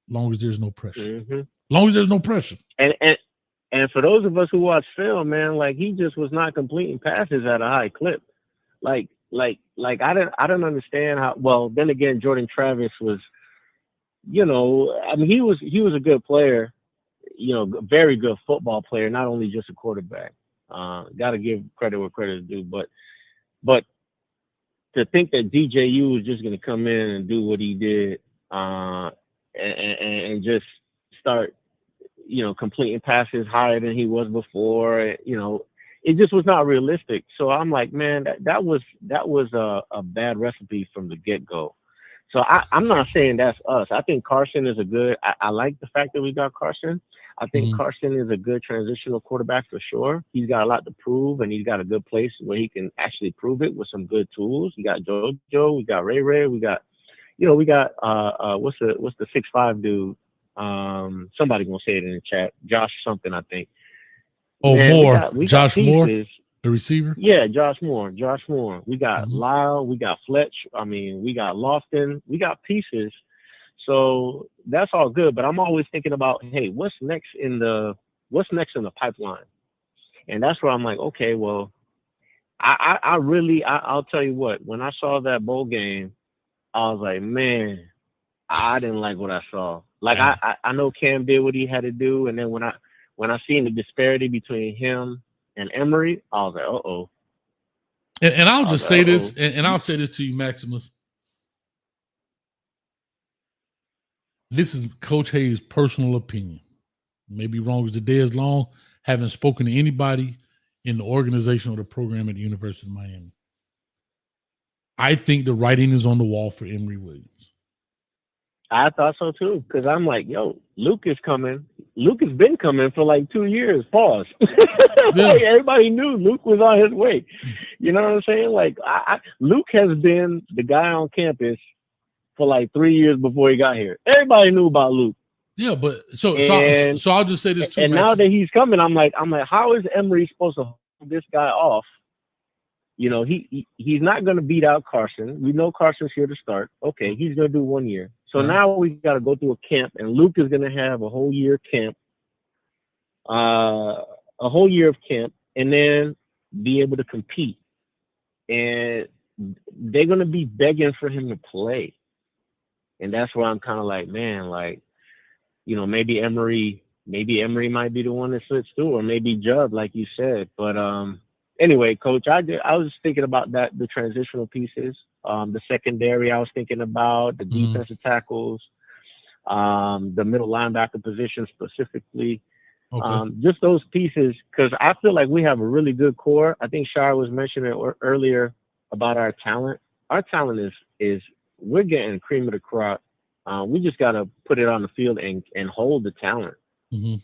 long as there's no pressure. Long as there's no pressure. And for those of us who watch film, man, like he just was not completing passes at a high clip. Like I don't understand how. Well, then again, Jordan Travis was, he was a good player, very good football player, not only just a quarterback. Got to give credit where credit is due, but to think that DJU was just going to come in and do what he did, and just start, completing passes higher than he was before, it just was not realistic. So I'm like, man, that was a bad recipe from the get-go. So I'm not saying that's us. I think Carson is I like the fact that we got Carson. I think Carson is a good transitional quarterback for sure. He's got a lot to prove, and he's got a good place where he can actually prove it with some good tools. We got JoJo, we got Ray, we got, what's the 6'5" dude? Somebody gonna say it in the chat. Josh something, I think. Oh, man, Moore. We Josh got Moore, the receiver? Yeah, Josh Moore. We got Lyle. We got Fletch. We got Lofton. We got pieces. So that's all good. But I'm always thinking about, hey, what's next in the pipeline? And that's where I'm like, okay, well, I'll tell you what, when I saw that bowl game, I was like, man, I didn't like what I saw. Like I know Cam did what he had to do, and then when I seen the disparity between him and Emory, I was like, uh-oh. And I'll just say this, and I'll say this to you, Maximus. This is Coach Hayes' personal opinion. Maybe wrong as the day is long, haven't spoken to anybody in the organization or the program at the University of Miami. I think the writing is on the wall for Emory Williams. I thought so too, because I'm like, yo, Luke is coming. Luke has been coming for like 2 years. Pause. Like, everybody knew Luke was on his way. You know what I'm saying? Like, Luke has been the guy on campus for like 3 years before he got here. Everybody knew about Luke. Yeah, but so I'll just say this too. And now that he's coming, I'm like, how is Emory supposed to hold this guy off? You know, he's not going to beat out Carson. We know Carson's here to start. Okay, he's going to do 1 year. So now we got to go through a camp, and Luke is going to have a whole year camp, a whole year of camp, and then be able to compete. And they're going to be begging for him to play. And that's where I'm kind of like, man, like, you know, maybe Emory might be the one that slips through, or maybe Judd, like you said. But anyway, Coach, I was thinking about that, the transitional pieces, the secondary. I was thinking about the defensive tackles, the middle linebacker position specifically. Okay. Just those pieces, because I feel like we have a really good core. I think Shar was mentioning earlier about our talent. Our talent is we're getting cream of the crop. We just got to put it on the field and hold the talent. Mm-hmm.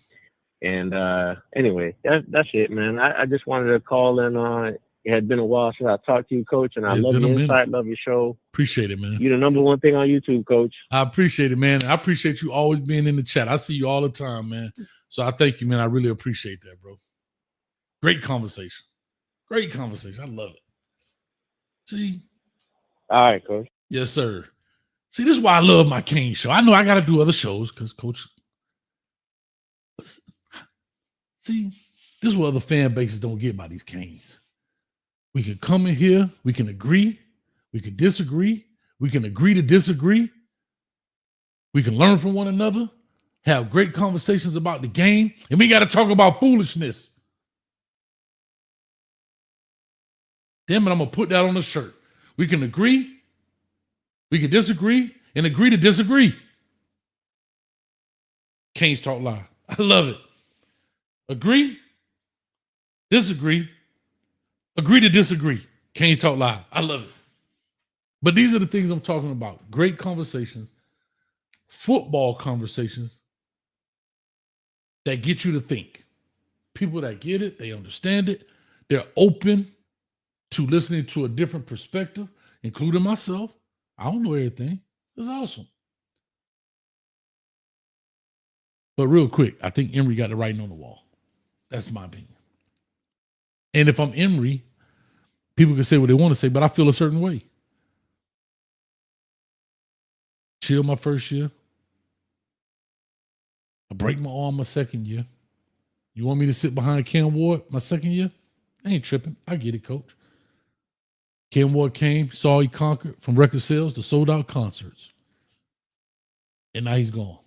And anyway, that's it, man. I just wanted to call in. It had been a while since I talked to you, Coach, and I love your insight, love your show. Appreciate it, man. You're the number one thing on YouTube, Coach. I appreciate it, man. I appreciate you always being in the chat. I see you all the time, man. So I thank you, man. I really appreciate that, bro. Great conversation. Great conversation. I love it. See? All right, Coach. Yes, sir. See, this is why I love my Kane show. I know I got to do other shows because, Coach, see, this is what other fan bases don't get by these Canes. We can come in here, we can agree, we can disagree, we can agree to disagree, we can learn from one another, have great conversations about the game, and we got to talk about foolishness. Damn it, I'm going to put that on the shirt. We can agree, we can disagree, and agree to disagree. Canes Talk Live. I love it. Agree, disagree, agree to disagree. Canes Talk Live. I love it. But these are the things I'm talking about. Great conversations, football conversations that get you to think. People that get it, they understand it. They're open to listening to a different perspective, including myself. I don't know everything. It's awesome. But real quick, I think Emory got the writing on the wall. That's my opinion. And if I'm Emory, people can say what they want to say, but I feel a certain way. Chill my first year. I break my arm my second year. You want me to sit behind Cam Ward my second year? I ain't tripping. I get it, Coach. Cam Ward came, saw he conquered from record sales to sold out concerts. And now he's gone.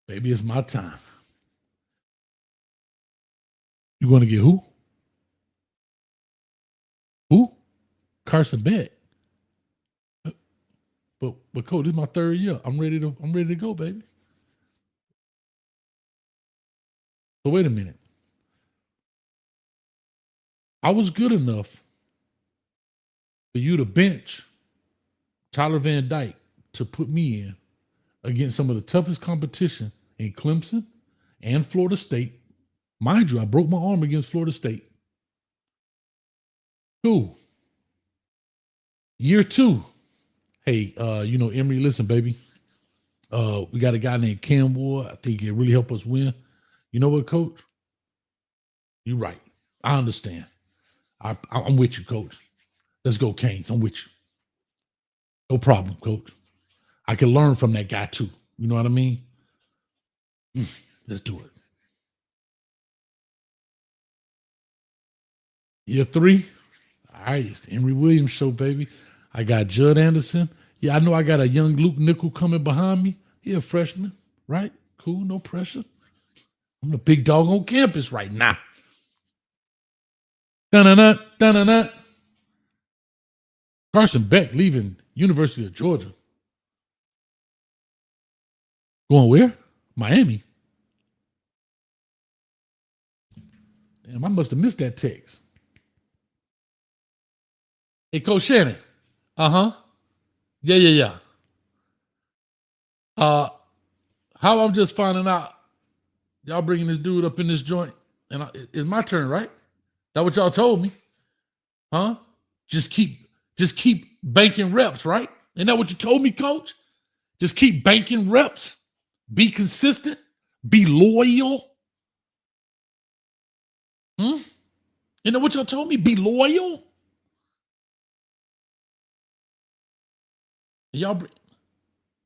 Baby, it's my time. You going to get who? Who? Carson Beck. But Coach, this is my third year. I'm ready to go, baby. So wait a minute. I was good enough for you to bench Tyler Van Dyke to put me in against some of the toughest competition in Clemson and Florida State. Mind you, I broke my arm against Florida State. Cool. Year 2. Hey, Emory, listen, baby. We got a guy named Cam Ward. I think it really helped us win. You know what, Coach? You're right. I understand. I'm with you, Coach. Let's go, Canes. I'm with you. No problem, Coach. I can learn from that guy, too. You know what I mean? Let's do it. Year 3. All right, it's the Emory Williams show, baby. I got Judd Anderson. Yeah, I know I got a young Luke Nickel coming behind me. He a freshman, right? Cool, no pressure. I'm the big dog on campus right now. Dun-dun-dun, dun-dun-dun. Carson Beck leaving University of Georgia. Going where? Miami. Damn, I must have missed that text. Hey, Coach Shannon. Uh-huh. Yeah. How I'm just finding out y'all bringing this dude up in this joint, and it's my turn, right? That what y'all told me? Huh? Just keep banking reps, right? Isn't that what you told me, coach? Just keep banking reps. Be consistent. Be loyal. Isn't that what y'all told me? Be loyal. Y'all,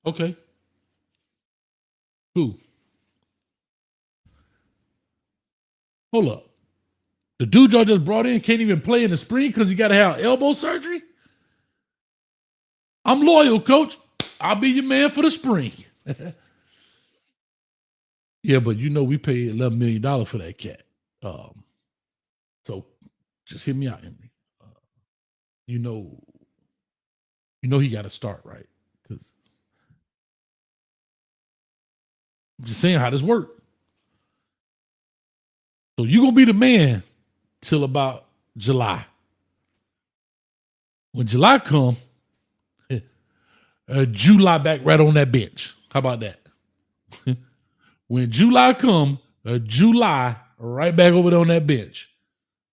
okay. Who? Hold up. The dude y'all just brought in can't even play in the spring because he got to have elbow surgery? I'm loyal, coach. I'll be your man for the spring. Yeah, but you know we paid $11 million for that cat. So just hear me out, Emory. You know he got to start, right? Because I'm just saying how this works. So you're going to be the man till about July. When July come, July back right on that bench. How about that? When July come, July right back over there on that bench.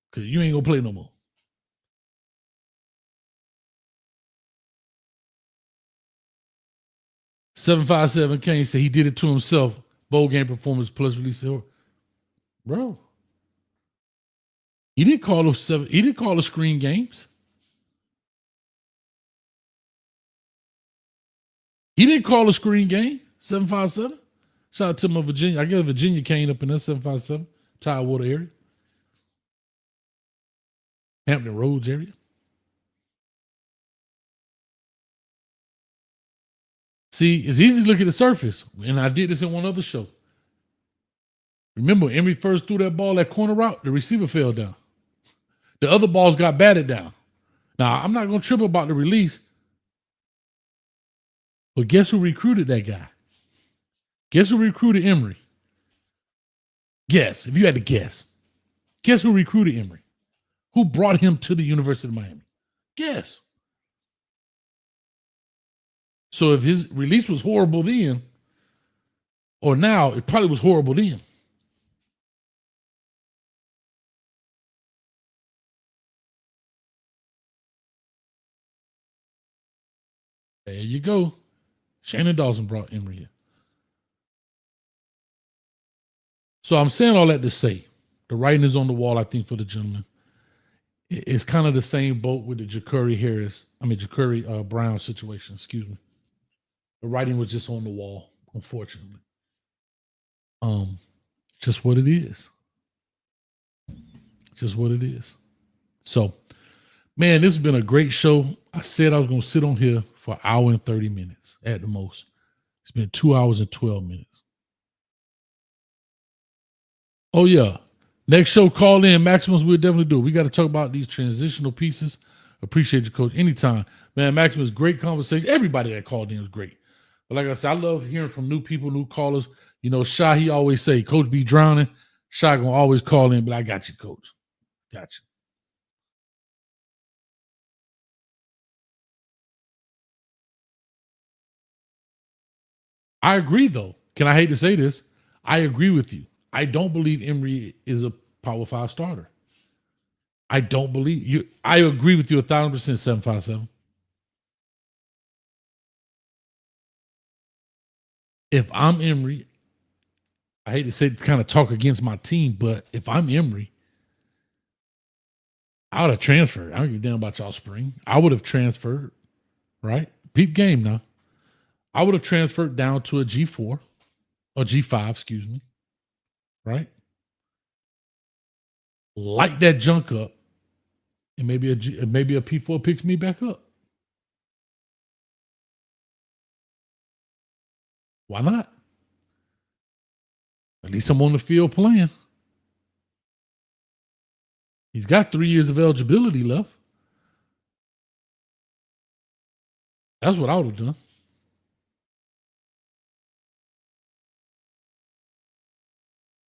Because you ain't going to play no more. $757 Kane said he did it to himself. Bowl game performance plus release. Bro. He didn't call the screen games. He didn't call a screen game. 757. Shout out to my Virginia. I guess Virginia Kane up in there. 757. Tidewater area. Hampton Roads area. See, it's easy to look at the surface. And I did this in one other show. Remember, when Emory first threw that ball, that corner route, the receiver fell down. The other balls got batted down. Now, I'm not going to trip about the release. But guess who recruited that guy? Guess who recruited Emory? Guess, if you had to guess. Guess who recruited Emory? Who brought him to the University of Miami? Guess. So if his release was horrible then, or now, it probably was horrible then. There you go. Shannon Dawson brought Emory here. So I'm saying all that to say, the writing is on the wall, I think, for the gentleman. It's kind of the same boat with the Ja'Cory Brown situation, excuse me. The writing was just on the wall, unfortunately. Just what it is. Just what it is. So, man, this has been a great show. I said I was going to sit on here for an hour and 30 minutes at the most. It's been 2 hours and 12 minutes. Oh, yeah. Next show, call in. Maximus, we'll definitely do it. We got to talk about these transitional pieces. Appreciate you, Coach. Anytime. Man, Maximus, great conversation. Everybody that called in was great. But like I said, I love hearing from new people, new callers. You know, Shy, he always say, Coach be drowning. Shy going to always call in, but I got you, Coach. Got you. I agree, though. I hate to say this. I agree with you. I don't believe Emory is a Power 5 starter. I don't believe you. I agree with you 1,000%, 757. If I'm Emory, I hate to say kind of talk against my team, but if I'm Emory, I would have transferred. I don't give a damn about y'all spring. I would have transferred, right? Peep game now. I would have transferred down to a G4 or G5, excuse me, right? Light that junk up, and maybe a P4 picks me back up. Why not? At least I'm on the field playing. He's got 3 years of eligibility left. That's what I would have done.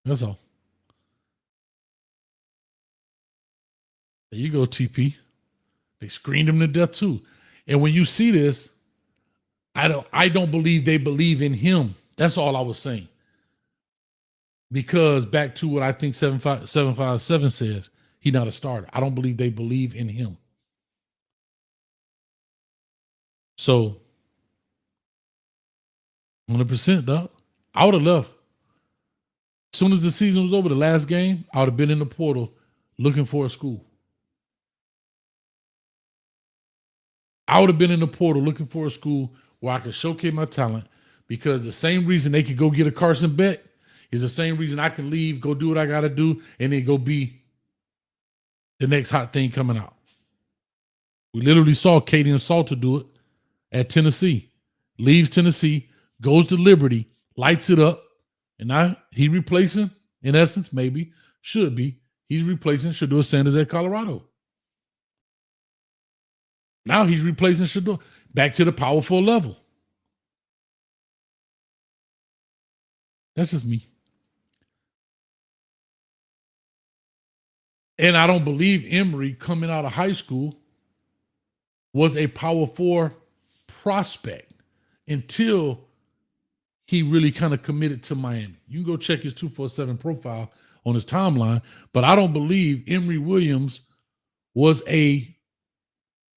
That's all. There you go, TP. They screened him to death too. And when you see this, I don't believe they believe in him. That's all I was saying. Because back to what I think 757 says, he's not a starter. I don't believe they believe in him. So 100%, dog. I would have left. As soon as the season was over, the last game, I would have been in the portal looking for a school. I would have been in the portal looking for a school where I could showcase my talent, because the same reason they could go get a Carson Beck is the same reason I can leave, go do what I got to do, and then go be the next hot thing coming out. We literally saw Katie and Salter do it at Tennessee. Leaves Tennessee, goes to Liberty, lights it up, and now he replacing, in essence, maybe, should be, he's replacing Shedeur Sanders at Colorado. Now he's replacing Shedeur back to the Power 4 level. That's just me. And I don't believe Emory, coming out of high school, was a Power 4 prospect until he really kind of committed to Miami. You can go check his 247 profile on his timeline, but I don't believe Emory Williams was a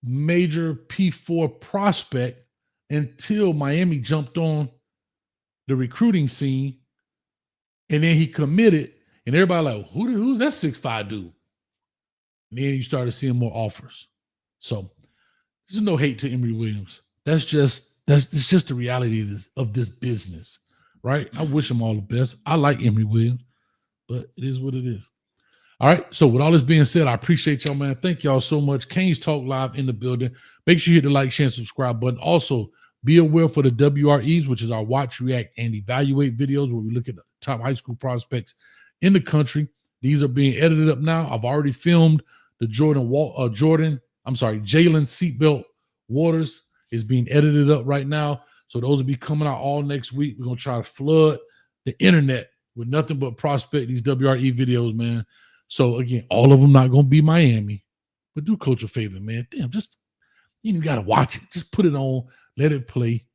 major P4 prospect until Miami jumped on the recruiting scene, and then he committed, and everybody like, who's that 6'5" dude? And then you started seeing more offers. So there's no hate to Emory Williams. It's just the reality of this business, right? I wish him all the best. I like Emory Williams, but it is what it is. All right. So with all this being said, I appreciate y'all, man. Thank y'all so much. Canes Talk Live in the building. Make sure you hit the like, share, and subscribe button. Also, be aware for the WREs, which is our watch, react, and evaluate videos where we look at the top high school prospects in the country. These are being edited up now. I've already filmed the Jalen Seatbelt Waters is being edited up right now. So those will be coming out all next week. We're going to try to flood the internet with nothing but prospect, these WRE videos, man. So again, all of them not going to be Miami, but do coach a favor, man. Damn, just, you even got to watch it. Just put it on, let it play.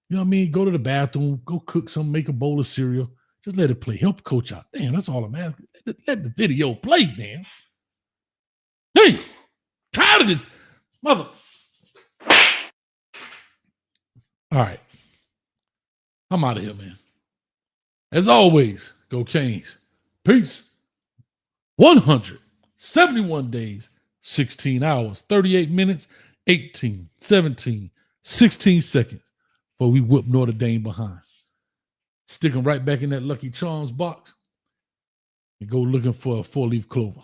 You know what I mean? Go to the bathroom, go cook something, make a bowl of cereal. Just let it play. Help coach out. Damn, that's all I'm asking. Let the video play, man. Hey, tired of this mother. All right. I'm out of here, man. As always, go Canes. Peace. 171 days, 16 hours, 38 minutes, 18, 17, 16 seconds before we whip Notre Dame behind. Stick them right back in that Lucky Charms box and go looking for a 4-leaf clover.